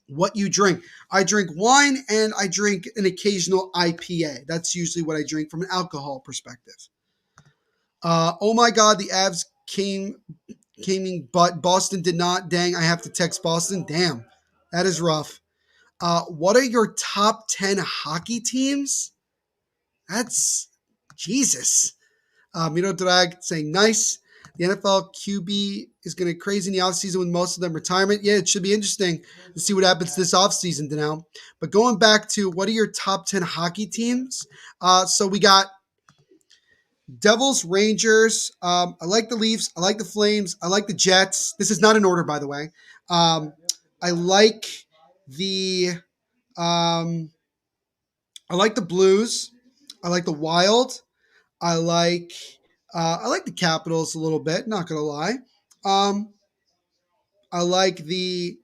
What you drink? I drink wine and I drink an occasional IPA. That's usually what I drink from an alcohol perspective. Oh my God, the Avs came in, but Boston did not. Dang, I have to text Boston. Damn, that is rough. What are your top 10 hockey teams? That's Jesus. Miro Drag saying nice. The NFL QB is going to crazy in the offseason with most of them retirement. Yeah, it should be interesting to see what happens this offseason now. But going back to what are your top 10 hockey teams? So we got Devils, Rangers. I like the Leafs. I like the Flames. I like the Jets. This is not in order, by the way. I like the Blues. I like the Wild. I like the Capitals a little bit. Not gonna lie. I like the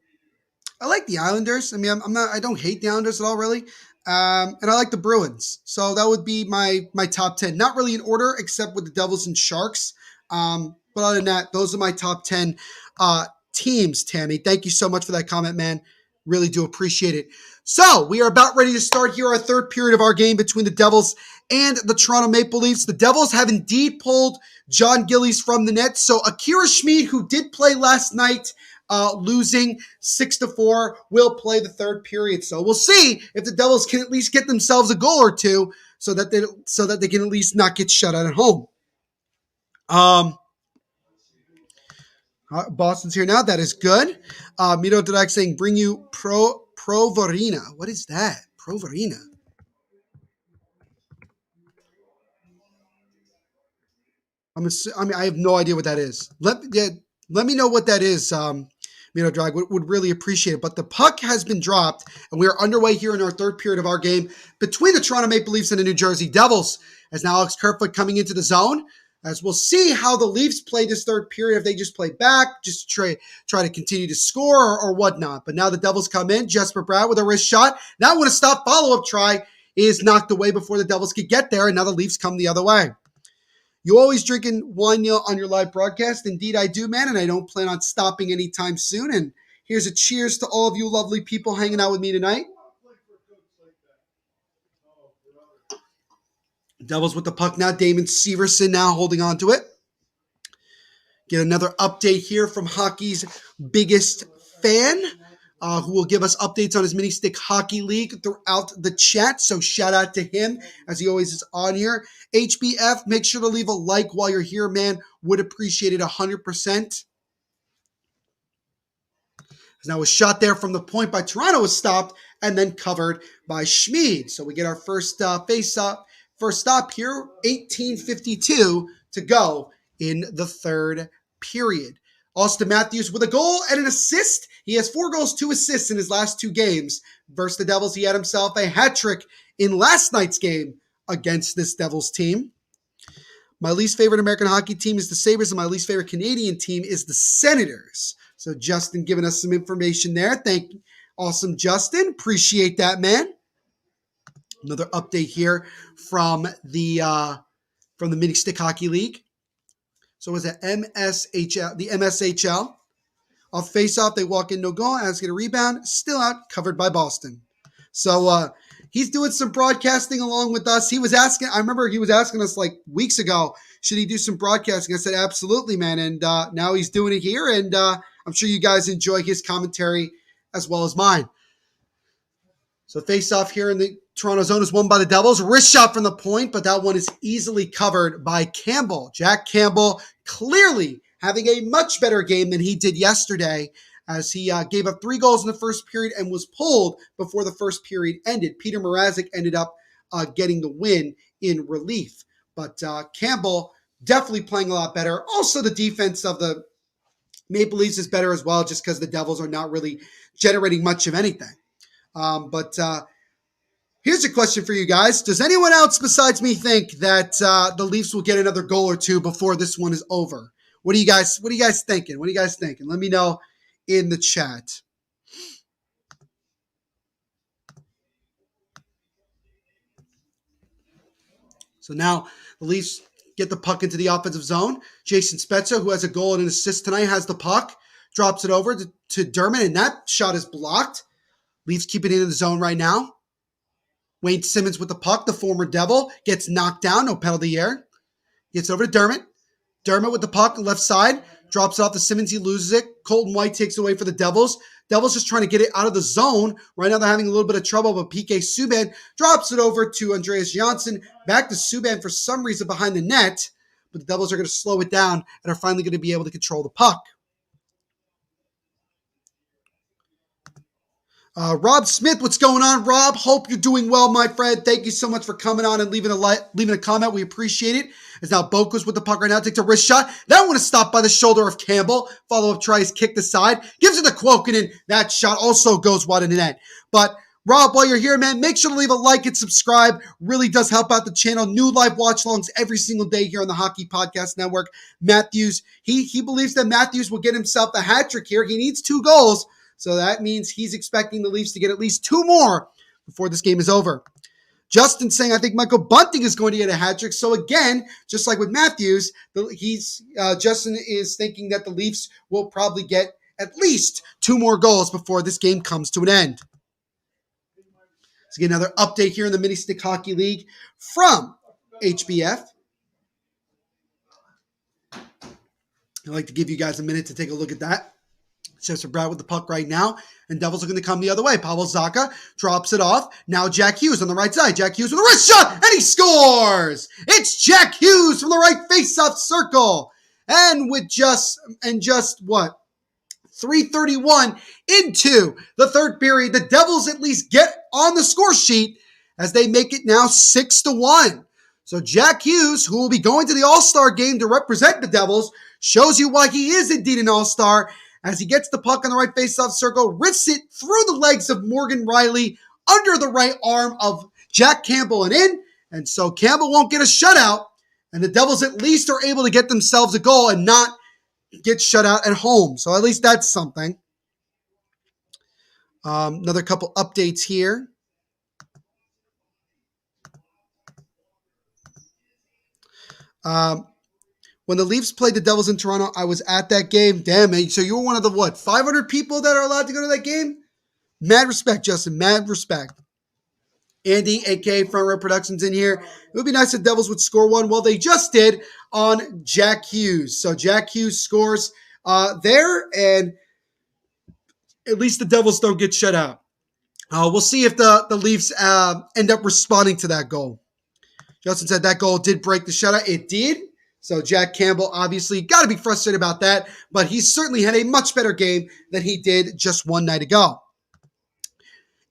Islanders. I mean, I don't hate the Islanders at all, really. And I like the Bruins. So that would be my top 10. Not really in order, except with the Devils and Sharks. But other than that, those are my top 10 teams, Tammy. Thank you so much for that comment, man. Really do appreciate it. So we are about ready to start here our third period of our game between the Devils and the Toronto Maple Leafs. The Devils have indeed pulled John Gillies from the net. So Akira Schmid, who did play last night, losing 6-4, will play the third period. So we'll see if the Devils can at least get themselves a goal or two so that they can at least not get shut out at home. Boston's here now. That is good. Mito Direct saying, bring you Provorina. What is that? Provorina. I have no idea what that is. Let me know what that is. Mito Drag would really appreciate it. But the puck has been dropped, and we are underway here in our third period of our game between the Toronto Maple Leafs and the New Jersey Devils. As now Alex Kerfoot coming into the zone. As we'll see how the Leafs play this third period, if they just play back, just try to continue to score or whatnot. But now the Devils come in. Jesper Bratt with a wrist shot. That one, a stop follow-up try is knocked away before the Devils could get there, and now the Leafs come the other way. You always drinking wine, Neil, on your live broadcast? Indeed, I do, man, and I don't plan on stopping anytime soon. And here's a cheers to all of you lovely people hanging out with me tonight. Devils with the puck now. Damon Severson now holding on to it. Get another update here from hockey's biggest fan, who will give us updates on his Mini Stick Hockey League throughout the chat. So shout out to him, as he always is on here. HBF, make sure to leave a like while you're here, man. Would appreciate it 100%. Now a shot there from the point by Toronto was stopped and then covered by Schmid. So we get our first face-up. First stop here, 18:52 to go in the third period. Austin Matthews with a goal and an assist. He has 4 goals, 2 assists in his last 2 games. Versus the Devils, he had himself a hat trick in last night's game against this Devils team. My least favorite American hockey team is the Sabres, and my least favorite Canadian team is the Senators. So Justin giving us some information there. Thank you. Awesome, Justin. Appreciate that, man. Another update here from the Mini Stick Hockey League. So was it MSHL? The MSHL. Off face-off, they walk in, no goal. As get a rebound, still out, covered by Boston. So he's doing some broadcasting along with us. I remember he was asking us like weeks ago, should he do some broadcasting? I said, absolutely, man. And now he's doing it here. And I'm sure you guys enjoy his commentary as well as mine. So face off here in the Toronto zone is won by the Devils. Wrist shot from the point, but that one is easily covered by Campbell. Jack Campbell clearly having a much better game than he did yesterday, as he gave up 3 goals in the first period and was pulled before the first period ended. Peter Mrazek ended up getting the win in relief. But Campbell definitely playing a lot better. Also, the defense of the Maple Leafs is better as well, just because the Devils are not really generating much of anything. But here's a question for you guys. Does anyone else besides me think that the Leafs will get another goal or two before this one is over? What are you guys thinking? What are you guys thinking? Let me know in the chat. So now the Leafs get the puck into the offensive zone. Jason Spezza, who has a goal and an assist tonight, has the puck, drops it over to Dermott, and that shot is blocked. Leafs keep it in the zone right now. Wayne Simmons with the puck, the former Devil, gets knocked down, no penalty here. Gets over to Dermott. Dermott with the puck, left side, drops it off to Simmons, he loses it. Colton White takes it away for the Devils. Devils just trying to get it out of the zone. Right now they're having a little bit of trouble, but PK Subban drops it over to Andreas Johnsson. Back to Subban for some reason behind the net, but the Devils are going to slow it down and are finally going to be able to control the puck. Rob Smith, what's going on, Rob? Hope you're doing well, my friend. Thank you so much for coming on and leaving a comment. We appreciate it. As now Boko's with the puck right now, takes a wrist shot. That one is stopped by the shoulder of Campbell. Follow-up try is kicked aside. Gives it to Kuokkanen. That shot also goes wide in the net. But Rob, while you're here, man, make sure to leave a like and subscribe. Really does help out the channel. New live watch-alongs every single day here on the Hockey Podcast Network. Matthews, he believes that Matthews will get himself a hat trick here. He needs 2 goals. So that means he's expecting the Leafs to get at least 2 more before this game is over. Justin saying, I think Michael Bunting is going to get a hat trick. So again, just like with Matthews, Justin is thinking that the Leafs will probably get at least 2 more goals before this game comes to an end. Let's get another update here in the Mini Stick Hockey League from HBF. I'd like to give you guys a minute to take a look at that. Chester Brad with the puck right now, and Devils are going to come the other way. Pavel Zacha drops it off. Now Jack Hughes on the right side. Jack Hughes with a wrist shot, and he scores! It's Jack Hughes from the right face-off circle. And with just 3:31 into the third period, the Devils at least get on the score sheet as they make it now 6-1. So Jack Hughes, who will be going to the All-Star game to represent the Devils, shows you why he is indeed an All-Star, as he gets the puck on the right face-off circle, rips it through the legs of Morgan Riley, under the right arm of Jack Campbell and in. And so Campbell won't get a shutout, and the Devils at least are able to get themselves a goal and not get shut out at home. So at least that's something. Another couple updates here. When the Leafs played the Devils in Toronto, I was at that game. Damn, man. So you were one of the, 500 people that are allowed to go to that game? Mad respect, Justin. Mad respect. Andy, a.k.a. Front Row Productions in here. It would be nice if Devils would score one. Well, they just did on Jack Hughes. So Jack Hughes scores there, and at least the Devils don't get shut out. We'll see if the Leafs end up responding to that goal. Justin said that goal did break the shutout. It did. So Jack Campbell obviously got to be frustrated about that, but he certainly had a much better game than he did just one night ago.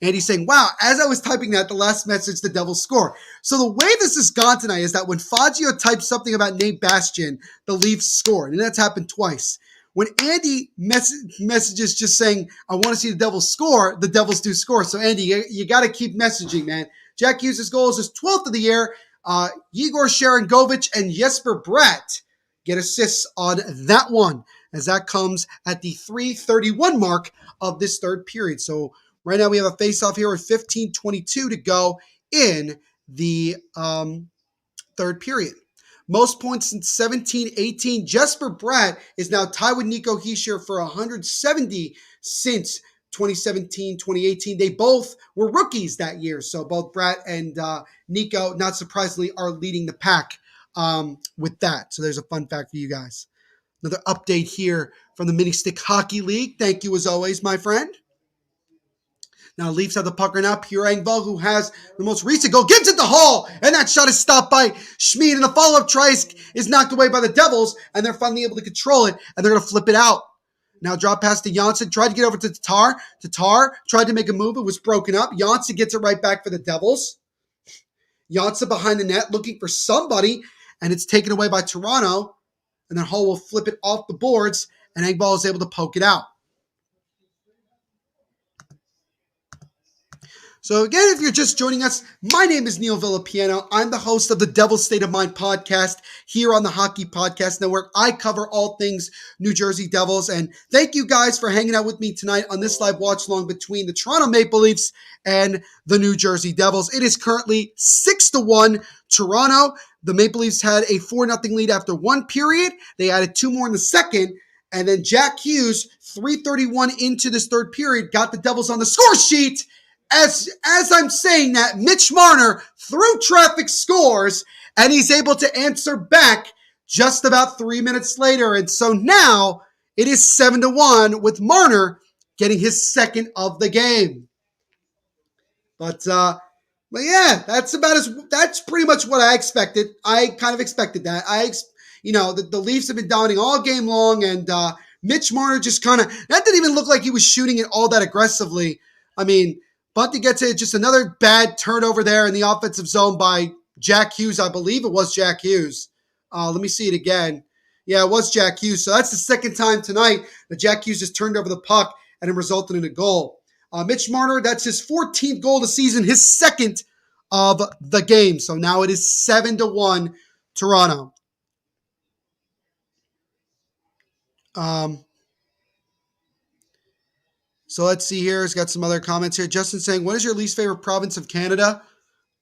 And he's saying, wow, as I was typing that, the last message, the Devils score. So the way this has gone tonight is that when Fagio types something about Nate Bastian, the Leafs scored. And that's happened twice. When Andy messages just saying, I want to see the Devils score, the Devils do score. So Andy, you got to keep messaging, man. Jack Hughes' goal is his 12th of the year. Igor Sharangovich and Jesper Bratt get assists on that one, as that comes at the 3:31 mark of this third period. So right now we have a face-off here with 15:22 to go in the third period. Most points since 17-18. Jesper Bratt is now tied with Nico Hischier for 170 since 2017-2018. They both were rookies that year. So both Bratt and Nico, not surprisingly, are leading the pack with that. So there's a fun fact for you guys. Another update here from the Mini Stick Hockey League. Thank you as always, my friend. Now Leafs have the puck right now. Pierre Engvall, who has the most recent goal, gives it to Hall, and that shot is stopped by Schmid, and the follow-up try is knocked away by the Devils, and they're finally able to control it, and they're going to flip it out. Now drop pass to Janssen, tried to get over to Tatar. Tatar tried to make a move, it was broken up. Janssen gets it right back for the Devils. Janssen behind the net looking for somebody, and it's taken away by Toronto, and then Hall will flip it off the boards, and Engvall is able to poke it out. So again, if you're just joining us, my name is Neil Villapiano. I'm the host of the Devil's State of Mind podcast here on the Hockey Podcast Network. I cover all things New Jersey Devils, and thank you guys for hanging out with me tonight on this live watch along between the Toronto Maple Leafs and the New Jersey Devils. It is currently 6-1 Toronto. The Maple Leafs had a 4-0 lead after one period. They added two more in the second, and then Jack Hughes, 3:31 into this third period, got the Devils on the score sheet. As I'm saying that, Mitch Marner through traffic scores, and he's able to answer back just about 3 minutes later. And so now it is 7-1 with Marner getting his second of the game. But yeah, that's pretty much what I expected. I kind of expected that. The Leafs have been dominating all game long, and Mitch Marner just that didn't even look like he was shooting it all that aggressively. I mean, Bunty gets it, just another bad turnover there in the offensive zone by Jack Hughes. I believe it was Jack Hughes. Let me see it again. Yeah, it was Jack Hughes. So that's the second time tonight that Jack Hughes has turned over the puck and it resulted in a goal. Mitch Marner, that's his 14th goal of the season, his second of the game. So now it is 7-1 Toronto. So let's see here. He's got some other comments here. Justin saying, what is your least favorite province of Canada?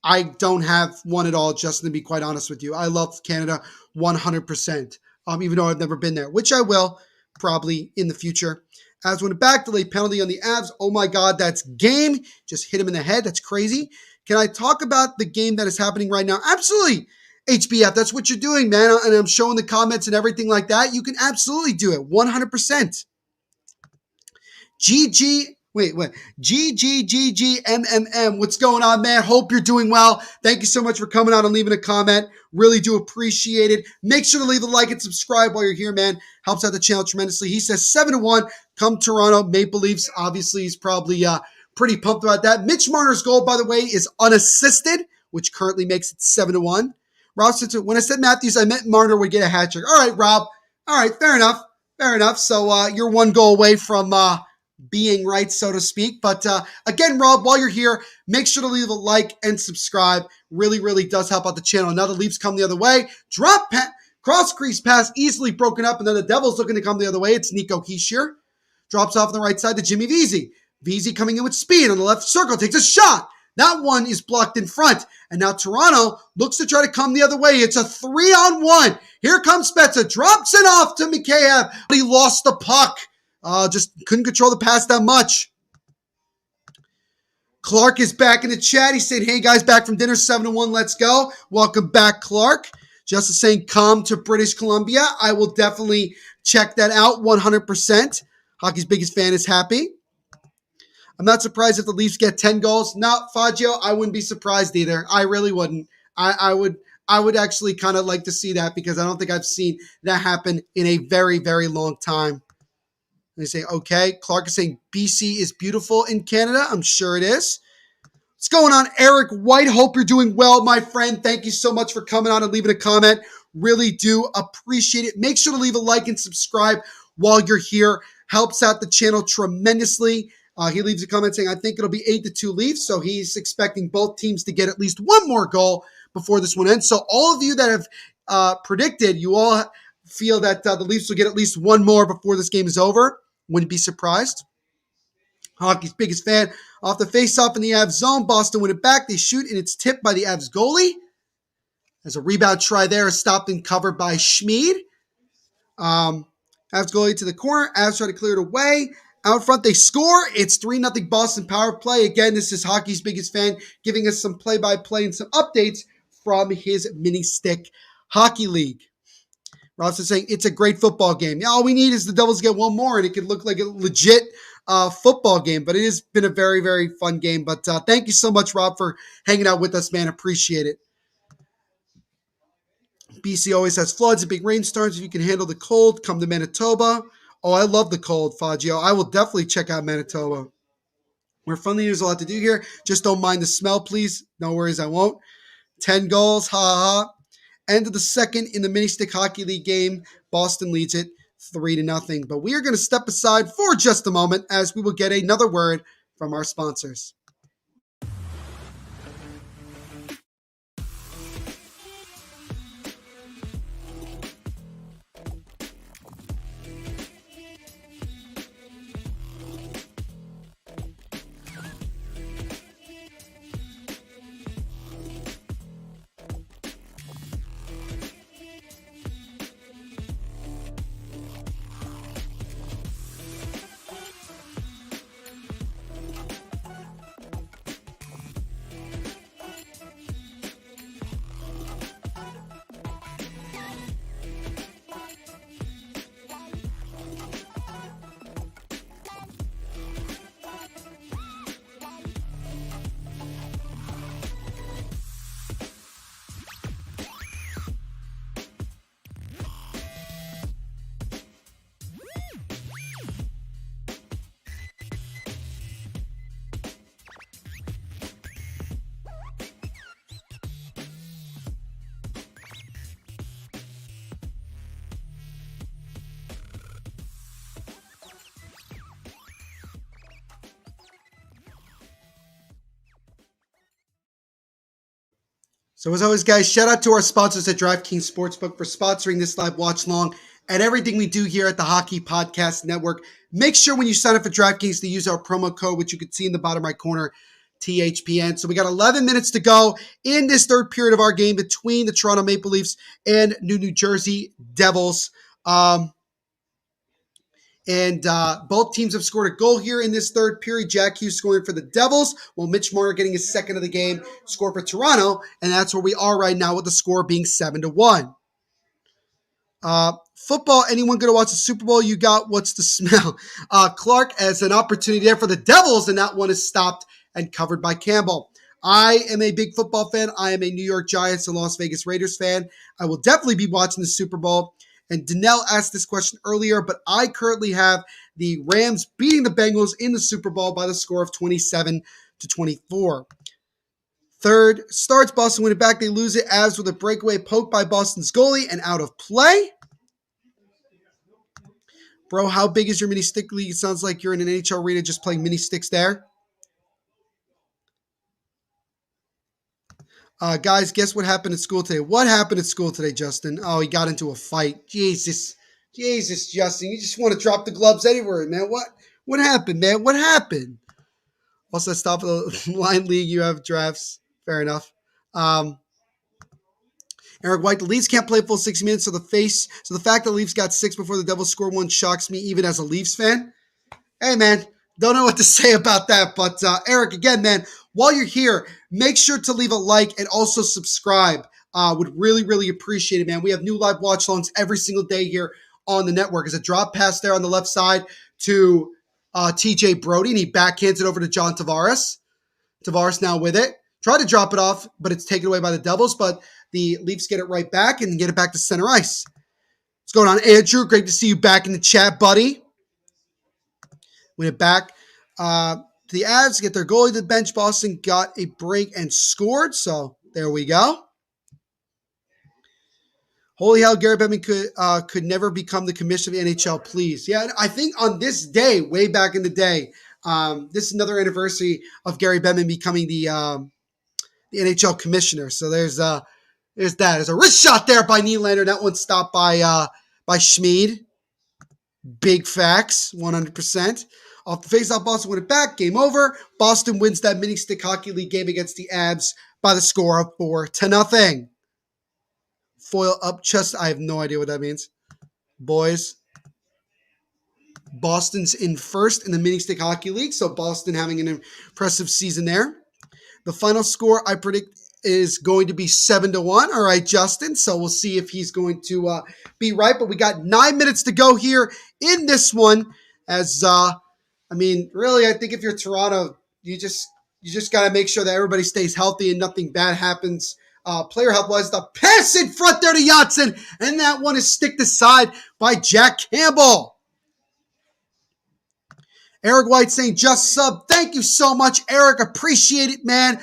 I don't have one at all, Justin, to be quite honest with you. I love Canada 100%, even though I've never been there, which I will probably in the future. As when a back delay penalty on the Avs. Oh my God, that's game. Just hit him in the head. That's crazy. Can I talk about the game that is happening right now? Absolutely. HBF, that's what you're doing, man. And I'm showing the comments and everything like that. You can absolutely do it 100%. GGGGMMM. What's going on, man? Hope you're doing well. Thank you so much for coming out and leaving a comment. Really do appreciate it. Make sure to leave a like and subscribe while you're here, man. Helps out the channel tremendously. He says 7-1. Come Toronto Maple Leafs. Obviously, he's probably pretty pumped about that. Mitch Marner's goal, by the way, is unassisted, which currently makes it 7-1. Rob said, when I said Matthews, I meant Marner would get a hat trick. All right, Rob. All right, fair enough. So you're one goal away from being right, so to speak. But again, Rob, while you're here, make sure to leave a like and subscribe. Really, really does help out the channel. Now the Leafs come the other way. Cross crease pass easily broken up, and then the Devils looking to come the other way. It's Nico Hischier. Drops off on the right side to Jimmy Vesey. Vesey coming in with speed on the left circle. Takes a shot. That one is blocked in front. And now Toronto looks to try to come the other way. It's a 3-on-1. Here comes Spezza. Drops it off to Mikheyev. But he lost the puck. Just couldn't control the pass that much. Clark is back in the chat. He said, hey guys, back from dinner, 7-1, let's go. Welcome back, Clark. Just saying, come to British Columbia. I will definitely check that out 100%. Hockey's biggest fan is happy. I'm not surprised if the Leafs get 10 goals. No, Fagio, I wouldn't be surprised either. I really wouldn't. I would actually kind of like to see that because I don't think I've seen that happen in a very, very long time. They say, okay. Clark is saying BC is beautiful in Canada. I'm sure it is. What's going on, Eric White? Hope you're doing well, my friend. Thank you so much for coming on and leaving a comment. Really do appreciate it. Make sure to leave a like and subscribe while you're here. Helps out the channel tremendously. He leaves a comment saying, I think it'll be 8-2 Leafs. So he's expecting both teams to get at least one more goal before this one ends. So all of you that have predicted, you all feel that the Leafs will get at least one more before this game is over. Wouldn't be surprised. Hockey's biggest fan. Off the face-off in the Avs zone, Boston win it back. They shoot, and it's tipped by the Avs goalie. There's a rebound try there, stopped and covered by Schmid. Avs goalie to the corner. Avs try to clear it away. Out front, they score. It's 3-0 Boston power play. Again, this is Hockey's biggest fan giving us some play-by-play and some updates from his mini-stick hockey league. Ross is saying it's a great football game. Yeah, all we need is the Devils to get one more, and it could look like a legit football game, but it has been a very, very fun game. But thank you so much, Rob, for hanging out with us, man. Appreciate it. BC always has floods and big rainstorms. If you can handle the cold, come to Manitoba. Oh, I love the cold, Faggio. I will definitely check out Manitoba. We're friendly. There's a lot to do here. Just don't mind the smell, please. No worries, I won't. 10 goals, ha ha ha. End of the second in the Mini Stick Hockey League game. Boston leads it 3-0. But we are going to step aside for just a moment as we will get another word from our sponsors. So as always, guys, shout out to our sponsors at DraftKings Sportsbook for sponsoring this live watch long and everything we do here at the Hockey Podcast Network. Make sure when you sign up for DraftKings to use our promo code, which you can see in the bottom right corner, THPN. So we got 11 minutes to go in this third period of our game between the Toronto Maple Leafs and New Jersey Devils. And both teams have scored a goal here in this third period. Jack Hughes scoring for the Devils, while Mitch Marner getting his second of the game, scored for Toronto. And that's where we are right now with the score being 7-1. Football, anyone going to watch the Super Bowl? You got What's the Smell? Clark as an opportunity there for the Devils, and that one is stopped and covered by Campbell. I am a big football fan. I am a New York Giants and Las Vegas Raiders fan. I will definitely be watching the Super Bowl. And Danelle asked this question earlier, but I currently have the Rams beating the Bengals in the Super Bowl by the score of 27-24. Third, starts Boston win it back. They lose it as with a breakaway poke by Boston's goalie and out of play. Bro, how big is your mini stick league? It sounds like you're in an NHL arena just playing mini sticks there. Guys, guess what happened at school today? What happened at school today, Justin? Oh, he got into a fight. Jesus, Justin. You just want to drop the gloves anywhere, man. What happened, man? What happened? Also, stop the line league. You have drafts. Fair enough. Eric White, the Leafs can't play full 60 minutes, so the fact that the Leafs got 6 before the Devils scored 1 shocks me, even as a Leafs fan. Hey, man, don't know what to say about that, but Eric, again, man, while you're here, make sure to leave a like and also subscribe. Would really, really appreciate it, man. We have new live watch-alongs every single day here on the network. There's a drop pass there on the left side to TJ Brody, and he backhands it over to John Tavares. Tavares now with it. Tried to drop it off, but it's taken away by the Devils, but the Leafs get it right back and get it back to center ice. What's going on, Andrew? Great to see you back in the chat, buddy. Win it back. The Avs get their goalie to the bench. Boston got a break and scored, so there we go. Holy hell, Gary Bettman could never become the commissioner of the NHL, please. Yeah, I think on this day, way back in the day, this is another anniversary of Gary Bettman becoming the NHL commissioner. So there's that. There's a wrist shot there by Nylander. That one stopped by Schmid. Big facts, 100%. Off the faceoff, Boston win it back. Game over. Boston wins that mini stick hockey league game against the Avs by the score of 4-0. Foil up chest. I have no idea what that means. Boys, Boston's in first in the mini stick hockey league, so Boston having an impressive season there. The final score I predict is going to be 7-1. All right, Justin. So we'll see if he's going to be right. But we got 9 minutes to go here in this one as I mean, really, I think if you're Toronto, you just got to make sure that everybody stays healthy and nothing bad happens. Player health wise, the pass in front there to Yatsen, and that one is sticked aside by Jack Campbell. Eric White saying just sub. Thank you so much, Eric. Appreciate it, man.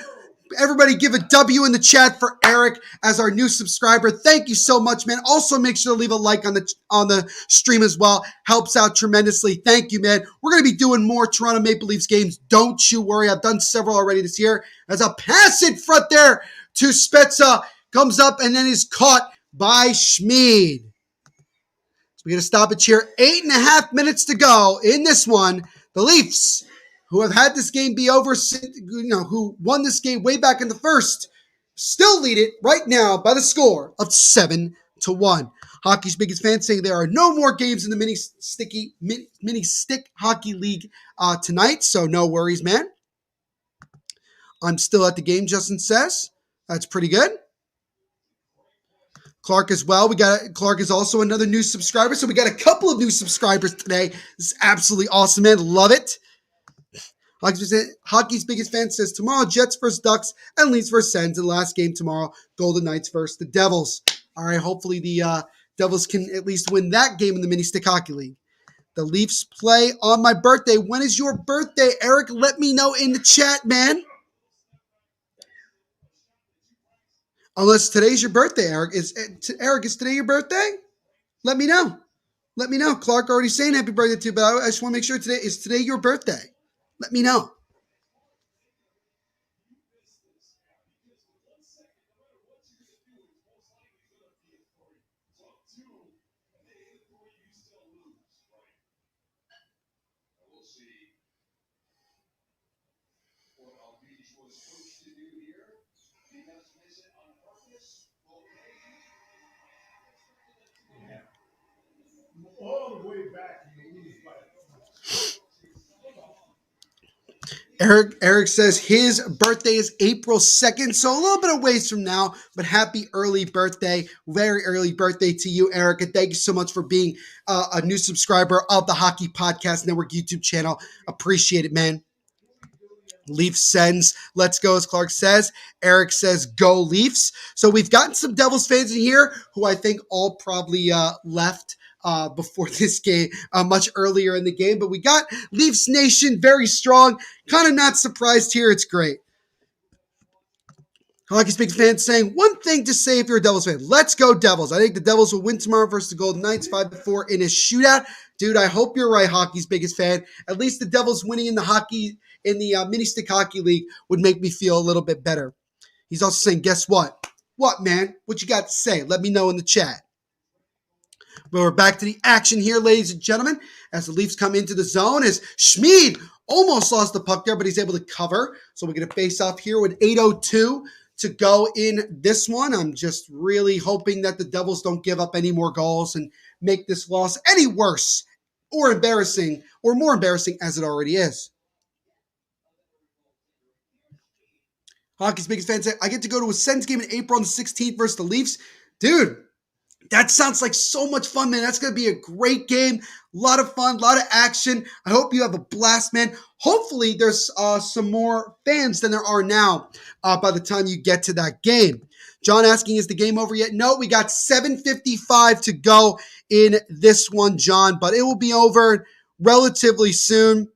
Everybody give a W in the chat for Eric as our new subscriber. Thank you so much, man. Also, make sure to leave a like on the stream as well. Helps out tremendously. Thank you, man. We're going to be doing more Toronto Maple Leafs games. Don't you worry. I've done several already this year. As a pass in front there to Spezza. Comes up and then is caught by Schmid. So we're going to stop it here. 8.5 minutes to go in this one. The Leafs, who have had this game be over, who won this game way back in the first, still lead it right now by the score of 7-1. Hockey's biggest fans saying there are no more games in the mini stick hockey league tonight, so no worries, man. I'm still at the game, Justin says. That's pretty good. Clark as well. Clark is also another new subscriber, so we got a couple of new subscribers today. This is absolutely awesome, man. Love it. Hockey's biggest fan says tomorrow Jets versus Ducks and Leafs versus Sens. And the last game tomorrow, Golden Knights versus the Devils. All right, hopefully the Devils can at least win that game in the Mini Stick Hockey League. The Leafs play on my birthday. When is your birthday, Eric? Let me know in the chat, man. Unless today's your birthday, Eric. Is today your birthday? Let me know. Let me know. Clark already saying happy birthday to you, but I just want to make sure is today your birthday. Let me know. All the way back. Eric says his birthday is April 2nd, so a little bit of ways from now, but happy early birthday, very early birthday to you, Eric, and thank you so much for being a new subscriber of the Hockey Podcast Network YouTube channel. Appreciate it, man. Leafs sends, let's go, as Clark says. Eric says, go Leafs. So we've gotten some Devils fans in here who I think all probably left before this game, much earlier in the game. But we got Leafs Nation very strong. Kind of not surprised here. It's great. Hockey Speaks fans saying, one thing to say if you're a Devils fan. Let's go Devils. I think the Devils will win tomorrow versus the Golden Knights 5-4 in a shootout. Dude, I hope you're right, Hockey's biggest fan. At least the Devils winning in the Mini Stick Hockey League would make me feel a little bit better. He's also saying, guess what? What, man? What you got to say? Let me know in the chat. But we're back to the action here, ladies and gentlemen, as the Leafs come into the zone, as Schmid almost lost the puck there, but he's able to cover. So we're going to face off here with 8:02 to go in this one. I'm just really hoping that the Devils don't give up any more goals and make this loss any worse or embarrassing or more embarrassing as it already is. Hockey's biggest fan said, I get to go to a Sens game in April on the 16th versus the Leafs. Dude, that sounds like so much fun, man. That's going to be a great game. A lot of fun, a lot of action. I hope you have a blast, man. Hopefully, there's some more fans than there are now by the time you get to that game. John asking, is the game over yet? No, we got 7:55 to go in this one, John, but it will be over relatively soon.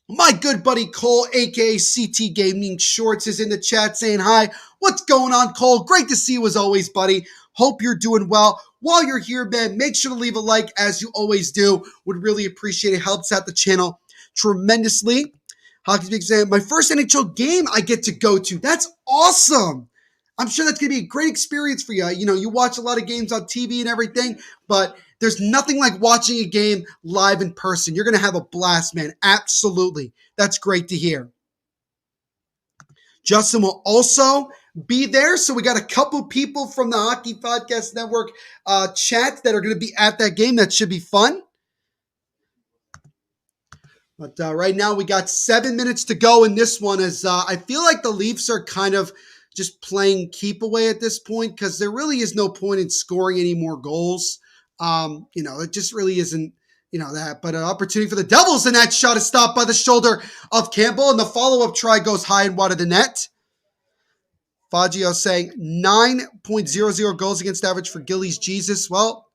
My good buddy Cole, aka CT Gaming Shorts, is in the chat saying hi. What's going on, Cole? Great to see you as always, buddy. Hope you're doing well. While you're here, man, make sure to leave a like as you always do. Would really appreciate it. Helps out the channel tremendously. Hockey's Big saying, my first NHL game I get to go to. That's awesome. I'm sure that's going to be a great experience for you. You know, you watch a lot of games on TV and everything, but there's nothing like watching a game live in person. You're going to have a blast, man. Absolutely. That's great to hear. Justin will also be there. So we got a couple people from the Hockey Podcast Network chat that are going to be at that game. That should be fun. But right now we got 7 minutes to go in this one, as I feel like the Leafs are kind of just playing keep away at this point because there really is no point in scoring any more goals. You know, it just really isn't that. But an opportunity for the Devils, and that shot is stopped by the shoulder of Campbell, and the follow-up try goes high and wide of the net. Faggio saying 9.00 goals against average for Gillies Jesus. Well,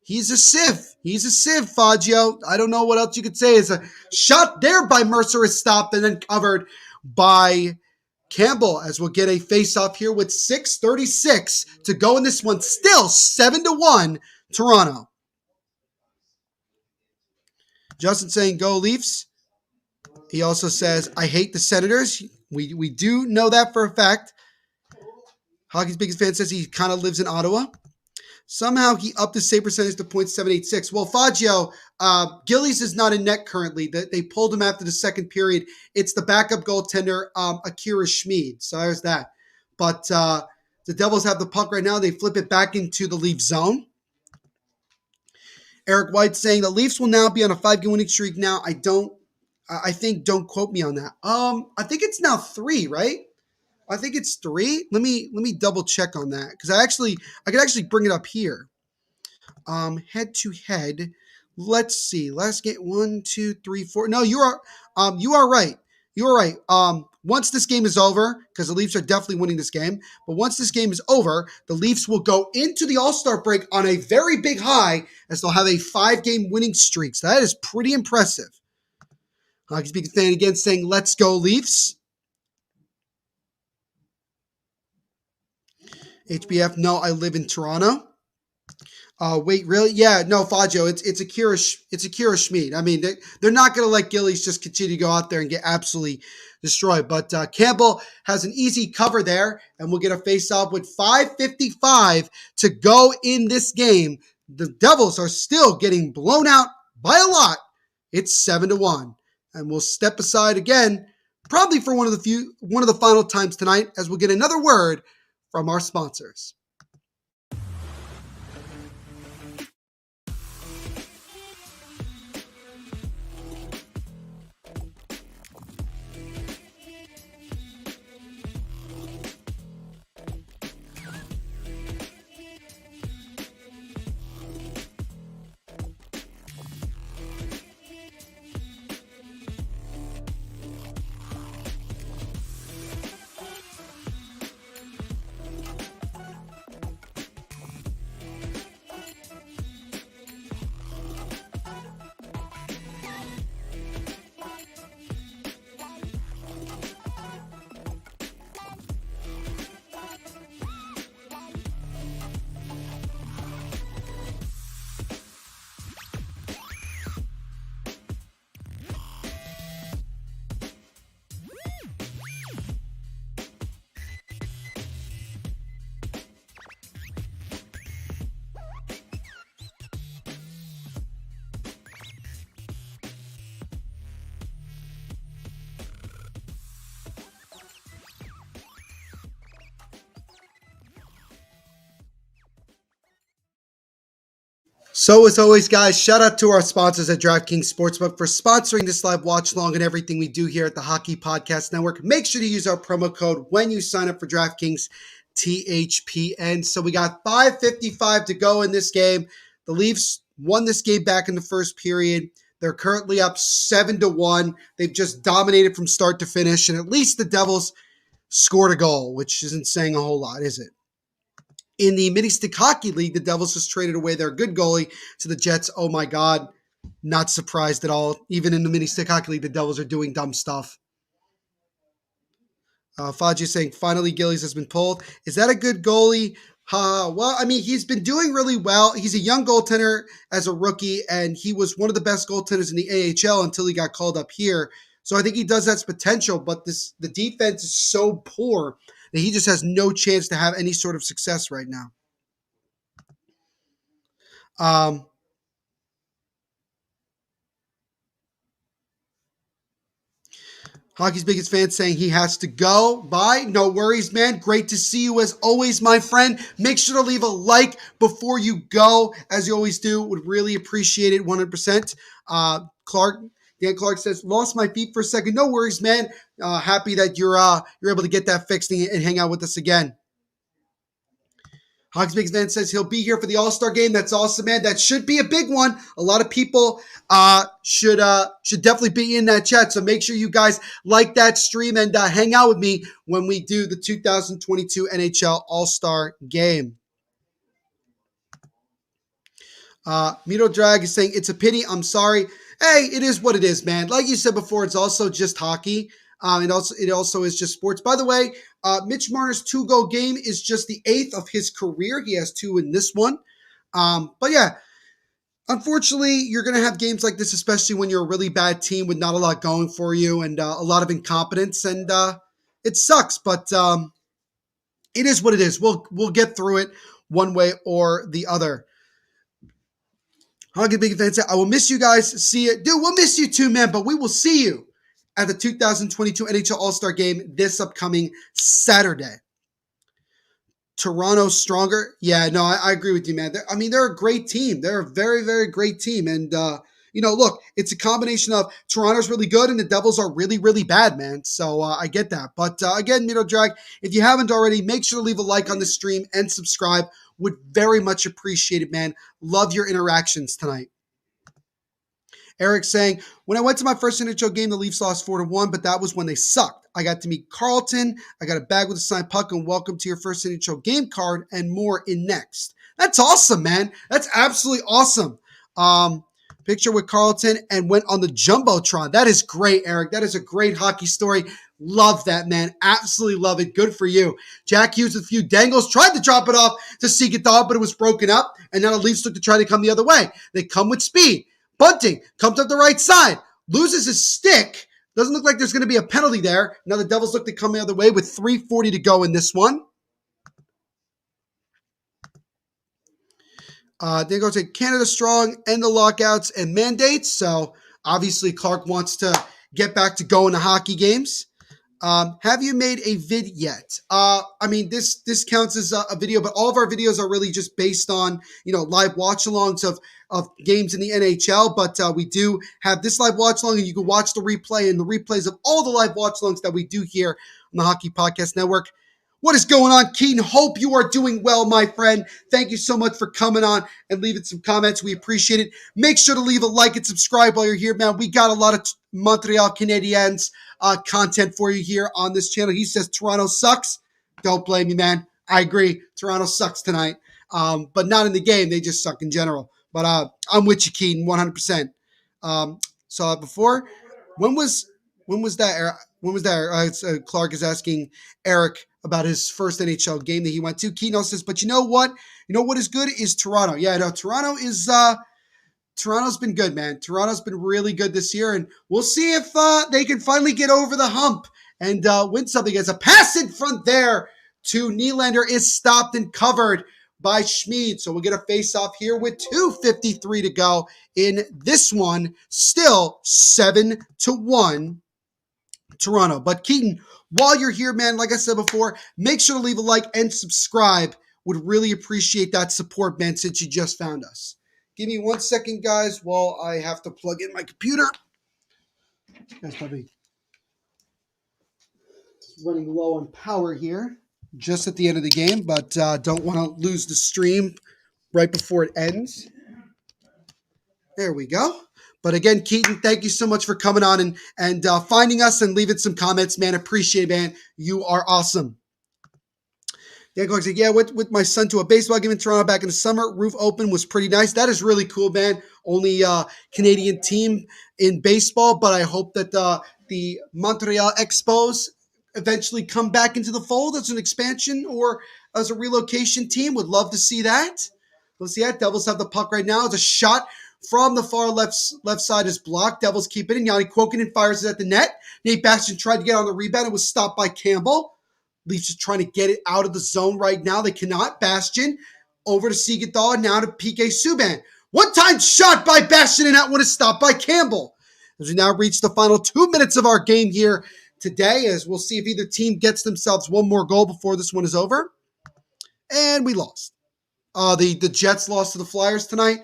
he's a sieve. He's a sieve, Faggio. I don't know what else you could say. It's a shot there by Mercer is stopped and then covered by Campbell, as we'll get a face-off here with 6:36 to go in this one. Still 7-1 Toronto. Justin saying go Leafs. He also says, I hate the Senators. We do know that for a fact. Hockey's biggest fan says he kind of lives in Ottawa. Somehow he upped his save percentage to .786. Well, Faggio, Gillies is not in net currently. They pulled him after the second period. It's the backup goaltender, Akira Schmid. So there's that. But the Devils have the puck right now. They flip it back into the Leaf zone. Eric White saying the Leafs will now be on a 5-game winning streak now. I think don't quote me on that. I think it's now 3, right? I think it's 3. Let me double check on that because I could actually bring it up here. Head to head. Let's see. Let's get 1, 2, 3, 4. No, you are right. You are right. Once this game is over, because the Leafs are definitely winning this game, but once this game is over, the Leafs will go into the All-Star break on a very big high as they'll have a 5-game winning streak. So that is pretty impressive. Hockey Speaking fan again saying, let's go Leafs. HBF, no, I live in Toronto. Wait, really? Yeah, no, Faggio, it's Akira Schmid. I mean, they're not going to let Gillies just continue to go out there and get absolutely destroyed. But Campbell has an easy cover there, and we'll get a face-off with 5:55 to go in this game. The Devils are still getting blown out by a lot. It's 7-1, and we'll step aside again, probably for one of the final times tonight, as we'll get another word from our sponsors. So as always, guys, shout out to our sponsors at DraftKings Sportsbook for sponsoring this live watch along and everything we do here at the Hockey Podcast Network. Make sure to use our promo code when you sign up for DraftKings THPN. So we got 5:55 to go in this game. The Leafs won this game back in the first period. They're currently up 7-1. They've just dominated from start to finish, and at least the Devils scored a goal, which isn't saying a whole lot, is it? In the Mini Stick Hockey League, the Devils just traded away their good goalie to the Jets. Oh my God. Not surprised at all. Even in the Mini Stick Hockey League, the Devils are doing dumb stuff. Faggio saying, finally, Gillies has been pulled. Is that a good goalie? Well, I mean, he's been doing really well. He's a young goaltender as a rookie, and he was one of the best goaltenders in the AHL until he got called up here. So I think he does have potential, but the defense is so poor that he just has no chance to have any sort of success right now. Hockey's biggest fan saying he has to go. Bye. No worries, man. Great to see you as always, my friend. Make sure to leave a like before you go, as you always do. Would really appreciate it 100%. Dan Clark says, lost my feet for a second. No worries, man. Happy that you're able to get that fixed and hang out with us again. Hogs Big Van says he'll be here for the All-Star game. That's awesome, man. That should be a big one. A lot of people should definitely be in that chat. So make sure you guys like that stream and hang out with me when we do the 2022 NHL All-Star game. Mito Drag is saying, it's a pity. I'm sorry. Hey, it is what it is, man. Like you said before, it's also just hockey. It also is just sports. By the way, Mitch Marner's 2-goal game is just the 8th of his career. He has 2 in this one. But yeah, unfortunately, you're going to have games like this, especially when you're a really bad team with not a lot going for you and a lot of incompetence. And it sucks, but it is what it is. We'll get through it one way or the other. Huggy Big Fan said, I will miss you guys. See you. Dude, we'll miss you too, man, but we will see you at the 2022 NHL All-Star game this upcoming Saturday. Toronto stronger? Yeah, no, I agree with you, man. They're a great team. They're a very, very great team. And, look, it's a combination of Toronto's really good and the Devils are really, really bad, man. So I get that. But again, Mito Drag, if you haven't already, make sure to leave a like on the stream and subscribe. Would very much appreciate it, man. Love your interactions tonight. Eric saying, when I went to my first NHL game, the Leafs lost 4-1, but that was when they sucked. I got to meet Carlton. I got a bag with a signed puck and welcome to your first NHL game card and more in next. That's awesome, man. That's absolutely awesome. Picture with Carlton and went on the Jumbotron. That is great, Eric. That is a great hockey story. Love that, man. Absolutely love it. Good for you. Jack Hughes with a few dangles. Tried to drop it off to Seagathal, but it was broken up. And now the Leafs look to try to come the other way. They come with speed. Bunting comes up the right side. Loses his stick. Doesn't look like there's going to be a penalty there. Now the Devils look to come the other way with 3:40 to go in this one. Then goes to Canada strong and the lockouts and mandates. So obviously Clark wants to get back to going to hockey games. Have you made a vid yet? This counts as a video, but all of our videos are really just based on, live watch-alongs of games in the NHL. But we do have this live watch-along, and you can watch the replay and the replays of all the live watch-alongs that we do here on the Hockey Podcast Network. What is going on, Keaton? Hope you are doing well, my friend. Thank you so much for coming on and leaving some comments. We appreciate it. Make sure to leave a like and subscribe while you're here, man. We got a lot of Montreal Canadiens content for you here on this channel. He says Toronto sucks. Don't blame me, man. I agree. Toronto sucks tonight, but not in the game. They just suck in general. But I'm with you, Keaton, 100%. Saw it before. When was that? When was that? Clark is asking Eric about his first NHL game that he went to. Keaton says, but you know what? You know what is good is Toronto. Yeah, no, Toronto's been good, man. Toronto's been really good this year, and we'll see if they can finally get over the hump and win something. As a pass in front there to Nylander is stopped and covered by Schmid. So we'll get a face-off here with 2:53 to go in this one. Still 7-1 Toronto. But Keaton, while you're here, man, like I said before, make sure to leave a like and subscribe. Would really appreciate that support, man, since you just found us. Give me 1 second, guys, while I have to plug in my computer. That's probably running low on power here just at the end of the game, but don't want to lose the stream right before it ends. There we go. But again, Keaton, thank you so much for coming on and finding us and leaving some comments, man. Appreciate it, man. You are awesome. Dan Clark said, yeah, with my son to a baseball game in Toronto back in the summer. Roof open was pretty nice. That is really cool, man. Only Canadian team in baseball, but I hope that the Montreal Expos eventually come back into the fold as an expansion or as a relocation team. Would love to see that. Let's see that. Devils have the puck right now. It's a shot from the far left side is blocked. Devils keep it in. Yanni Kuokkanen fires it at the net. Nate Bastian tried to get on the rebound and was stopped by Campbell. Leafs just trying to get it out of the zone right now. They cannot. Bastian over to Seagathal, now to PK Subban. One-time shot by Bastian, and that one is stopped by Campbell. As we now reach the final 2 minutes of our game here today, as we'll see if either team gets themselves one more goal before this one is over. And we lost. The Jets lost to the Flyers tonight.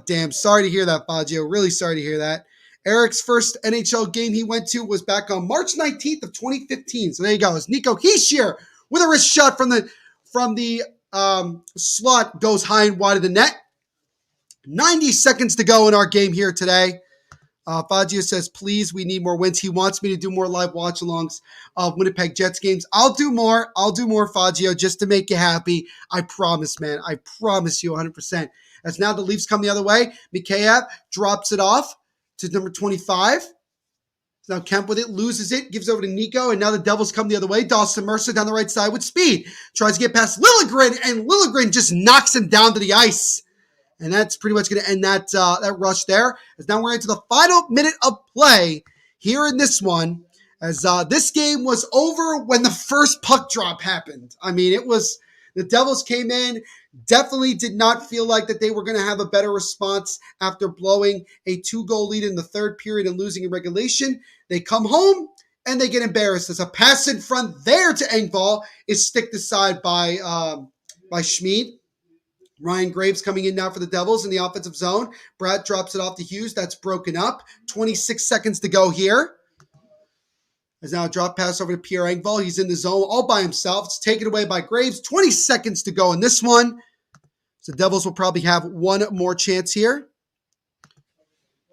Damn, sorry to hear that, Baggio. Really sorry to hear that. Eric's first NHL game he went to was back on March 19th of 2015. So there you go. It's Nico Hischier with a wrist shot from the slot goes high and wide of the net. 90 seconds to go in our game here today. Fagio says, please, we need more wins. He wants me to do more live watch-alongs of Winnipeg Jets games. I'll do more, Fagio, just to make you happy. I promise, man. I promise you 100%. As now the Leafs come the other way, Mikheyev drops it off to number 25. Now Kemp with it, loses it, gives over to Nico, and now the Devils come the other way. Dawson Mercer down the right side with speed. Tries to get past Liljegren, and Liljegren just knocks him down to the ice. And that's pretty much going to end that rush there. As now we're into the final minute of play here in this one. As this game was over when the first puck drop happened. I mean, it was the Devils came in, definitely did not feel like that they were going to have a better response after blowing a 2-goal lead in the third period and losing in regulation. They come home and they get embarrassed. As a pass in front there to Engvall is sticked aside by Schmid. Ryan Graves coming in now for the Devils in the offensive zone. Brad drops it off to Hughes. That's broken up. 26 seconds to go here. There's now a drop pass over to Pierre Engvall. He's in the zone all by himself. It's taken away by Graves. 20 seconds to go in this one. So the Devils will probably have one more chance here.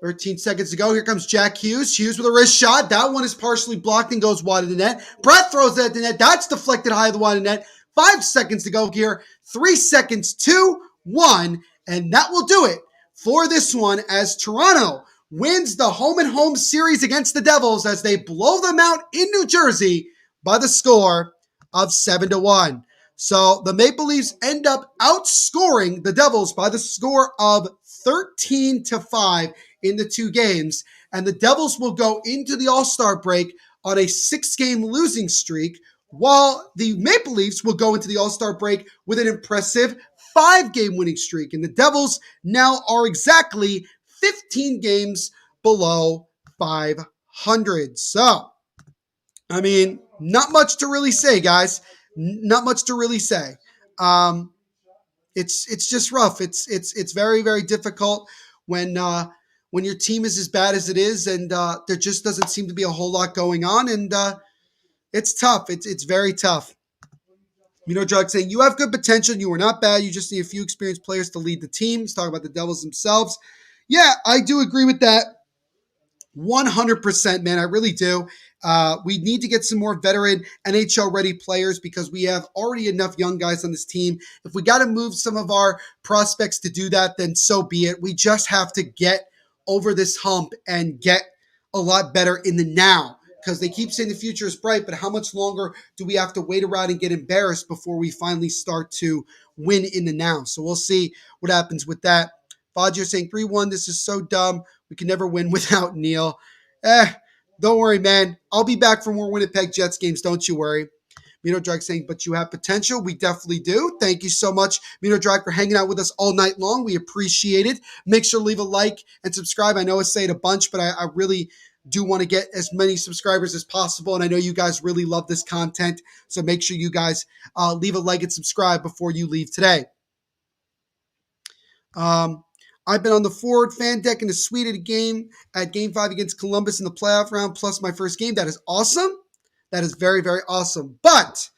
13 seconds to go. Here comes Jack Hughes. Hughes with a wrist shot. That one is partially blocked and goes wide of the net. Brett throws it at the net. That's deflected high of the wide of the net. 5 seconds to go here. 3 seconds, 2, 1. And that will do it for this one as Toronto wins the home-and-home series against the Devils as they blow them out in New Jersey by the score of 7-1. So the Maple Leafs end up outscoring the Devils by the score of 13-5 in the 2 games. And the Devils will go into the All-Star break on a 6-game losing streak, while the Maple Leafs will go into the All-Star break with an impressive 5-game winning streak. And the Devils now are exactly 15 games below 500. So, I mean, not much to really say, guys. Not much to really say. It's just rough. It's very, very difficult when your team is as bad as it is, and there just doesn't seem to be a whole lot going on, and it's tough. It's very tough. Drug saying, you have good potential. You are not bad. You just need a few experienced players to lead the team. He's talking about the Devils themselves. Yeah, I do agree with that. 100%, man. I really do. We need to get some more veteran NHL-ready players because we have already enough young guys on this team. If we got to move some of our prospects to do that, then so be it. We just have to get over this hump and get a lot better in the now. Because they keep saying the future is bright, but how much longer do we have to wait around and get embarrassed before we finally start to win in the now? So we'll see what happens with that. Fodger saying 3-1, this is so dumb. We can never win without Neil. Don't worry, man. I'll be back for more Winnipeg Jets games. Don't you worry. Drag saying, but you have potential. We definitely do. Thank you so much, Drag, for hanging out with us all night long. We appreciate it. Make sure to leave a like and subscribe. I know I say it a bunch, but I really do want to get as many subscribers as possible. And I know you guys really love this content. So make sure you guys leave a like and subscribe before you leave today. I've been on the forward fan deck in the suite at Game 5 against Columbus in the playoff round, plus my first game. That is awesome. That is very, very awesome. But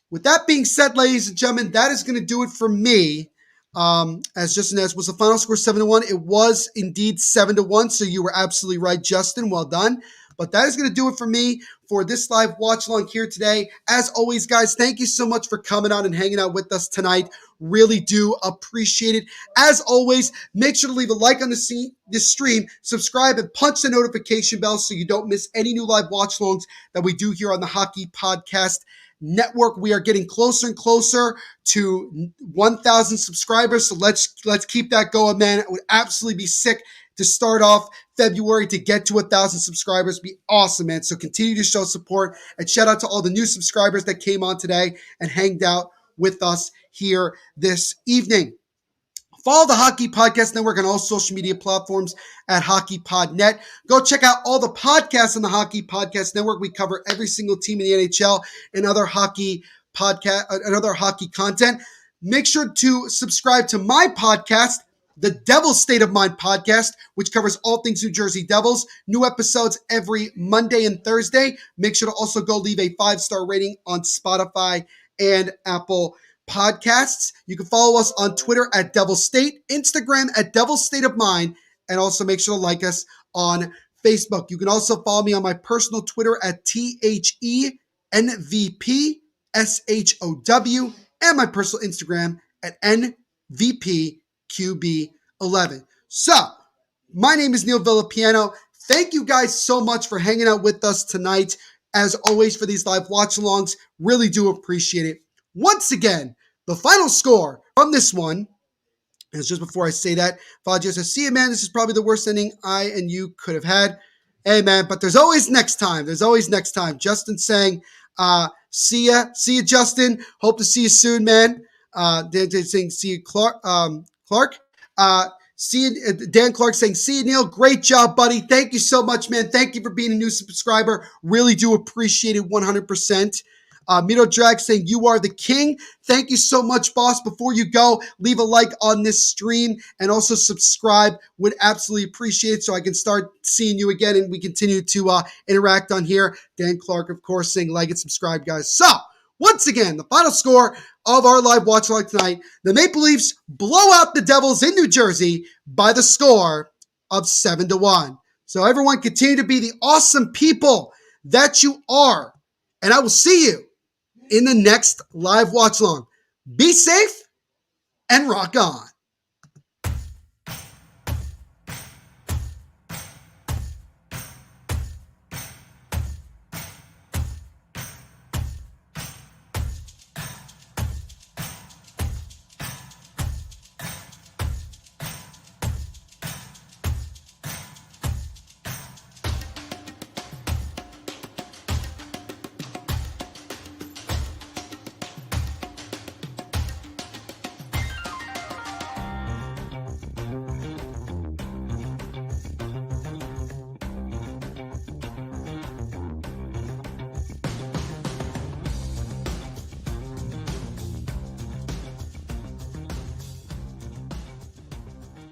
with that being said, ladies and gentlemen, that is going to do it for me. As Justin asked, was the final score 7-1? It was indeed 7-1. So you were absolutely right, Justin. Well done. But that is going to do it for me for this live watch along here today. As always, guys, thank you so much for coming on and hanging out with us tonight. Really do appreciate it. As always, make sure to leave a like on this stream, subscribe, and punch the notification bell so you don't miss any new live watch alongs that we do here on the Hockey Podcast Network. We are getting closer and closer to 1,000 subscribers, so let's keep that going, man. It would absolutely be sick to start off February to get to 1,000 subscribers. Be awesome, man. So continue to show support, and shout out to all the new subscribers that came on today and hanged out with us here this evening. Follow the Hockey Podcast Network on all social media platforms at HockeyPodNet. Go check out all the podcasts on the Hockey Podcast Network. We cover every single team in the NHL and other hockey podcast and other hockey content. Make sure to subscribe to my podcast, the Devil's State of Mind podcast, which covers all things New Jersey Devils. New episodes every Monday and Thursday. Make sure to also go leave a 5-star rating on Spotify and Apple podcasts. You can follow us on Twitter at Devil State, Instagram at Devil State of Mind, and also make sure to like us on Facebook. You can also follow me on my personal Twitter at THENVPSHOW and my personal Instagram at NVPQB11. So, my name is Neil Villapiano. Thank you guys so much for hanging out with us tonight. As always, for these live watch-alongs, really do appreciate it. Once again, the final score from this one is just before I say that. Fagia says, see you, man. This is probably the worst ending I and you could have had. Hey, man, but there's always next time. There's always next time. Justin saying, see ya. See you, Justin. Hope to see you soon, man. Dan saying, see you, Clark. Dan Clark saying, see you, Neil. Great job, buddy. Thank you so much, man. Thank you for being a new subscriber. Really do appreciate it 100%. Mito Drag saying, you are the king. Thank you so much, boss. Before you go, leave a like on this stream and also subscribe. Would absolutely appreciate it so I can start seeing you again and we continue to interact on here. Dan Clark, of course, saying like and subscribe, guys. So, once again, the final score of our live watch along tonight, the Maple Leafs blow out the Devils in New Jersey by the score of 7-1. So everyone continue to be the awesome people that you are. And I will see you in the next live watch along. Be safe and rock on.